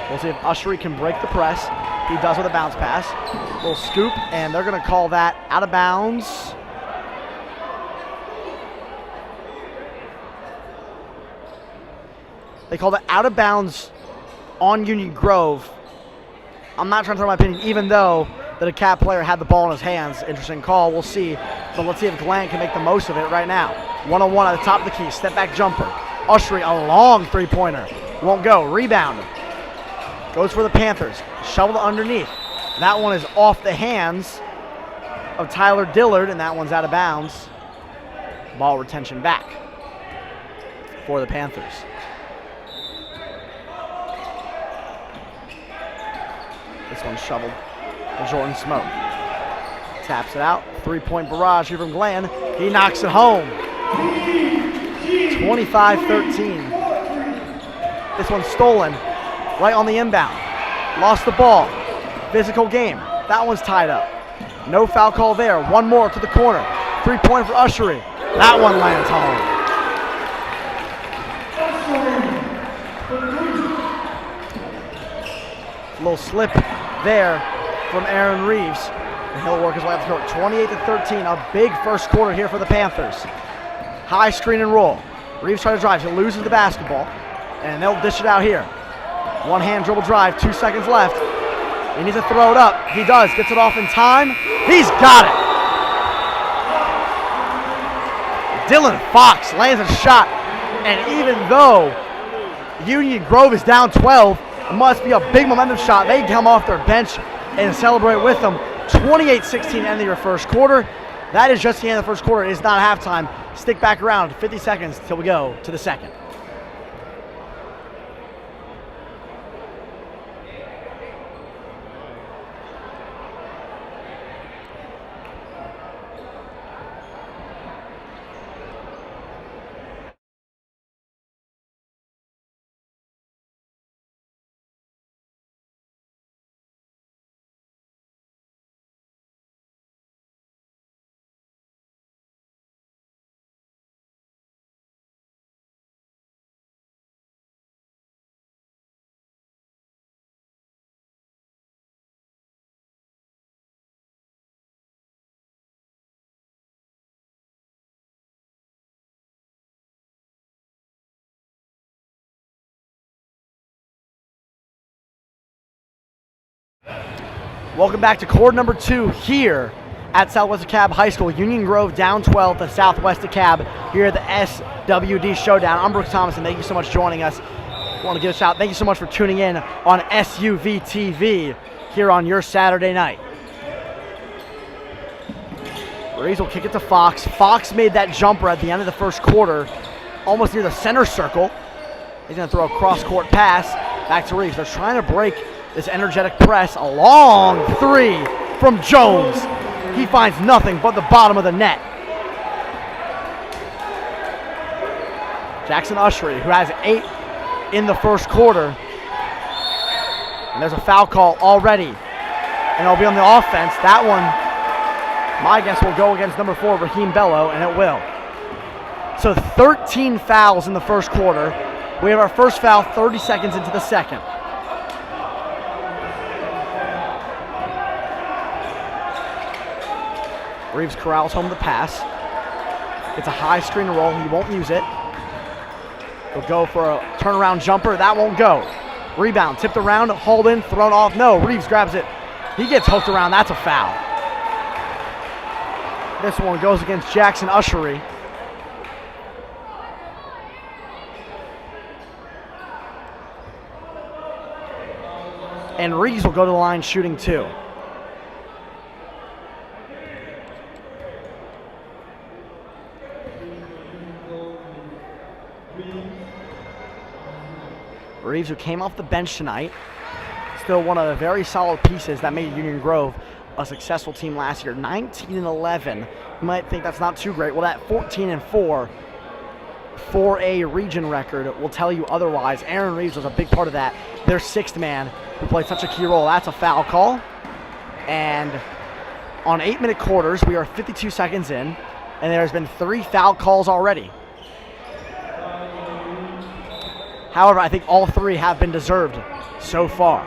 We'll see if Ushery can break the press. He does with a bounce pass. Little scoop, and they're going to call that out of bounds. They called it out of bounds on Union Grove. I'm not trying to throw my opinion, even though the DeKalb player had the ball in his hands. Interesting call. We'll see. But let's see if Glenn can make the most of it right now. 1-on-1 at the top of the key. Step back jumper. Ushery, a long three-pointer. Won't go. Rebound. Goes for the Panthers. Shovel underneath. That one is off the hands of Tyler Dillard, and that one's out of bounds. Ball retention back for the Panthers. This one's shoveled to Jordan Smoke. Taps it out. 3-point barrage here from Glenn. He knocks it home. 25-13. This one's stolen right on the inbound. Lost the ball. Physical game. That one's tied up. No foul call there. One more to the corner. 3-point for Ushery. That one lands home. A little slip there from Aaron Reeves. And he'll work his way up the court. 28-13. A big first quarter here for the Panthers. High screen and roll. Reeves tries to drive. He loses the basketball. And they'll dish it out here. One-hand dribble drive. 2 seconds left. He needs to throw it up. He does. Gets it off in time. He's got it. Dylan Fox lands a shot. And even though Union Grove is down 12, it must be a big momentum shot. They come off their bench and celebrate with them. 28-16 ending your first quarter. That is just the end of the first quarter. It is not halftime. Stick back around. 50 seconds till we go to the second. Welcome back to quarter number 2 here at Southwest DeKalb High School. Union Grove down 12 to Southwest DeKalb here at the SWD Showdown. I'm Brooks Thomas, and thank you so much for joining us. I want to give a shout. Thank you so much for tuning in on SUV TV here on your Saturday night. Reeves will kick it to Fox. Fox made that jumper at the end of the first quarter, almost near the center circle. He's going to throw a cross-court pass back to Reeves. They're trying to break this energetic press. A long three from Jones. He finds nothing but the bottom of the net. Jackson Ushery, who has 8 in the first quarter. And there's a foul call already. And it'll be on the offense. That one, my guess, will go against number 4, Raheem Bello, and it will. So 13 fouls in the first quarter. We have our first foul 30 seconds into the second. Reeves corrals home the pass. It's a high screen and roll. He won't use it. He'll go for a turnaround jumper. That won't go. Rebound, tipped around, hauled in, thrown off. No, Reeves grabs it. He gets hooked around. That's a foul. This one goes against Jackson Ushery. And Reeves will go to the line shooting 2. Reeves, who came off the bench tonight, still one of the very solid pieces that made Union Grove a successful team last year. 19-11. You might think that's not too great. Well, that 14-4 4A region record will tell you otherwise. Aaron Reeves was a big part of that. Their 6th man, who played such a key role. That's a foul call. And on 8-minute quarters, we are 52 seconds in, and there's been 3 foul calls already. However, I think all 3 have been deserved so far.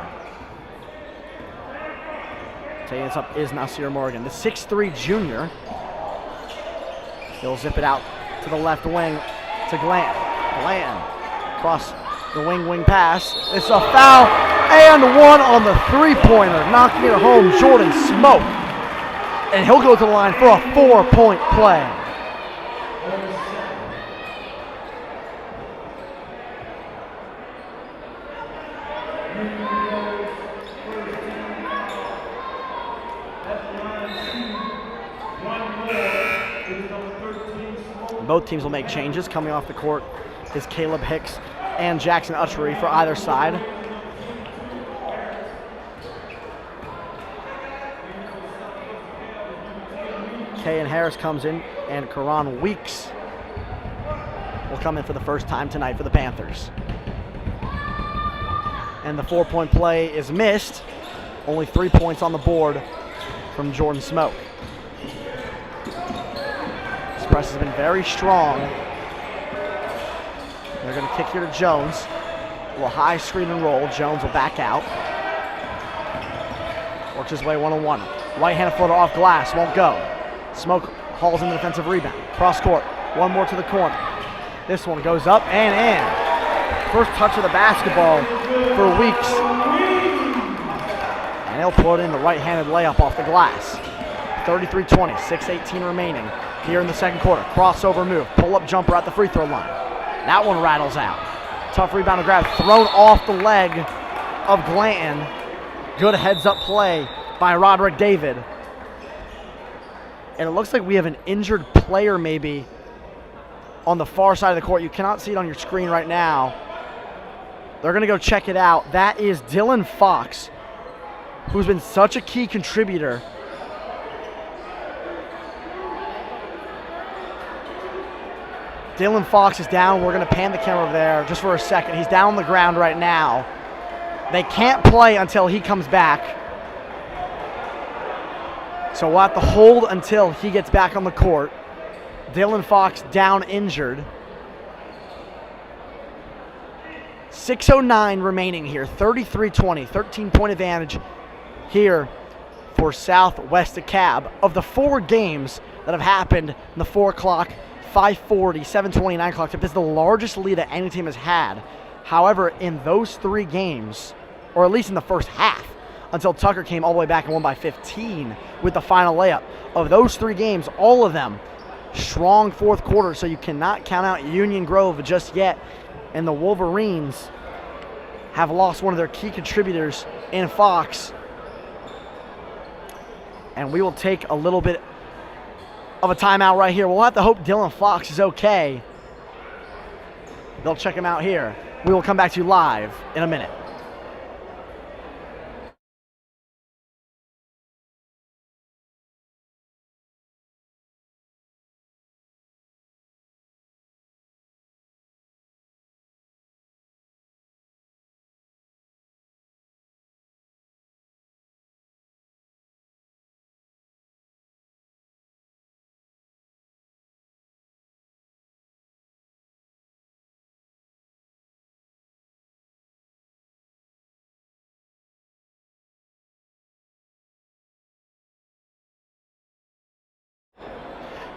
Taking this up is Nasir Morgan, the 6'3 junior. He'll zip it out to the left wing to Glant. Glant across the wing pass. It's a foul and one on the three-pointer, knocking it home. Jordan Smoke, and he'll go to the line for a 4-point play. Both teams will make changes. Coming off the court is Caleb Hicks and Jackson Ushery for either side. Kayan Harris comes in, and Karan Weeks will come in for the first time tonight for the Panthers. And the 4-point play is missed. Only 3 points on the board from Jordan Smoke. This press has been very strong. They're going to kick here to Jones. A little high screen and roll. Jones will back out. Works his way one-on-one. Right-handed floater off glass. Won't go. Smoke hauls in the defensive rebound. Cross court. One more to the corner. This one goes up and in. First touch of the basketball for Weeks. And he'll put in the right-handed layup off the glass. 33-20, 6:18 remaining here in the second quarter. Crossover move, pull-up jumper at the free throw line. That one rattles out. Tough rebound to grab, thrown off the leg of Glanton. Good heads-up play by Roderick David. And it looks like we have an injured player maybe on the far side of the court. You cannot see it on your screen right now. They're going to go check it out. That is Dylan Fox, who's been such a key contributor. Dylan Fox is down. We're going to pan the camera over there just for a second. He's down on the ground right now. They can't play until he comes back. So we'll have to hold until he gets back on the court. Dylan Fox down injured. 6:09 remaining here. 33-20, 13-point advantage here for Southwest DeKalb. Of the 4 games that have happened in the 4 o'clock, 5:40, 7:20, 9 o'clock tip, this is the largest lead that any team has had. However, in those 3 games, or at least in the first half until Tucker came all the way back and won by 15 with the final layup. Of those 3 games, all of them strong fourth quarter, so you cannot count out Union Grove just yet. And the Wolverines have lost one of their key contributors in Fox. And we will take a little bit of a timeout right here. We'll have to hope Dylan Fox is okay. They'll check him out here. We will come back to you live in a minute.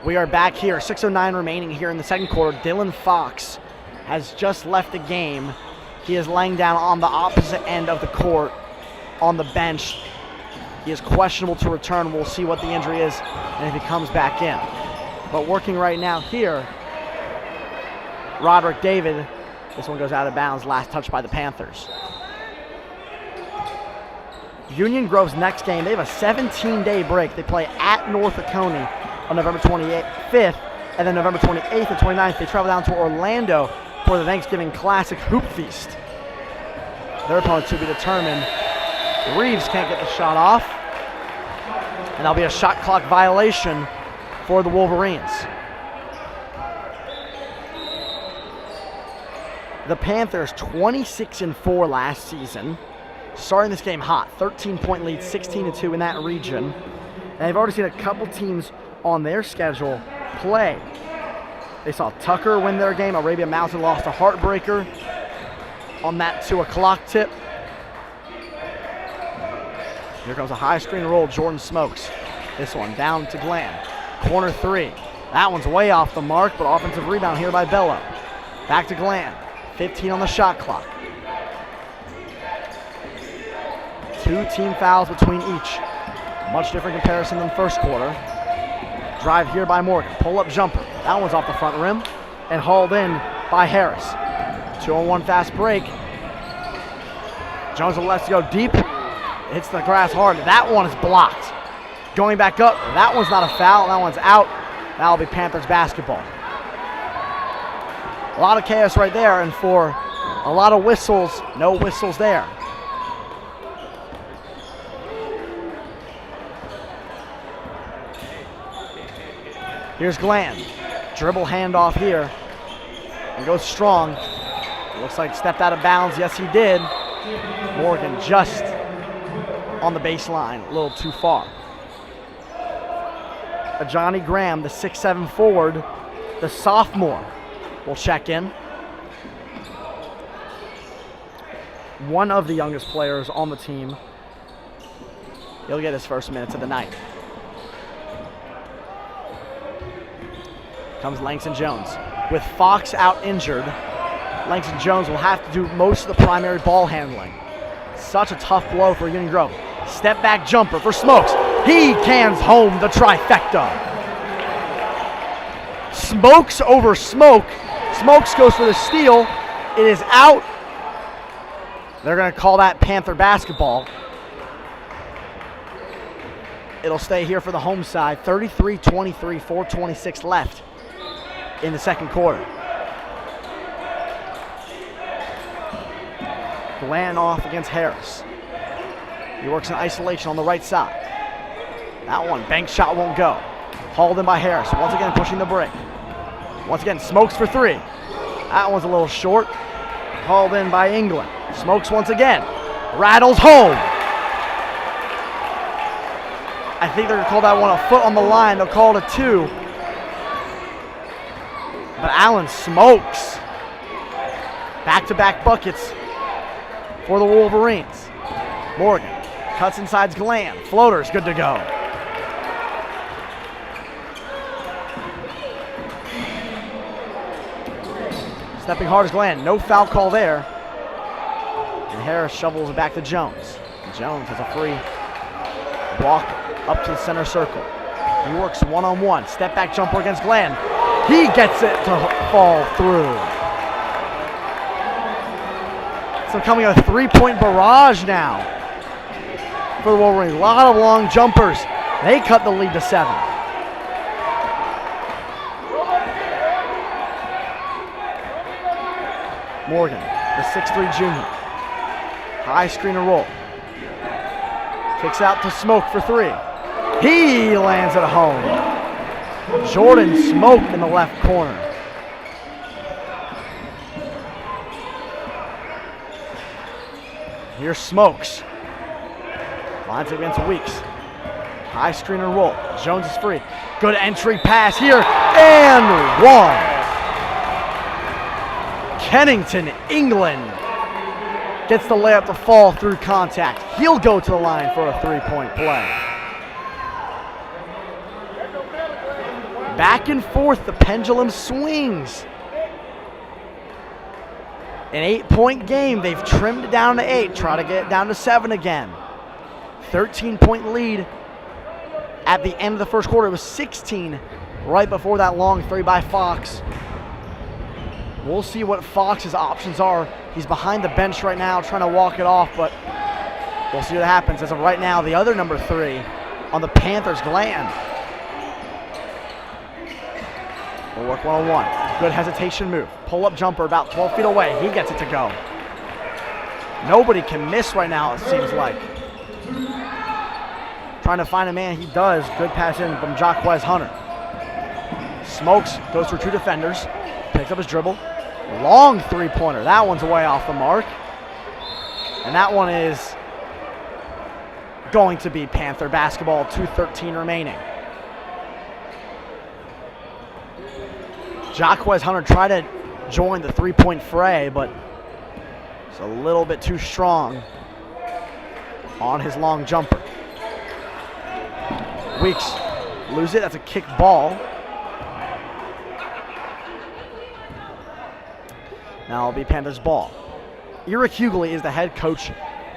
We are back here, 6:09 remaining here in the second quarter. Dylan Fox has just left the game. He is laying down on the opposite end of the court on the bench. He is questionable to return. We'll see what the injury is and if he comes back in. But working right now here, Roderick David. This one goes out of bounds, last touch by the Panthers. Union Grove's next game, they have a 17-day break. They play at North Oconee on November 25th, and then November 28th and 29th, they travel down to Orlando for the Thanksgiving Classic Hoop Feast. Their opponent to be determined. Reeves can't get the shot off, and that'll be a shot clock violation for the Wolverines. The Panthers 26-4 last season, starting this game hot, 13-point lead, 16-2 in that region. And they've already seen a couple teams on their schedule play. They saw Tucker win their game. Arabia Mountain lost a heartbreaker on that 2 o'clock tip. Here comes a high screen roll, Jordan Smokes. This one down to Glenn. Corner 3. That one's way off the mark, but offensive rebound here by Bello. Back to Glenn. 15 on the shot clock. 2 team fouls between each. Much different comparison than first quarter. Drive here by Morgan. Pull-up jumper. That one's off the front rim and hauled in by Harris. 2-on-1 fast break. Jones will let it go deep. Hits the grass hard. That one is blocked. Going back up. That one's not a foul. That one's out. That'll be Panthers basketball. A lot of chaos right there, and for a lot of whistles, no whistles there. Here's Glenn. Dribble handoff here. And goes strong. Looks like stepped out of bounds. Yes, he did. Morgan just on the baseline. A little too far. Johnny Graham, the 6'7" forward, the sophomore, will check in. One of the youngest players on the team. He'll get his first minutes of the night. Comes Langston Jones. With Fox out injured, Langston Jones will have to do most of the primary ball handling. Such a tough blow for Union Grove. Step back jumper for Smokes. He cans home the trifecta. Smokes over Smoke. Smokes goes for the steal. It is out. They're going to call that Panther basketball. It'll stay here for the home side. 33-23, 4:26 left in the second quarter. Glenn off against Harris. He works in isolation on the right side. That one, bank shot won't go. Hauled in by Harris. Once again pushing the break. Once again, Smokes for 3. That one's a little short. Hauled in by England. Smokes once again. Rattles home. I think they're going to call that one a foot on the line. They'll call it a 2. But Allen Smokes. Back-to-back buckets for the Wolverines. Morgan cuts inside Glenn. Floater's good to go. Stepping hard as Glenn. No foul call there. And Harris shovels it back to Jones. Jones has a free walk up to the center circle. He works one-on-one. Step back jumper against Glenn. He gets it to fall through. So coming a 3-point barrage now for the Wolverines. A lot of long jumpers. They cut the lead to 7. Morgan, the 6'3" junior. High screen and roll. Kicks out to Smoke for 3. He lands at home. Jordan Smoke in the left corner. Here's Smokes. Lines against Weeks. High screen and roll. Jones is free. Good entry pass here. And 1. Kennington, England gets the layup to fall through contact. He'll go to the line for a 3-point play. Back and forth, the pendulum swings. An 8-point game. They've trimmed it down to 8. Try to get it down to 7 again. 13-point lead at the end of the first quarter. It was 16 right before that long 3 by Fox. We'll see what Fox's options are. He's behind the bench right now trying to walk it off, but we'll see what happens. As of right now, the other number 3 on the Panthers, Glenn. We'll work one-on-one. Good hesitation move. Pull-up jumper about 12 feet away. He gets it to go. Nobody can miss right now, it seems like. Trying to find a man. He does. Good pass in from Jacquez Hunter. Smokes, goes through 2 defenders. Picks up his dribble. Long 3-pointer. That one's way off the mark. And that one is going to be Panther basketball. 2:13 remaining. Jacquez Hunter tried to join the 3-point fray, but it's a little bit too strong on his long jumper. Weeks lose it. That's a kick ball. Now it'll be Panthers ball. Eric Hughley is the head coach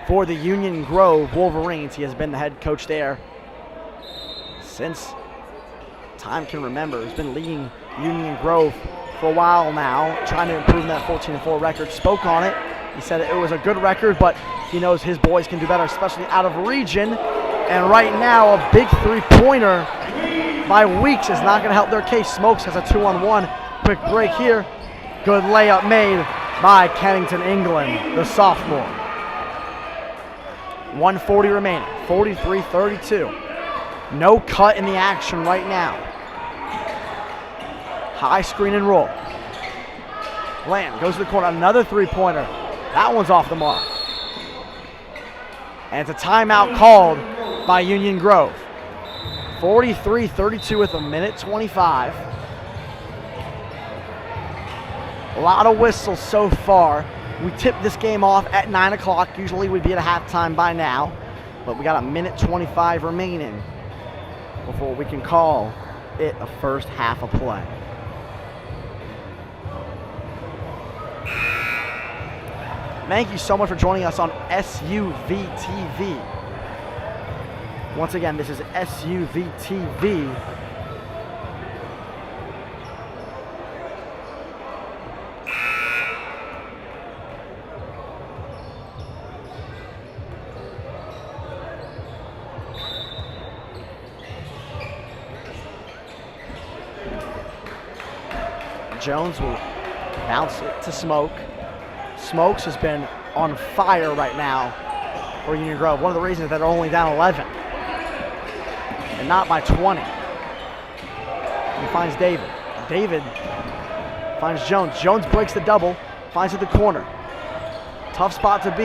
for the Union Grove Wolverines. He has been the head coach there since time can remember. He's been leading Union Grove for a while now, trying to improve that 14-4 record. Spoke on it. He said it was a good record, but he knows his boys can do better, especially out of region. And right now, a big 3-pointer by Weeks is not going to help their case. Smokes has a 2-on-1. Quick break here. Good layup made by Kennington, England, the sophomore. 1:40 remaining, 43-32. No cut in the action right now. High screen and roll. Land goes to the corner, another 3-pointer. That one's off the mark. And it's a timeout called by Union Grove. 43-32 with 1:25. A lot of whistles so far. We tipped this game off at 9 o'clock. Usually we'd be at a halftime by now. But we got 1:25 remaining before we can call it a first half of play. Thank you so much for joining us on SUV TV. Once again, this is SUV TV. Jones will bounce it to Smoke. Smokes has been on fire right now for Union Grove. One of the reasons that they're only down 11 and not by 20. He finds David. David finds Jones. Jones breaks the double, finds it the corner. Tough spot to be.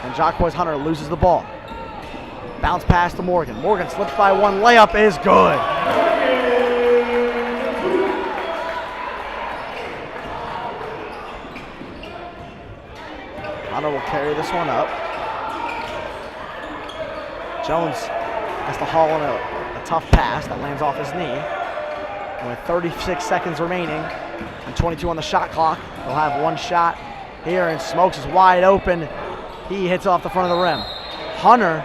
And Jacquez Hunter loses the ball. Bounce pass to Morgan. Morgan slips by 1. Layup is good. Hunter will carry this one up. Jones has to haul in a tough pass that lands off his knee. And with 36 seconds remaining and 22 on the shot clock, they'll have one shot here, and Smokes is wide open. He hits off the front of the rim. Hunter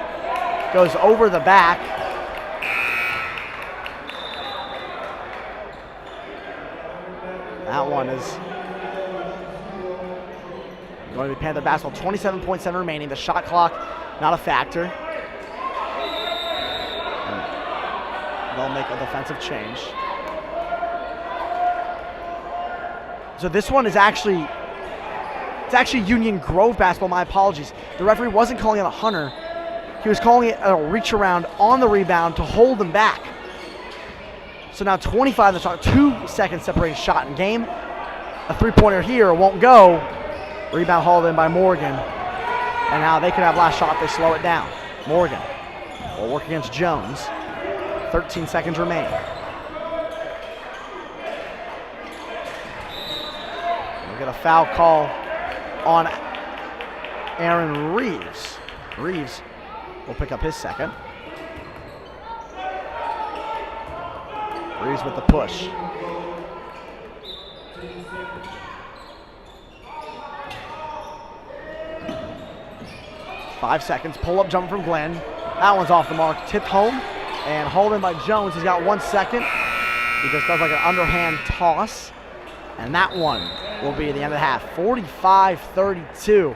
goes over the back. That one is going to be Panther basketball. 27.7 remaining. The shot clock not a factor. And they'll make a defensive change. So this one is actually, it's actually Union Grove basketball. My apologies. The referee wasn't calling it a Hunter. He was calling it a reach around on the rebound to hold them back. So now 25 the shot, 2 seconds separating shot and game. A three-pointer here won't go. Rebound hauled in by Morgan. And now they could have last shot if they slow it down. Morgan will work against Jones. 13 seconds remain. We'll get a foul call on Aaron Reeves. Reeves will pick up his second. Reeves with the push. Five seconds. Pull-up jump from Glenn. That one's off the mark. Tipped home and hauled in by Jones. He's got 1 second. He just does like an underhand toss. And that one will be the end of the half. 45-32.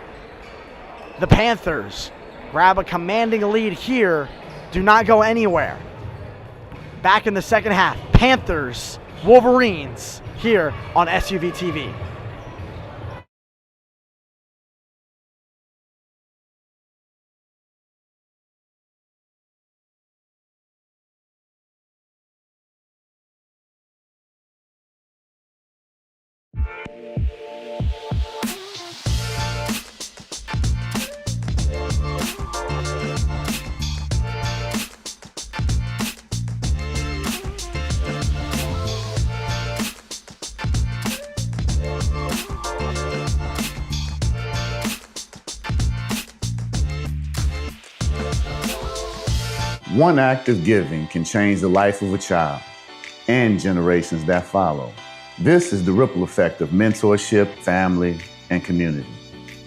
The Panthers grab a commanding lead here. Do not go anywhere. Back in the second half. Panthers, Wolverines here on SUV TV. One act of giving can change the life of a child and generations that follow. This is the ripple effect of mentorship, family, and community.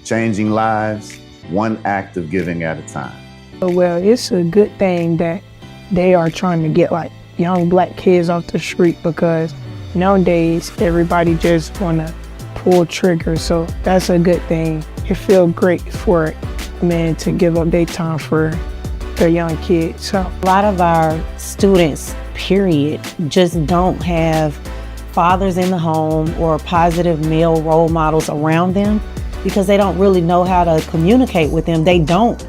Changing lives, one act of giving at a time. Well, it's a good thing that they are trying to get like young black kids off the street, because nowadays everybody just wanna pull triggers. So that's a good thing. It feels great for men to give up their time for their young kids. So a lot of our students, period, just don't have fathers in the home or positive male role models around them, because they don't really know how to communicate with them. They don't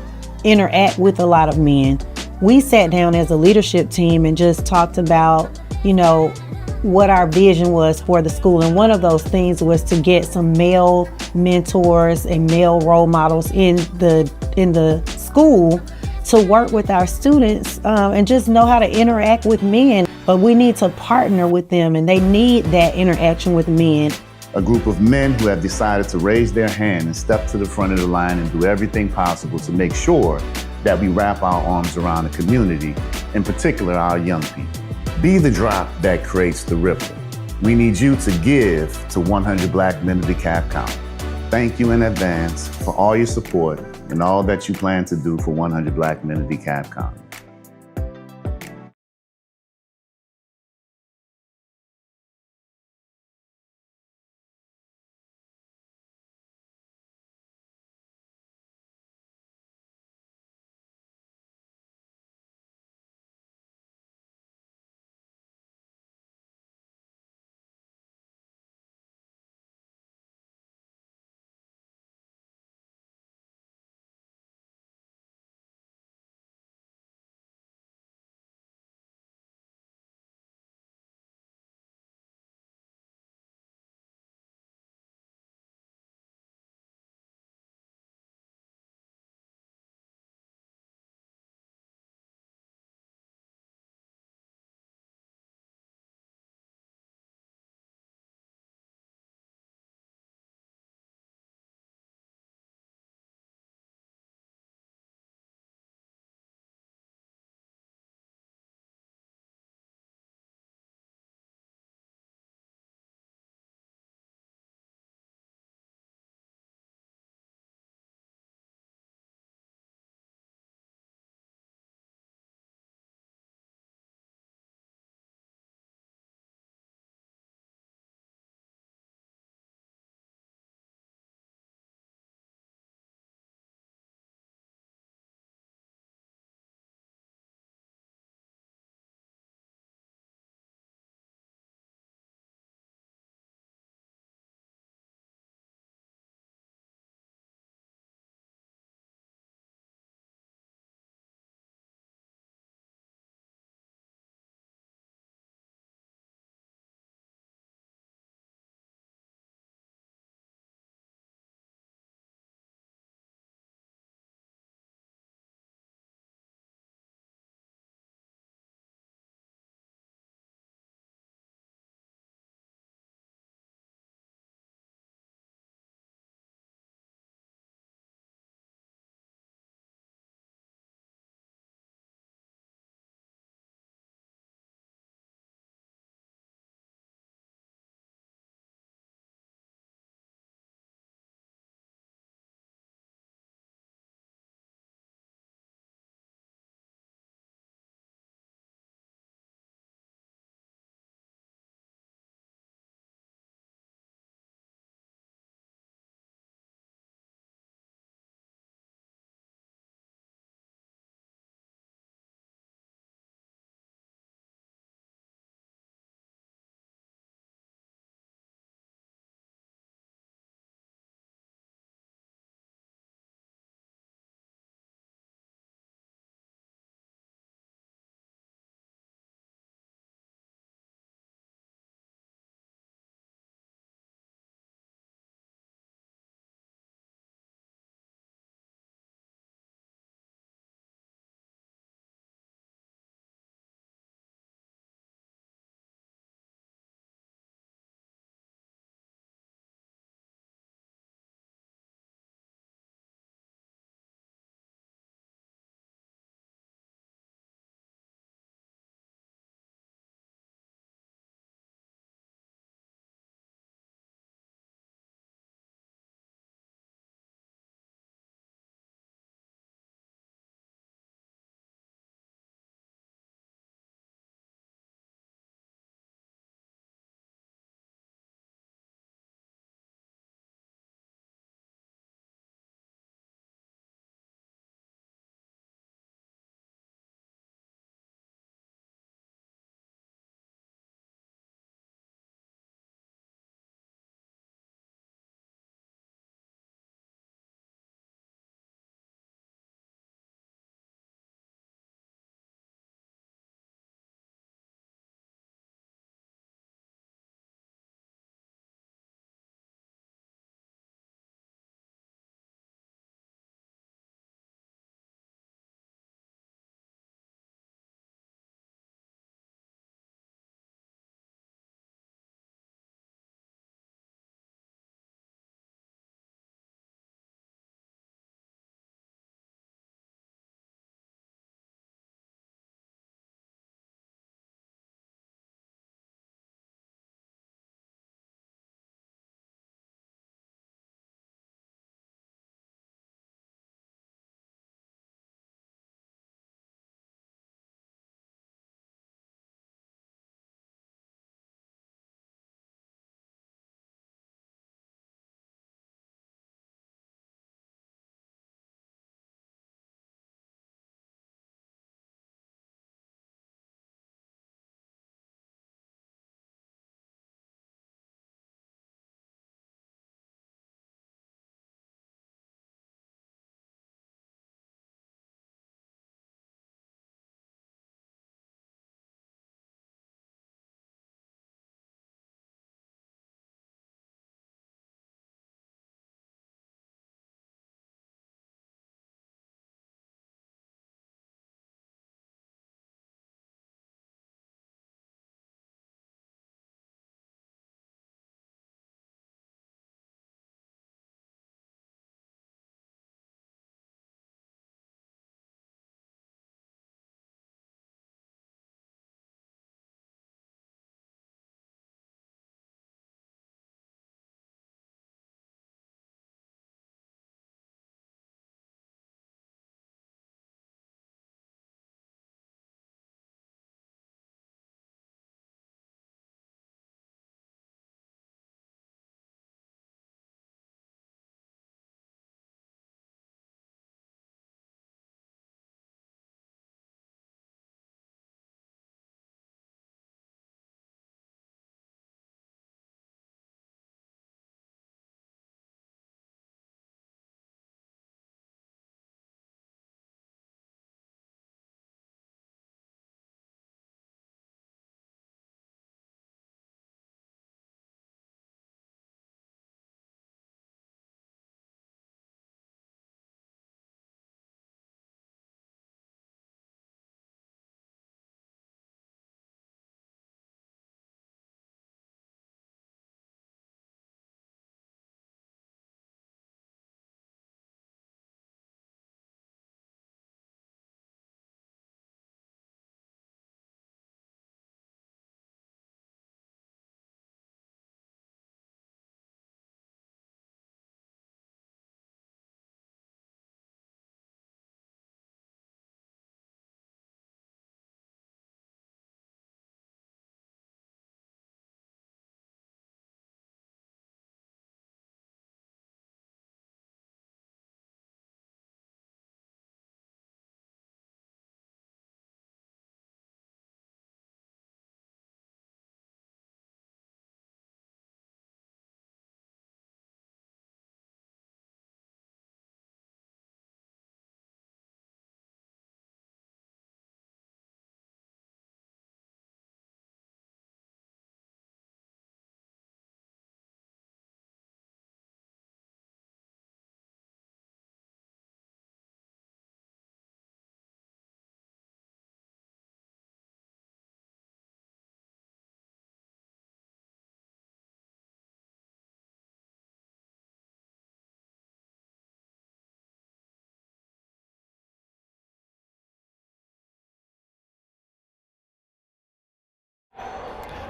interact with a lot of men. We sat down as a leadership team and just talked about, you know, what our vision was for the school. And one of those things was to get some male mentors and male role models in the school to work with our students and just know how to interact with men. But we need to partner with them, and they need that interaction with men. A group of men who have decided to raise their hand and step to the front of the line and do everything possible to make sure that we wrap our arms around the community, in particular our young people. Be the drop that creates the ripple. We need you to give to 100 Black Men of DeKalb County. Thank you in advance for all your support and all that you plan to do for 100 Black Men of DeKalb County.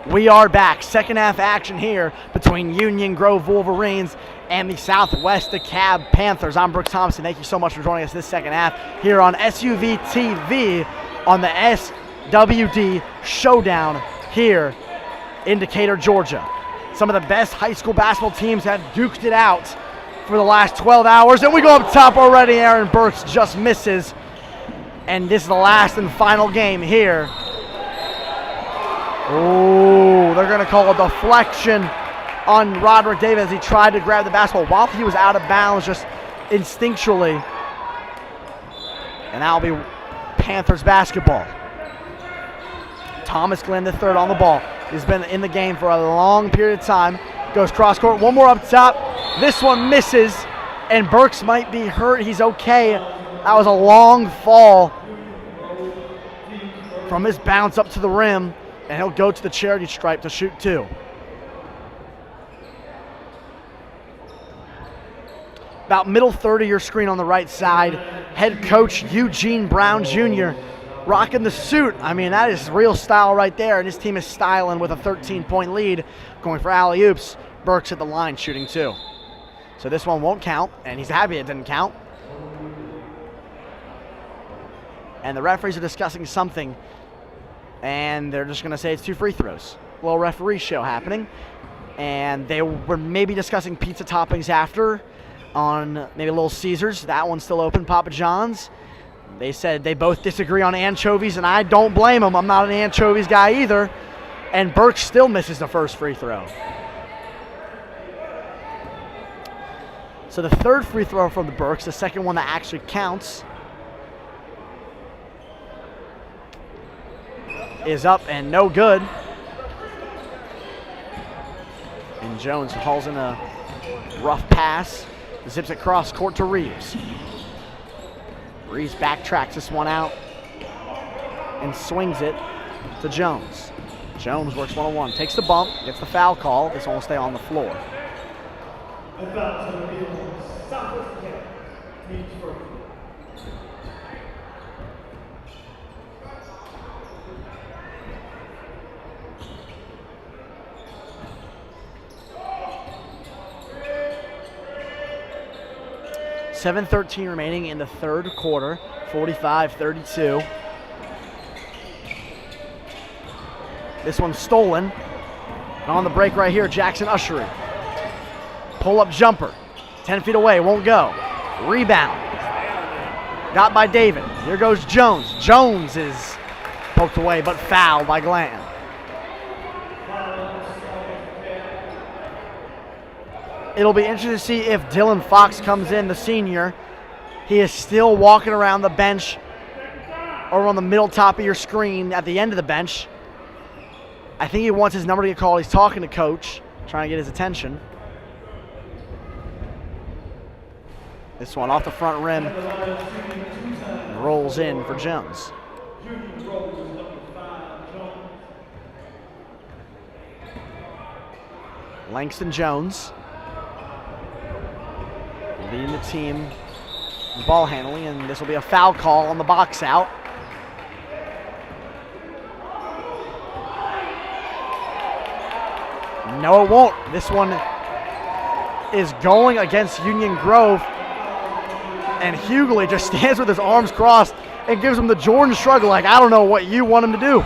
We are back. Second half action here between Union Grove Wolverines and the Southwest DeKalb Panthers. I'm Brooks Thompson. Thank you so much for joining us this second half here on SUV TV on the SWD Showdown here in Decatur, Georgia. Some of the best high school basketball teams have duked it out for the last 12 hours. And we go up top already. Aaron Burks just misses. And this is the last and final game here. Oh, they're going to call a deflection on Roderick Davis as he tried to grab the basketball while he was out of bounds just instinctually. And that'll be Panthers basketball. Thomas Glenn the third on the ball. He's been in the game for a long period of time. Goes cross court, one more up top. This one misses, and Burks might be hurt. He's okay. That was a long fall from his bounce up to the rim, and he'll go to the charity stripe to shoot two. About middle third of your screen on the right side, head coach Eugene Brown Jr. rocking the suit. I mean, that is real style right there, and his team is styling with a 13-point lead, going for alley-oops. Burks at the line shooting two. So this one won't count, and he's happy it didn't count. And the referees are discussing something, and they're just going to say it's two free throws. A little referee show happening, and they were maybe discussing pizza toppings after on maybe Little Caesars. That one's still open, Papa John's. They said they both disagree on anchovies, and I don't blame them. I'm not an anchovies guy either. And Burks still misses the first free throw. So the third free throw from the Burks, the second one that actually counts, is up and no good. And Jones hauls in a rough pass, zips it cross court to Reeves. Reeves backtracks this one out and swings it to Jones. Jones works one-on-one, takes the bump, gets the foul call. This one will stay on the floor. 7:13 remaining in the third quarter, 45-32. This one's stolen. And on the break right here, Jackson Ushery. Pull-up jumper, 10 feet away, won't go. Rebound. Got by David. Here goes Jones. Jones is poked away, but fouled by Glenn. It'll be interesting to see if Dylan Fox comes in, the senior. He is still walking around the bench or on the middle top of your screen at the end of the bench. I think he wants his number to get called. He's talking to coach, trying to get his attention. This one off the front rim, rolls in for Jones. Langston Jones leading the team in ball handling, and this will be a foul call on the box out. No, it won't. This one is going against Union Grove, and Hughley just stands with his arms crossed and gives him the Jordan shrug like, I don't know what you want him to do.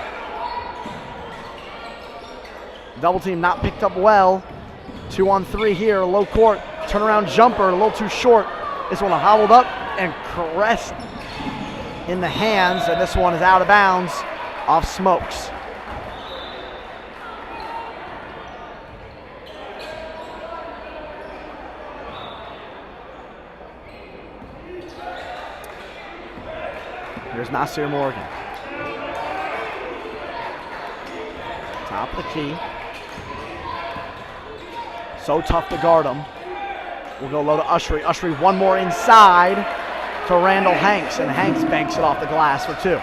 Double team not picked up well. 2-on-3 here, low court, turnaround jumper, a little too short. This one hobbled up and caressed in the hands, and this one is out of bounds off Smokes. Here's Nasir Morgan. Top of the key. So tough to guard him. We'll go low to Ushery. Ushery one more inside to Randall Hanks, and Hanks banks it off the glass for two.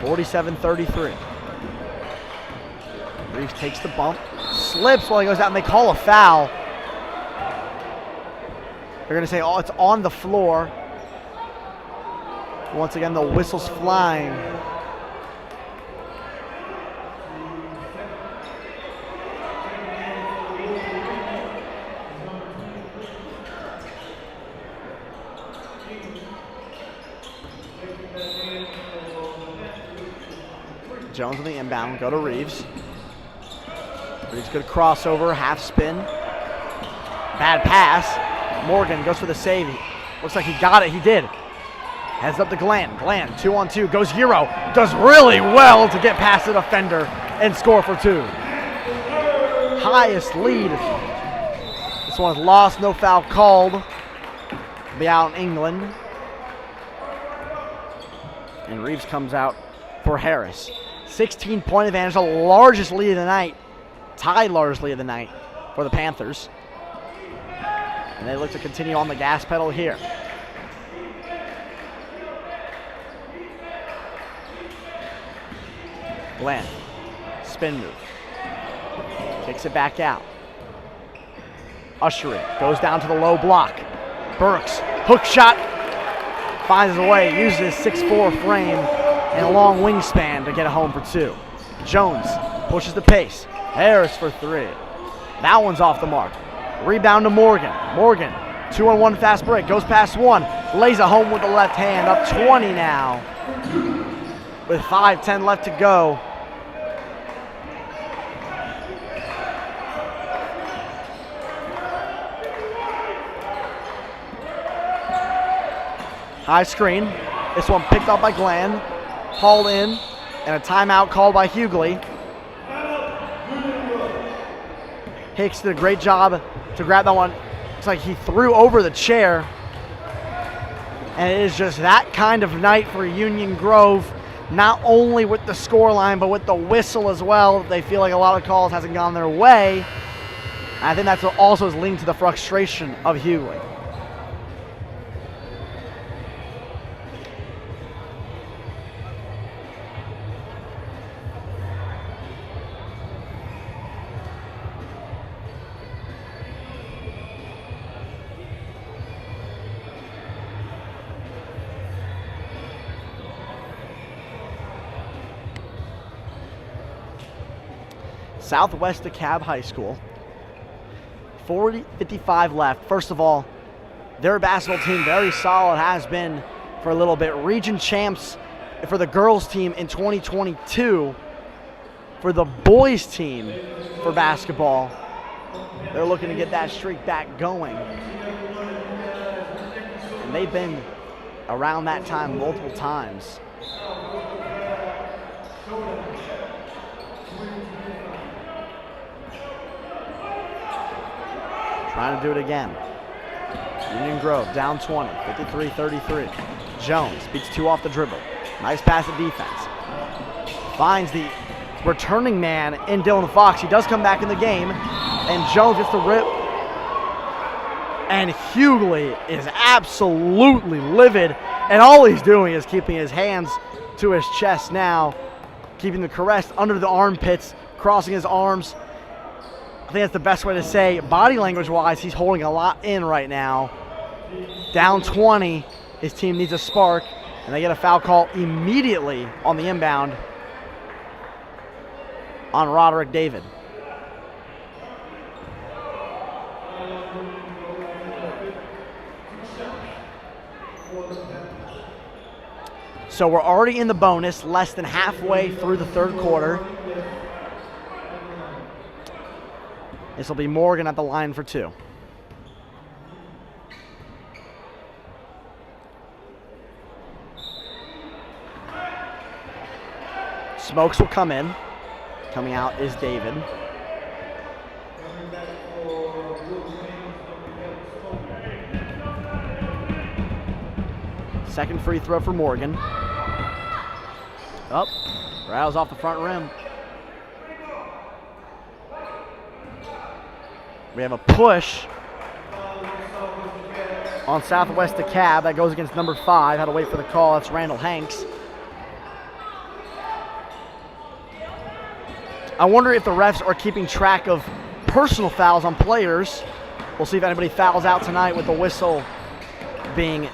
47-33. Reeves takes the bump, slips while he goes out, and they call a foul. They're going to say, oh, it's on the floor. Once again, the whistle's flying. Jones on the inbound, go to Reeves. Reeves good crossover, half spin. Bad pass. Morgan goes for the save. Looks like he got it, he did. Heads up to Glenn. Glenn, 2-on-2, goes Euro. Does really well to get past the defender and score for 2. Highest lead. This one's lost, no foul called. Be out in England. And Reeves comes out for Harris. 16-point advantage, the largest lead of the night. Tied largest lead of the night for the Panthers. And they look to continue on the gas pedal here. Glenn, spin move. Kicks it back out. Ushering, goes down to the low block. Burks, hook shot, finds his way, uses his 6'4" frame and a long wingspan to get it home for 2. Jones pushes the pace. Harris for 3. That one's off the mark. Rebound to Morgan. Morgan, 2-on-1 fast break, goes past 1, lays it home with the left hand, up 20 now. With 5:10 left to go. High screen. This one picked up by Glenn. Hauled in. And a timeout called by Hughley. Hicks did a great job to grab that one. Looks like he threw over the chair. And it is just that kind of night for Union Grove. Not only with the scoreline, but with the whistle as well. They feel like a lot of calls hasn't gone their way. And I think that's what also is leading to the frustration of Hughley. Southwest DeKalb High School. 40-55 left. First of all, their basketball team very solid, has been for a little bit. Region champs for the girls team in 2022. For the boys team for basketball, they're looking to get that streak back going. And they've been around that time multiple times. Trying to do it again. Union Grove down 20, 53-33. Jones beats 2 off the dribble. Nice pass of defense. Finds the returning man in Dylan Fox. He does come back in the game. And Jones gets the rip. And Hughley is absolutely livid. And all he's doing is keeping his hands to his chest now. Keeping the caress under the armpits. Crossing his arms. I think that's the best way to say, body language-wise, he's holding a lot in right now. Down 20, his team needs a spark, and they get a foul call immediately on the inbound on Roderick David. So we're already in the bonus, less than halfway through the third quarter. This will be Morgan at the line for 2. Smokes will come in. Coming out is David. Second free throw for Morgan. Up. Rattles off the front rim. We have a push on Southwest DeKalb. That goes against number 5. Had to wait for the call. That's Randall Hanks. I wonder if the refs are keeping track of personal fouls on players. We'll see if anybody fouls out tonight with the whistle being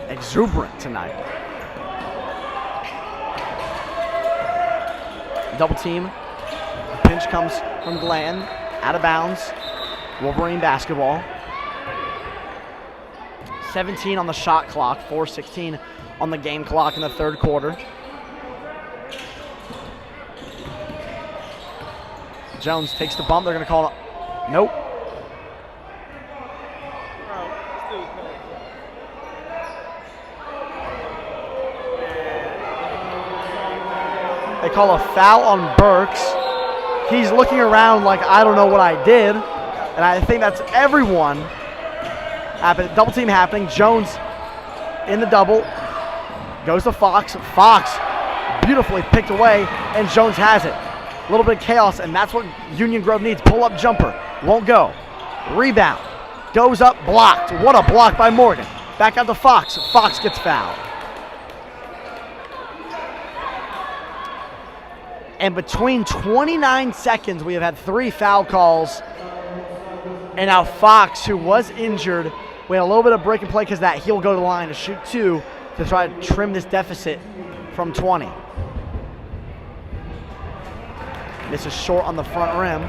exuberant tonight. Double team. The pinch comes from Glenn. Out of bounds. Wolverine basketball. 17 on the shot clock, 4:16 on the game clock in the third quarter. Jones takes the bump. They're going to call it. Nope. They call a foul on Burks. He's looking around like, I don't know what I did. And I think that's everyone. Double team happening. Jones in the double. Goes to Fox. Fox beautifully picked away, and Jones has it. A little bit of chaos, and that's what Union Grove needs. Pull-up jumper. Won't go. Rebound. Goes up, blocked. What a block by Morgan. Back out to Fox. Fox gets fouled. And between 29 seconds, we have had 3 foul calls. And now Fox, who was injured, we had a little bit of break and play because that he'll go to the line to shoot 2 to try to trim this deficit from 20. This is short on the front rim.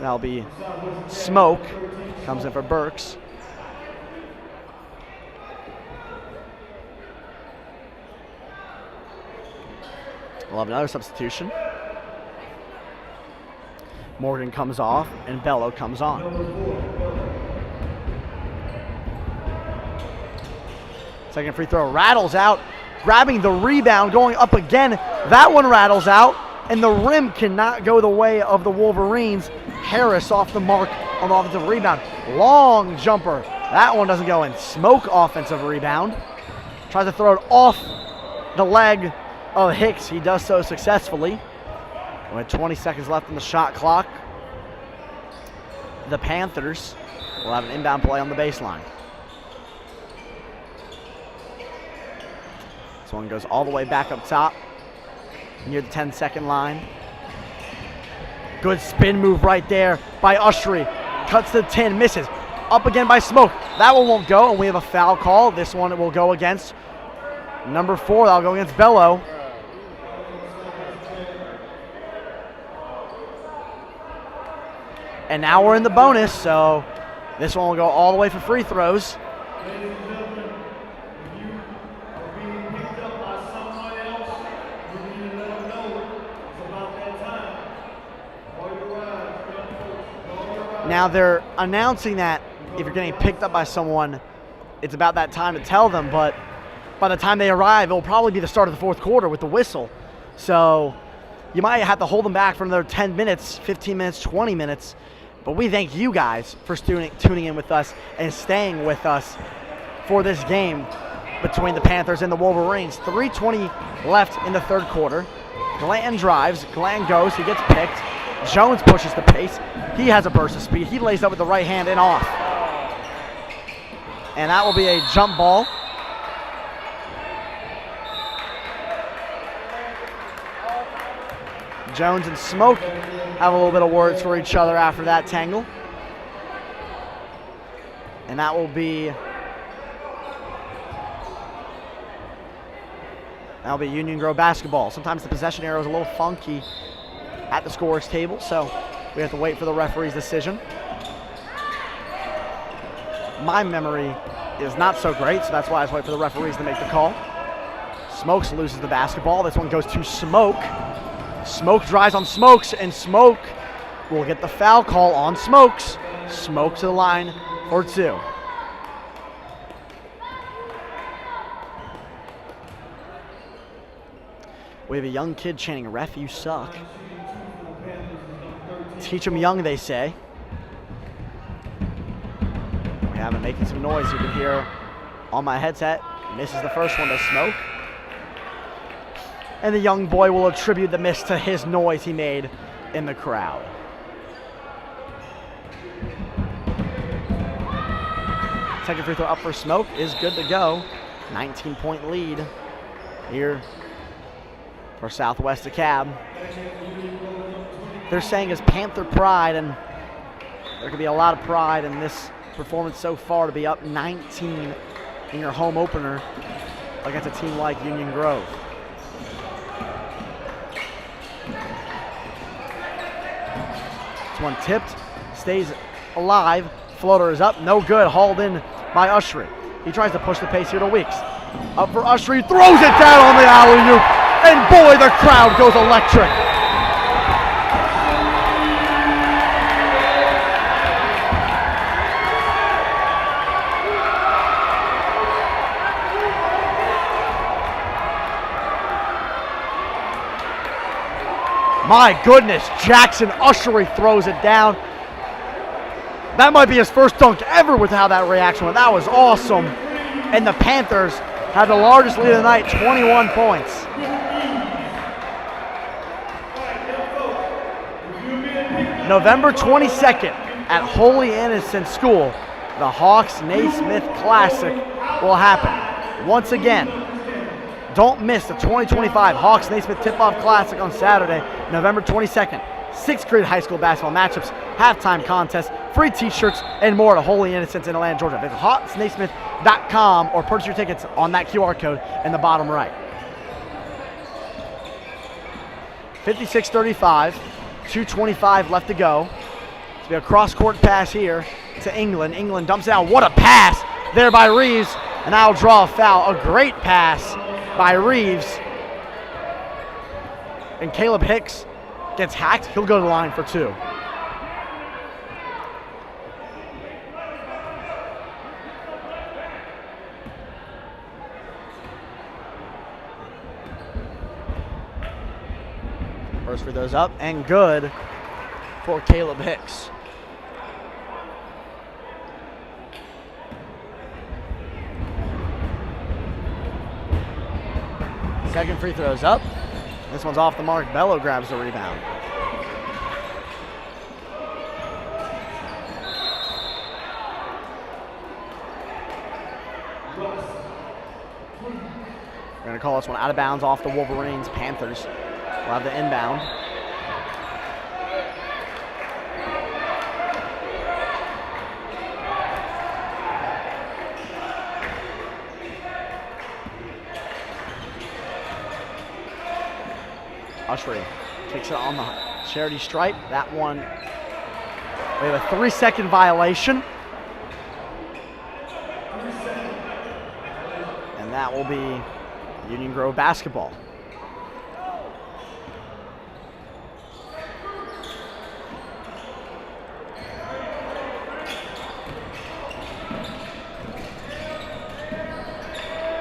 That'll be Smoke. Comes in for Burks. We'll have another substitution. Morgan comes off and Bello comes on. Second free throw rattles out, grabbing the rebound, going up again. That one rattles out, and the rim cannot go the way of the Wolverines. Harris off the mark on the offensive rebound. Long jumper. That one doesn't go in. Smoke offensive rebound. Tries to throw it off the leg of Hicks. He does so successfully. With 20 seconds left on the shot clock, the Panthers will have an inbound play on the baseline. This one goes all the way back up top, near the 10-second line. Good spin move right there by Ushery. Cuts to the 10, misses. Up again by Smoke. That one won't go, and we have a foul call. This one will go against number 4. That'll go against Bello. And now we're in the bonus, so this one will go all the way for free throws. Ladies and gentlemen, if you are being picked up by someone else, you need to let them know it's about that time. All your rides, young folks, all your rides. Now they're announcing that if you're getting picked up by someone, it's about that time to tell them, but by the time they arrive, it'll probably be the start of the fourth quarter with the whistle. So you might have to hold them back for another 10 minutes, 15 minutes, 20 minutes. But we thank you guys for tuning in with us and staying with us for this game between the Panthers and the Wolverines. 3:20 left in the third quarter. Glanton drives. Glanton goes. He gets picked. Jones pushes the pace. He has a burst of speed. He lays up with the right hand and off. And that will be a jump ball. Jones and Smoke have a little bit of words for each other after that tangle. And that will be Union Grove basketball. Sometimes the possession arrow is a little funky at the scorer's table, so we have to wait for the referee's decision. My memory is not so great, so that's why I just wait for the referees to make the call. Smokes loses the basketball. This one goes to Smoke. Smoke drives on Smokes, and Smoke will get the foul call on Smokes. Smoke to the line for 2. We have a young kid chanting, "Ref, you suck." Teach them young, they say. We have him making some noise. You can hear on my headset. Misses the first one to Smoke. And the young boy will attribute the miss to his noise he made in the crowd. Second free throw up for Smoke is good to go. 19-point lead here for Southwest DeKalb. They're saying it's Panther pride, and there could be a lot of pride in this performance so far to be up 19 in your home opener against a team like Union Grove. This one tipped, stays alive. Floater is up, no good. Hauled in by Ushery. He tries to push the pace here to Weeks. Up for Ushery, throws it down on the alley-oop. And boy, the crowd goes electric. My goodness, Jackson Ushery throws it down. That might be his first dunk ever with how that reaction went. That was awesome. And the Panthers had the largest lead of the night, 21 points. November 22nd at Holy Innocents School, the Hawks Naismith Classic will happen. Once again, don't miss the 2025 Hawks Naismith Tip-Off Classic on Saturday, November 22nd. 6th grade high school basketball matchups, halftime contests, free t-shirts, and more at Holy Innocents in Atlanta, Georgia. Visit hawksnaismith.com or purchase your tickets on that QR code in the bottom right. 56-35, 2:25 left to go. It's be a cross-court pass here to England. England dumps it out. What a pass there by Reeves, and that'll draw a foul. A great pass by Reeves. And Caleb Hicks gets hacked. He'll go to the line for two. First free throws up and good for Caleb Hicks. Second free throw's up. This one's off the mark. Bello grabs the rebound. We're going to call this one out of bounds off the Wolverines. Panthers will have the inbound. Ushery kicks it on the charity stripe. That one, we have a 3-second violation. And that will be Union Grove basketball.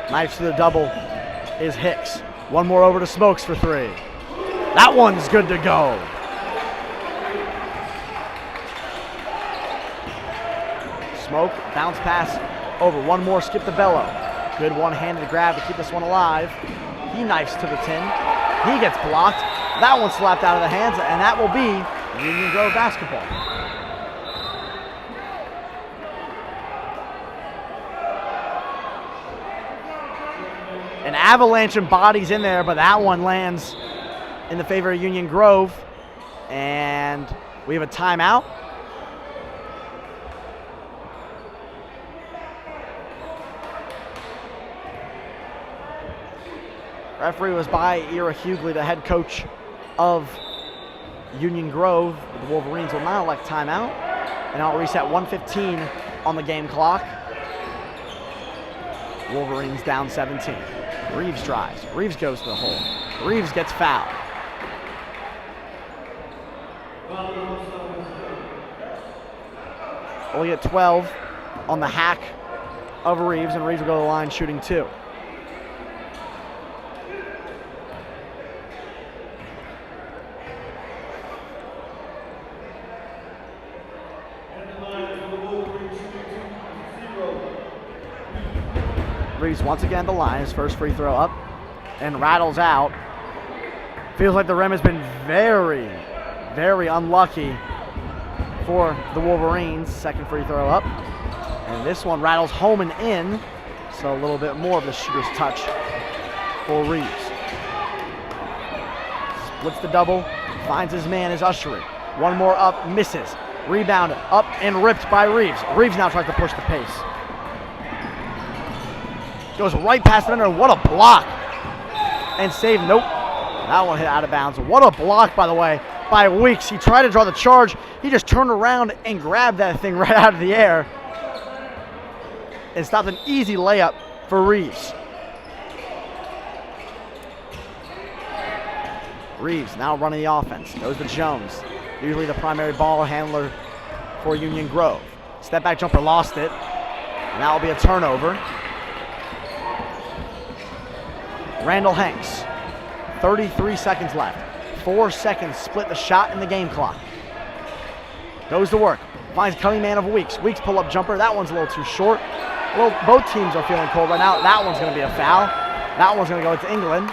Knives to the double is Hicks. One more over to Smokes for three. That one's good to go. Smoke, bounce pass over. One more, skip the Bello. Good one-handed grab to keep this one alive. He knifes to the 10. He gets blocked. That one slapped out of the hands, and that will be Union Grove basketball. An avalanche of bodies in there, but that one lands in the favor of Union Grove, and we have a timeout. Referee was by Ira Hughley, the head coach of Union Grove. The Wolverines will now elect timeout, and I'll reset 1:15 on the game clock. Wolverines down 17. Reeves drives. Reeves goes to the hole. Reeves gets fouled. Only at 12 on the hack of Reeves, and Reeves will go to the line shooting two. Reeves once again at the line, his first free throw up, and rattles out. Feels like the rim has been very, very unlucky for the Wolverines. Second free throw up, and this one rattles home and in, so a little bit more of the shooter's touch for Reeves. Splits the double, finds his man is Ushery. One more up, misses. Rebound up and ripped by Reeves. Reeves now tries to push the pace. Goes right past the defender, what a block. And save, nope. That one hit out of bounds. What a block, by the way, by Weeks. He tried to draw the charge. He just turned around and grabbed that thing right out of the air. And stopped an easy layup for Reeves. Reeves now running the offense. Goes to Jones, usually the primary ball handler for Union Grove. Step back jumper, lost it. And that will be a turnover. Randall Hanks, 33 seconds left. 4 seconds split the shot in the game clock. Goes to work. Finds Cunningham of Weeks. Weeks pull-up jumper. That one's a little too short. Well, both teams are feeling cold right now. That one's going to be a foul. That one's going to go to England.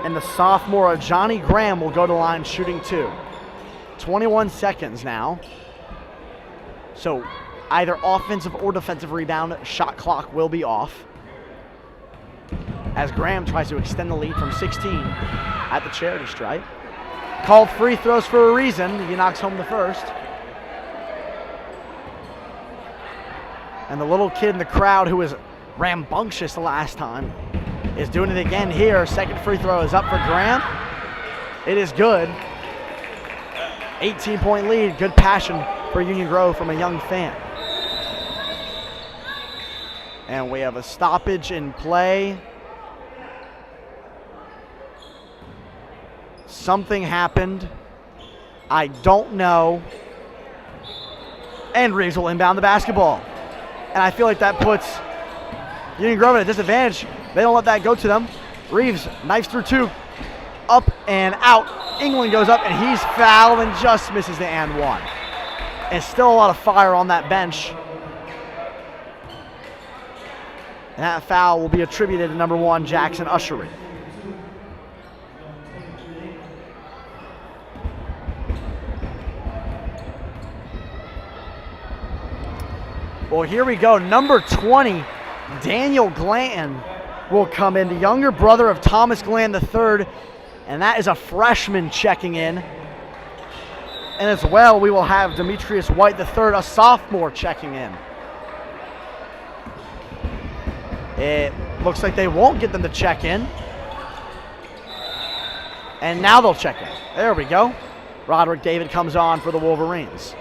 And the sophomore Johnny Graham will go to line shooting 2. 21 seconds now. So either offensive or defensive rebound, shot clock will be off. As Graham tries to extend the lead from 16 at the charity stripe. Called free throws for a reason. He knocks home the first. And the little kid in the crowd who was rambunctious the last time is doing it again here. Second free throw is up for Graham. It is good. 18-point lead. Good passion for Union Grove from a young fan. And we have a stoppage in play. Something happened. I don't know. And Reeves will inbound the basketball. And I feel like that puts Union Grove at a disadvantage. They don't let that go to them. Reeves knifes through 2. Up and out. England goes up and he's fouled and just misses the and one. And still a lot of fire on that bench. And that foul will be attributed to number 1, Jackson Ushery. Well, here we go. Number 20, Daniel Glanton will come in, the younger brother of Thomas Glanton III, and that is a freshman checking in. And as well, we will have Demetrius White III, a sophomore, checking in. It looks like they won't get them to check in. And now they'll check in. There we go. Roderick David comes on for the Wolverines.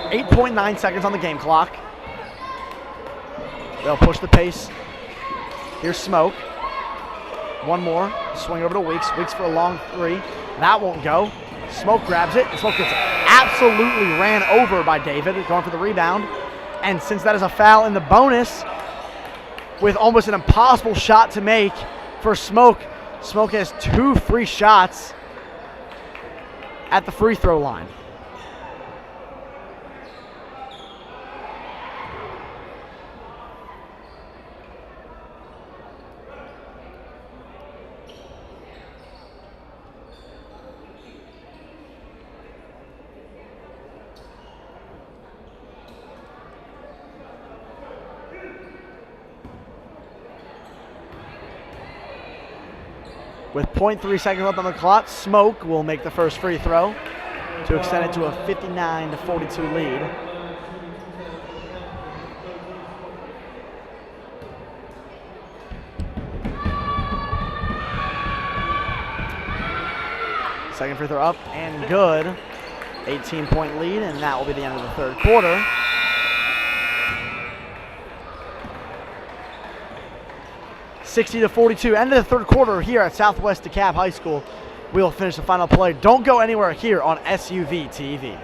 8.9 seconds on the game clock. They'll push the pace. Here's Smoke. One more. Swing over to Weeks. Weeks for a long 3. That won't go. Smoke grabs it. And Smoke gets absolutely ran over by David, going for the rebound. And since that is a foul in the bonus, with almost an impossible shot to make for Smoke, Smoke has 2 free shots at the free throw line. With 0.3 seconds left on the clock, Smoke will make the first free throw to extend it to a 59-42 lead. Second free throw up and good. 18-point lead, and that will be the end of the third quarter. (60-42). End of the third quarter here at Southwest DeKalb High School. We'll finish the final play. Don't go anywhere here on SUV TV.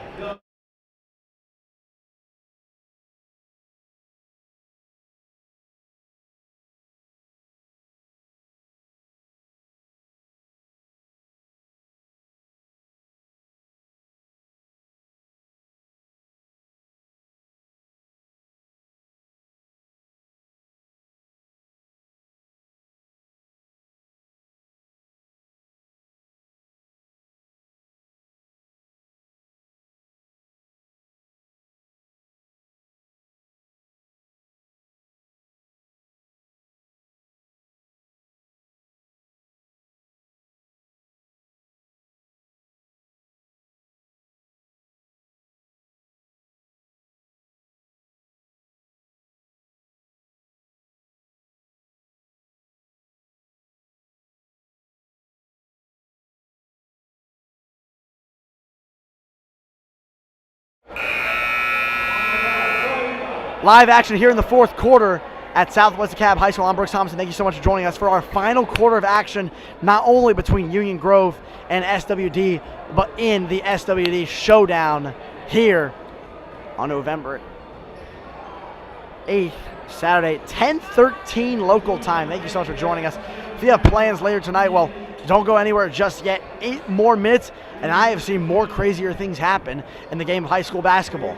Live action here in the fourth quarter at Southwest DeKalb High School. I'm Brooks Thompson. Thank you so much for joining us for our final quarter of action, not only between Union Grove and SWD, but in the SWD Showdown here on November 8th, Saturday, 10:13 local time. Thank you so much for joining us. If you have plans later tonight, well, don't go anywhere just yet. 8 more minutes, and I have seen more crazier things happen in the game of high school basketball.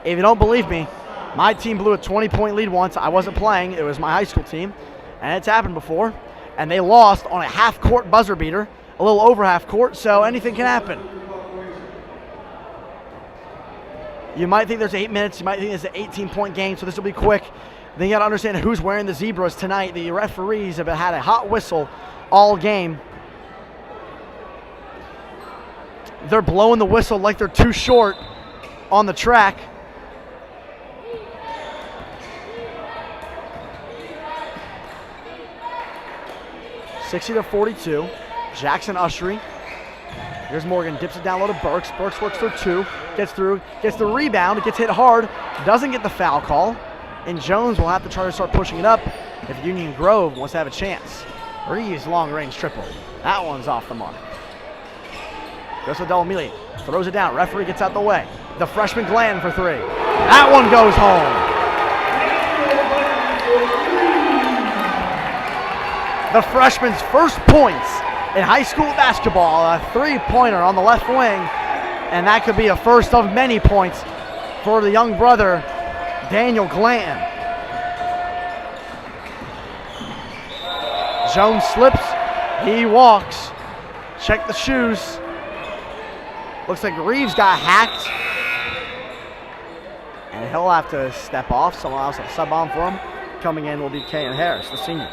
If you don't believe me, my team blew a 20-point lead once. I wasn't playing. It was my high school team, and it's happened before. And they lost on a half-court buzzer beater, a little over half-court, so anything can happen. You might think there's 8 minutes. You might think it's an 18-point game, so this will be quick. Then you got to understand who's wearing the zebras tonight. The referees have had a hot whistle all game. They're blowing the whistle like they're too short on the track. (60-42). Jackson Ushery. Here's Morgan, dips it down low to Burks. Burks works through 2, gets through, gets the rebound, gets hit hard, doesn't get the foul call. And Jones will have to try to start pushing it up if Union Grove wants to have a chance. Reeves long-range triple. That one's off the mark. Goes to Delamili, throws it down. Referee gets out the way. The freshman Glenn for 3. That one goes home. The freshman's first points in high school basketball, a 3-pointer on the left wing, and that could be a first of many points for the young brother, Daniel Glanton. Jones slips, he walks. Check the shoes. Looks like Reeves got hacked, and he'll have to step off. Someone else will sub on for him. Coming in will be Kayan Harris, the senior.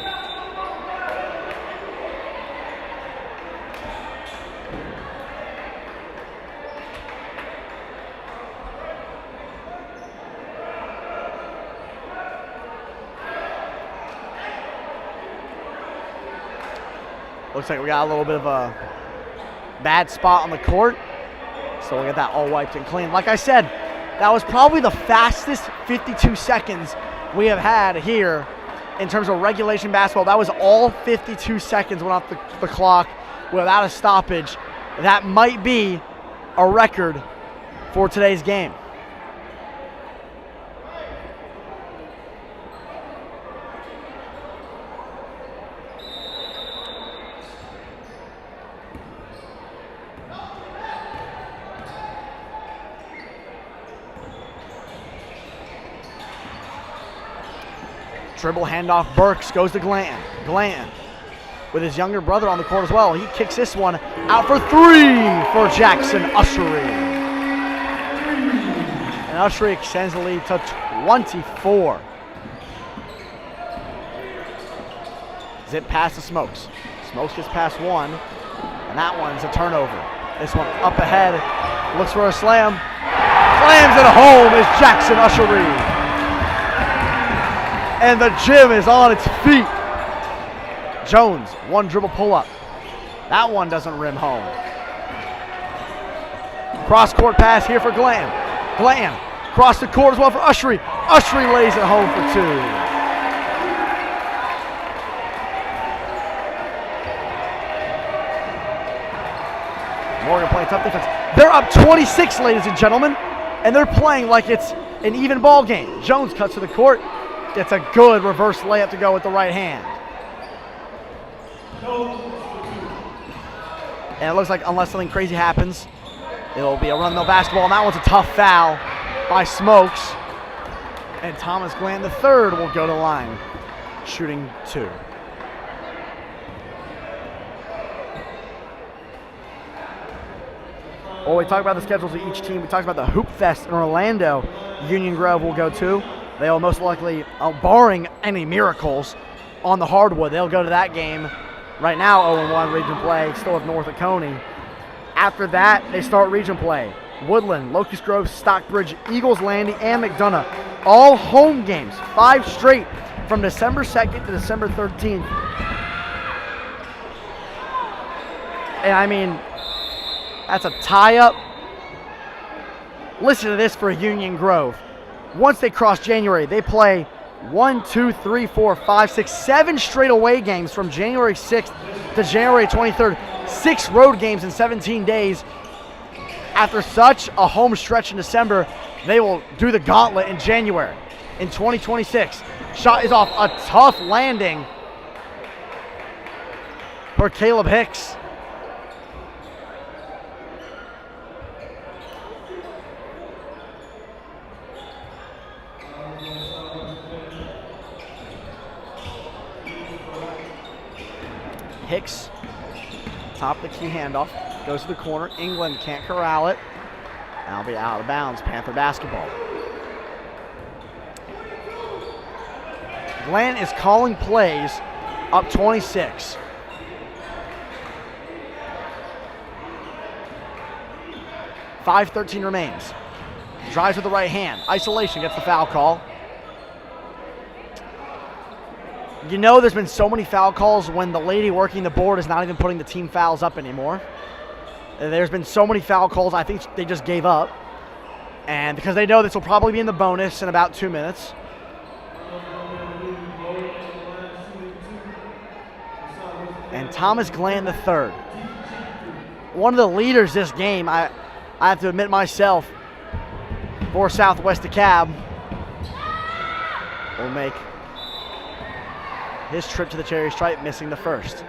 Looks like we got a little bit of a bad spot on the court. So we'll get that all wiped and clean. Like I said, that was probably the fastest 52 seconds we have had here in terms of regulation basketball. That was all 52 seconds went off the clock without a stoppage. That might be a record for today's game. Dribble handoff, Burks goes to Glanton. Glanton with his younger brother on the court as well. He kicks this one out for 3 for Jackson Ushery. And Ushery extends the lead to 24. Zip past the Smokes. Smokes gets past 1, and that one's a turnover. This one up ahead, looks for a slam. Slams it home is Jackson Ushery. And the gym is on its feet. Jones, 1 dribble pull-up. That one doesn't rim home. Cross-court pass here for Glam. Glam, cross the court as well for Ushery. Ushery lays it home for 2. Morgan playing tough defense. They're up 26, ladies and gentlemen, and they're playing like it's an even ball game. Jones cuts to the court. It's a good reverse layup to go with the right hand. And it looks like unless something crazy happens, it'll be a run-mill basketball. And that one's a tough foul by Smokes. And Thomas Glenn III will go to the line, shooting 2. Well, we talked about the schedules of each team. We talked about the Hoop Fest in Orlando. Union Grove will go to. They'll most likely, barring any miracles on the hardwood, they'll go to that game. Right now, 0-1 region play, still have north of Coney. After that, they start region play. Woodland, Locust Grove, Stockbridge, Eagles Landing, and McDonough. All home games, 5 straight from December 2nd to December 13th. And I mean, that's a tie-up. Listen to this for Union Grove. once they cross January, they play 1, 2, 3, 4, 5, 6, 7 straight away games from January 6th to January 23rd. 6 road games in 17 days. After such a home stretch in December, they will do the gauntlet in January in 2026. Shot is off, a tough landing for Caleb Hicks. Hicks, top of the key handoff, goes to the corner. England can't corral it. That'll be out of bounds, Panther basketball. Glenn is calling plays, up 26. .5:13 remains. Drives with the right hand. Isolation, gets the foul call. You know there's been so many foul calls when the lady working the board is not even putting the team fouls up anymore. There's been so many foul calls, I think they just gave up. And because they know this will probably be in the bonus in about 2 minutes. And Thomas Glenn III, one of the leaders this game, I have to admit myself, for Southwest DeKalb, will make his trip to the Cherry Stripe, missing the first.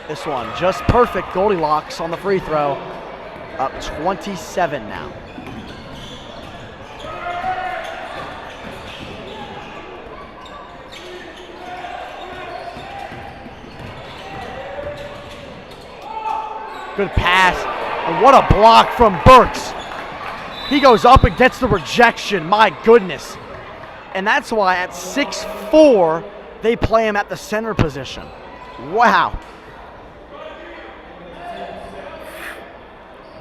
This one, just perfect. Goldilocks on the free throw. Up 27 now. Good pass, and what a block from Burks. He goes up and gets the rejection, my goodness. And that's why at 6'4", they play him at the center position. Wow.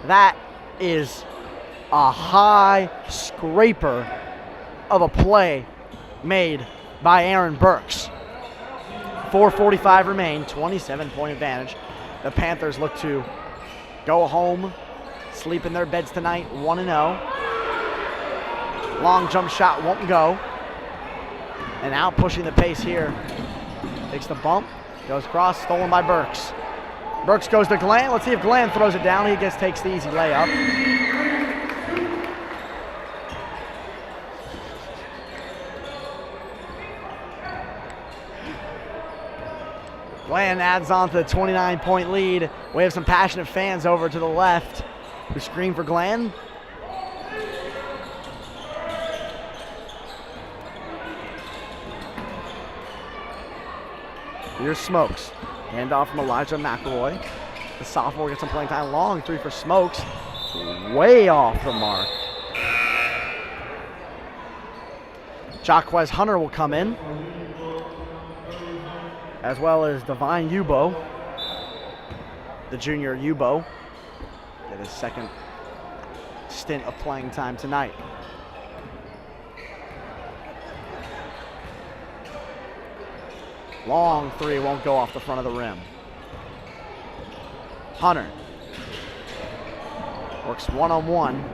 That is a high scraper of a play made by Aaron Burks. 4:45 remain, 27-point advantage. The Panthers look to go home, sleep in their beds tonight, 1-0. Long jump shot won't go. And now pushing the pace here. Takes the bump, goes across, stolen by Burks. Burks goes to Glenn. Let's see if Glenn throws it down. He takes the easy layup. Glenn adds on to the 29-point lead. We have some passionate fans over to the left who scream for Glenn. Here's Smokes. Handoff from Elijah McElroy. The sophomore gets some playing time. Long three for Smokes. Way off the mark. Jacquez Hunter will come in, as well as Divine Ubo, the junior Ubo, get his second stint of playing time tonight. Long three won't go off the front of the rim. Hunter works one-on-one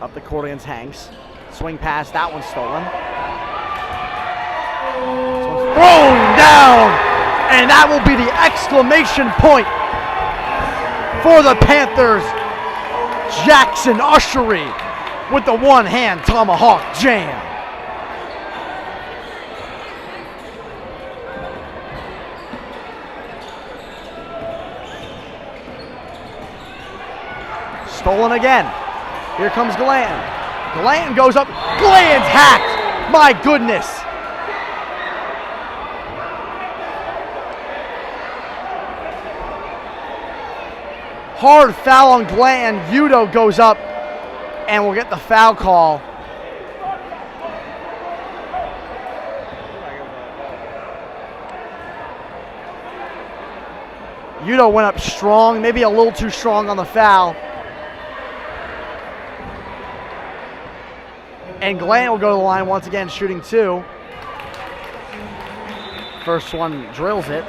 up the court against Hanks. Swing pass, that one's stolen. This one's thrown down, and that will be the exclamation point for the Panthers. Jackson Ushery with the one-hand tomahawk jam. Stolen again. Here comes Glenn. Glenn goes up. Glenn's hacked. My goodness. Hard foul on Glenn. Udo goes up and will get the foul call. Udo went up strong, maybe a little too strong on the foul. And Glant will go to the line once again, shooting 2. First one drills it.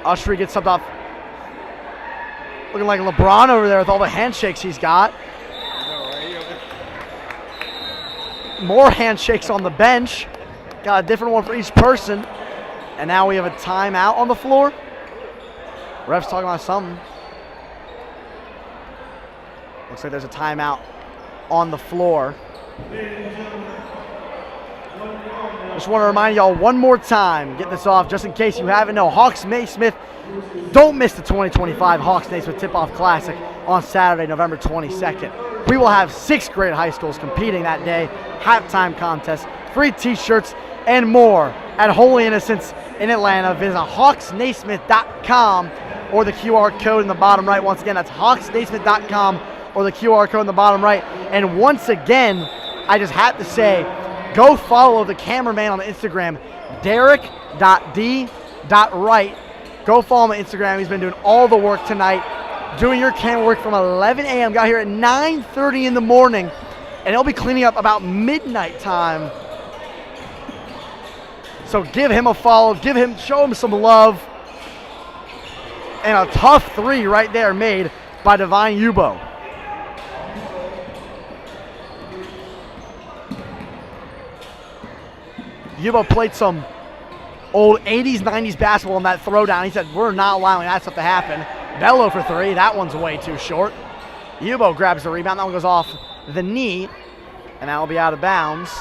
Ushery gets subbed off. Looking like LeBron over there with all the handshakes he's got. More handshakes on the bench. Got a different one for each person. And now we have a timeout on the floor. Ref's talking about something. Looks like there's a timeout on the floor. Just want to remind y'all one more time, get this off just in case you haven't know. Hawks Naismith, don't miss the 2025 Hawks Naismith Tip-Off Classic on Saturday, November 22nd. We will have 6 grade high schools competing that day, halftime contest, free t-shirts, and more at Holy Innocents in Atlanta. Visit hawksnaismith.com or the QR code in the bottom right. Once again, that's hawksnaismith.com or the QR code in the bottom right. And once again, I just have to say, go follow the cameraman on Instagram, Derek.D.Wright. Go follow him on Instagram. He's been doing all the work tonight, doing your camera work from 11 a.m. Got here at 9:30 in the morning, and he'll be cleaning up about midnight time. So give him a follow, show him some love. And a tough 3 right there made by Divine Ubo. Ubo played some old 80s, 90s basketball on that throwdown. He said, we're not allowing that stuff to happen. Bello for 3. That one's way too short. Ubo grabs the rebound. That one goes off the knee, and that will be out of bounds.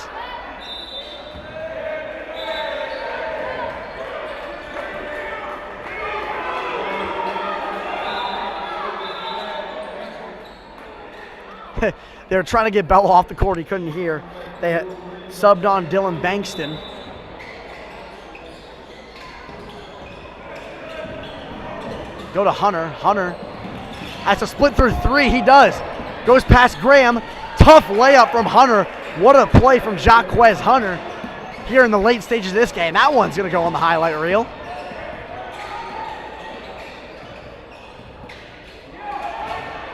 They were trying to get Bello off the court. He couldn't hear. They had subbed on Dylan Bankston. Go to Hunter. Hunter has a split through 3. He does. Goes past Graham. Tough layup from Hunter. What a play from Jaquez Hunter here in the late stages of this game. That one's going to go on the highlight reel.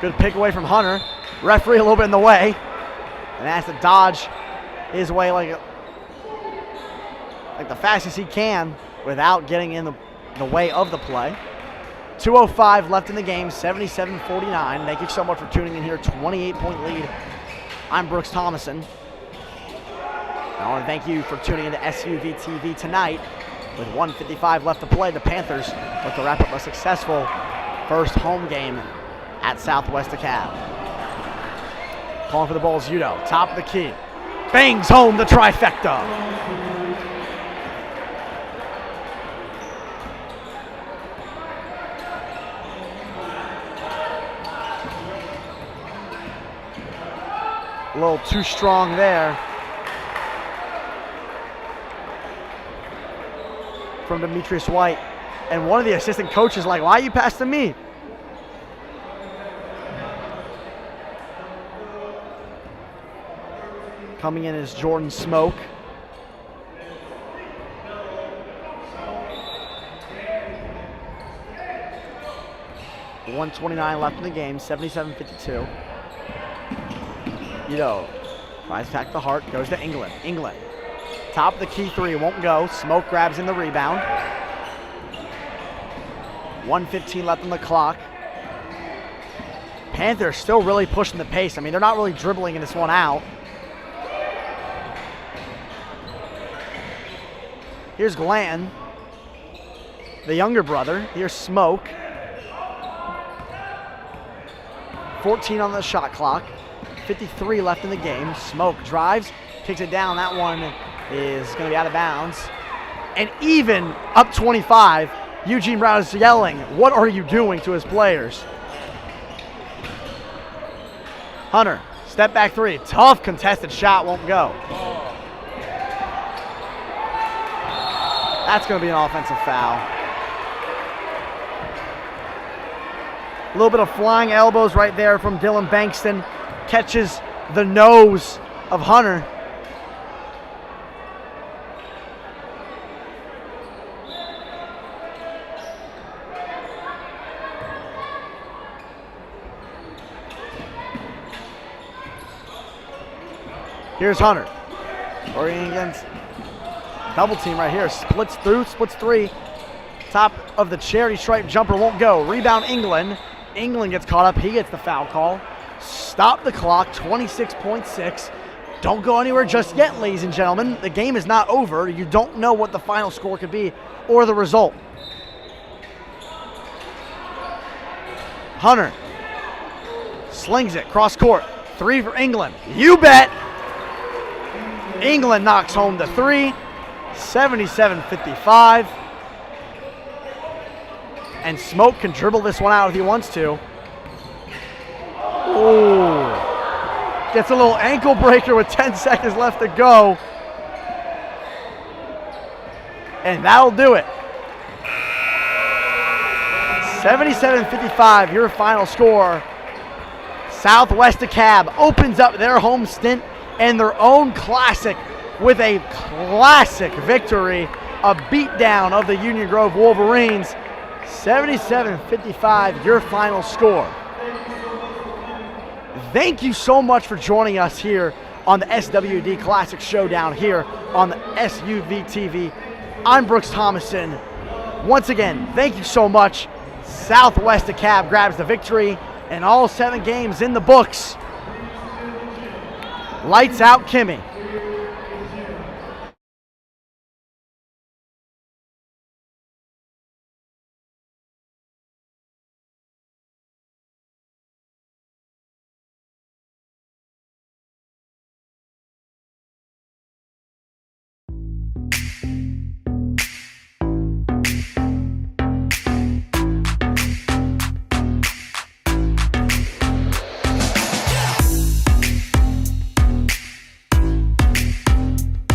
Good pick away from Hunter. Referee a little bit in the way. And has to dodge his way like the fastest he can without getting in the way of the play. 2:05 left in the game, 77-49. Thank you so much for tuning in here. 28-point lead. I'm Brooks Thomason. I want to thank you for tuning into SWD TV tonight. With 1:55 left to play, the Panthers look to wrap up a successful first home game at Southwest DeKalb. Calling for the Bulls, Udo, top of the key. Bangs home the trifecta. A little too strong there from Demetrius White. And one of the assistant coaches like, why are you passing me? Coming in is Jordan Smoke. .129 left in the game, 77-52. Drives back the heart, goes to England. England, top of the key 3, won't go. Smoke grabs in the rebound. 1:15 left on the clock. Panthers still really pushing the pace. I mean, they're not really dribbling in this one out. Here's Glanton, the younger brother. Here's Smoke. 14 on the shot clock. 53 left in the game. Smoke drives, kicks it down. That one is going to be out of bounds. And even up 25, Eugene Brown is yelling, what are you doing to his players? Hunter, step back 3. Tough contested shot, won't go. That's going to be an offensive foul. A little bit of flying elbows right there from Dylan Bankston. Catches the nose of Hunter. Here's Hunter. Working against double team right here. Splits through, splits three. Top of the charity stripe jumper won't go. Rebound England. England gets caught up. He gets the foul call. Stop the clock, 26.6. Don't go anywhere just yet, ladies and gentlemen. The game is not over. You don't know what the final score could be or the result. Hunter slings it cross court. Three for England. You bet. England knocks home the three. 77-55. And Smoke can dribble this one out if he wants to. Ooh. Gets a little ankle breaker with 10 seconds left to go. And that'll do it. 77-55, your final score. Southwest DeKalb opens up their home stint and their own classic with a classic victory, a beatdown of the Union Grove Wolverines. 77-55, your final score. Thank you so much for joining us here on the SWD Classic Showdown here on the SUV TV. I'm Brooks Thomason. Once again, thank you so much. Southwest DeKalb grabs the victory and all 7 games in the books. Lights out, Kimmy.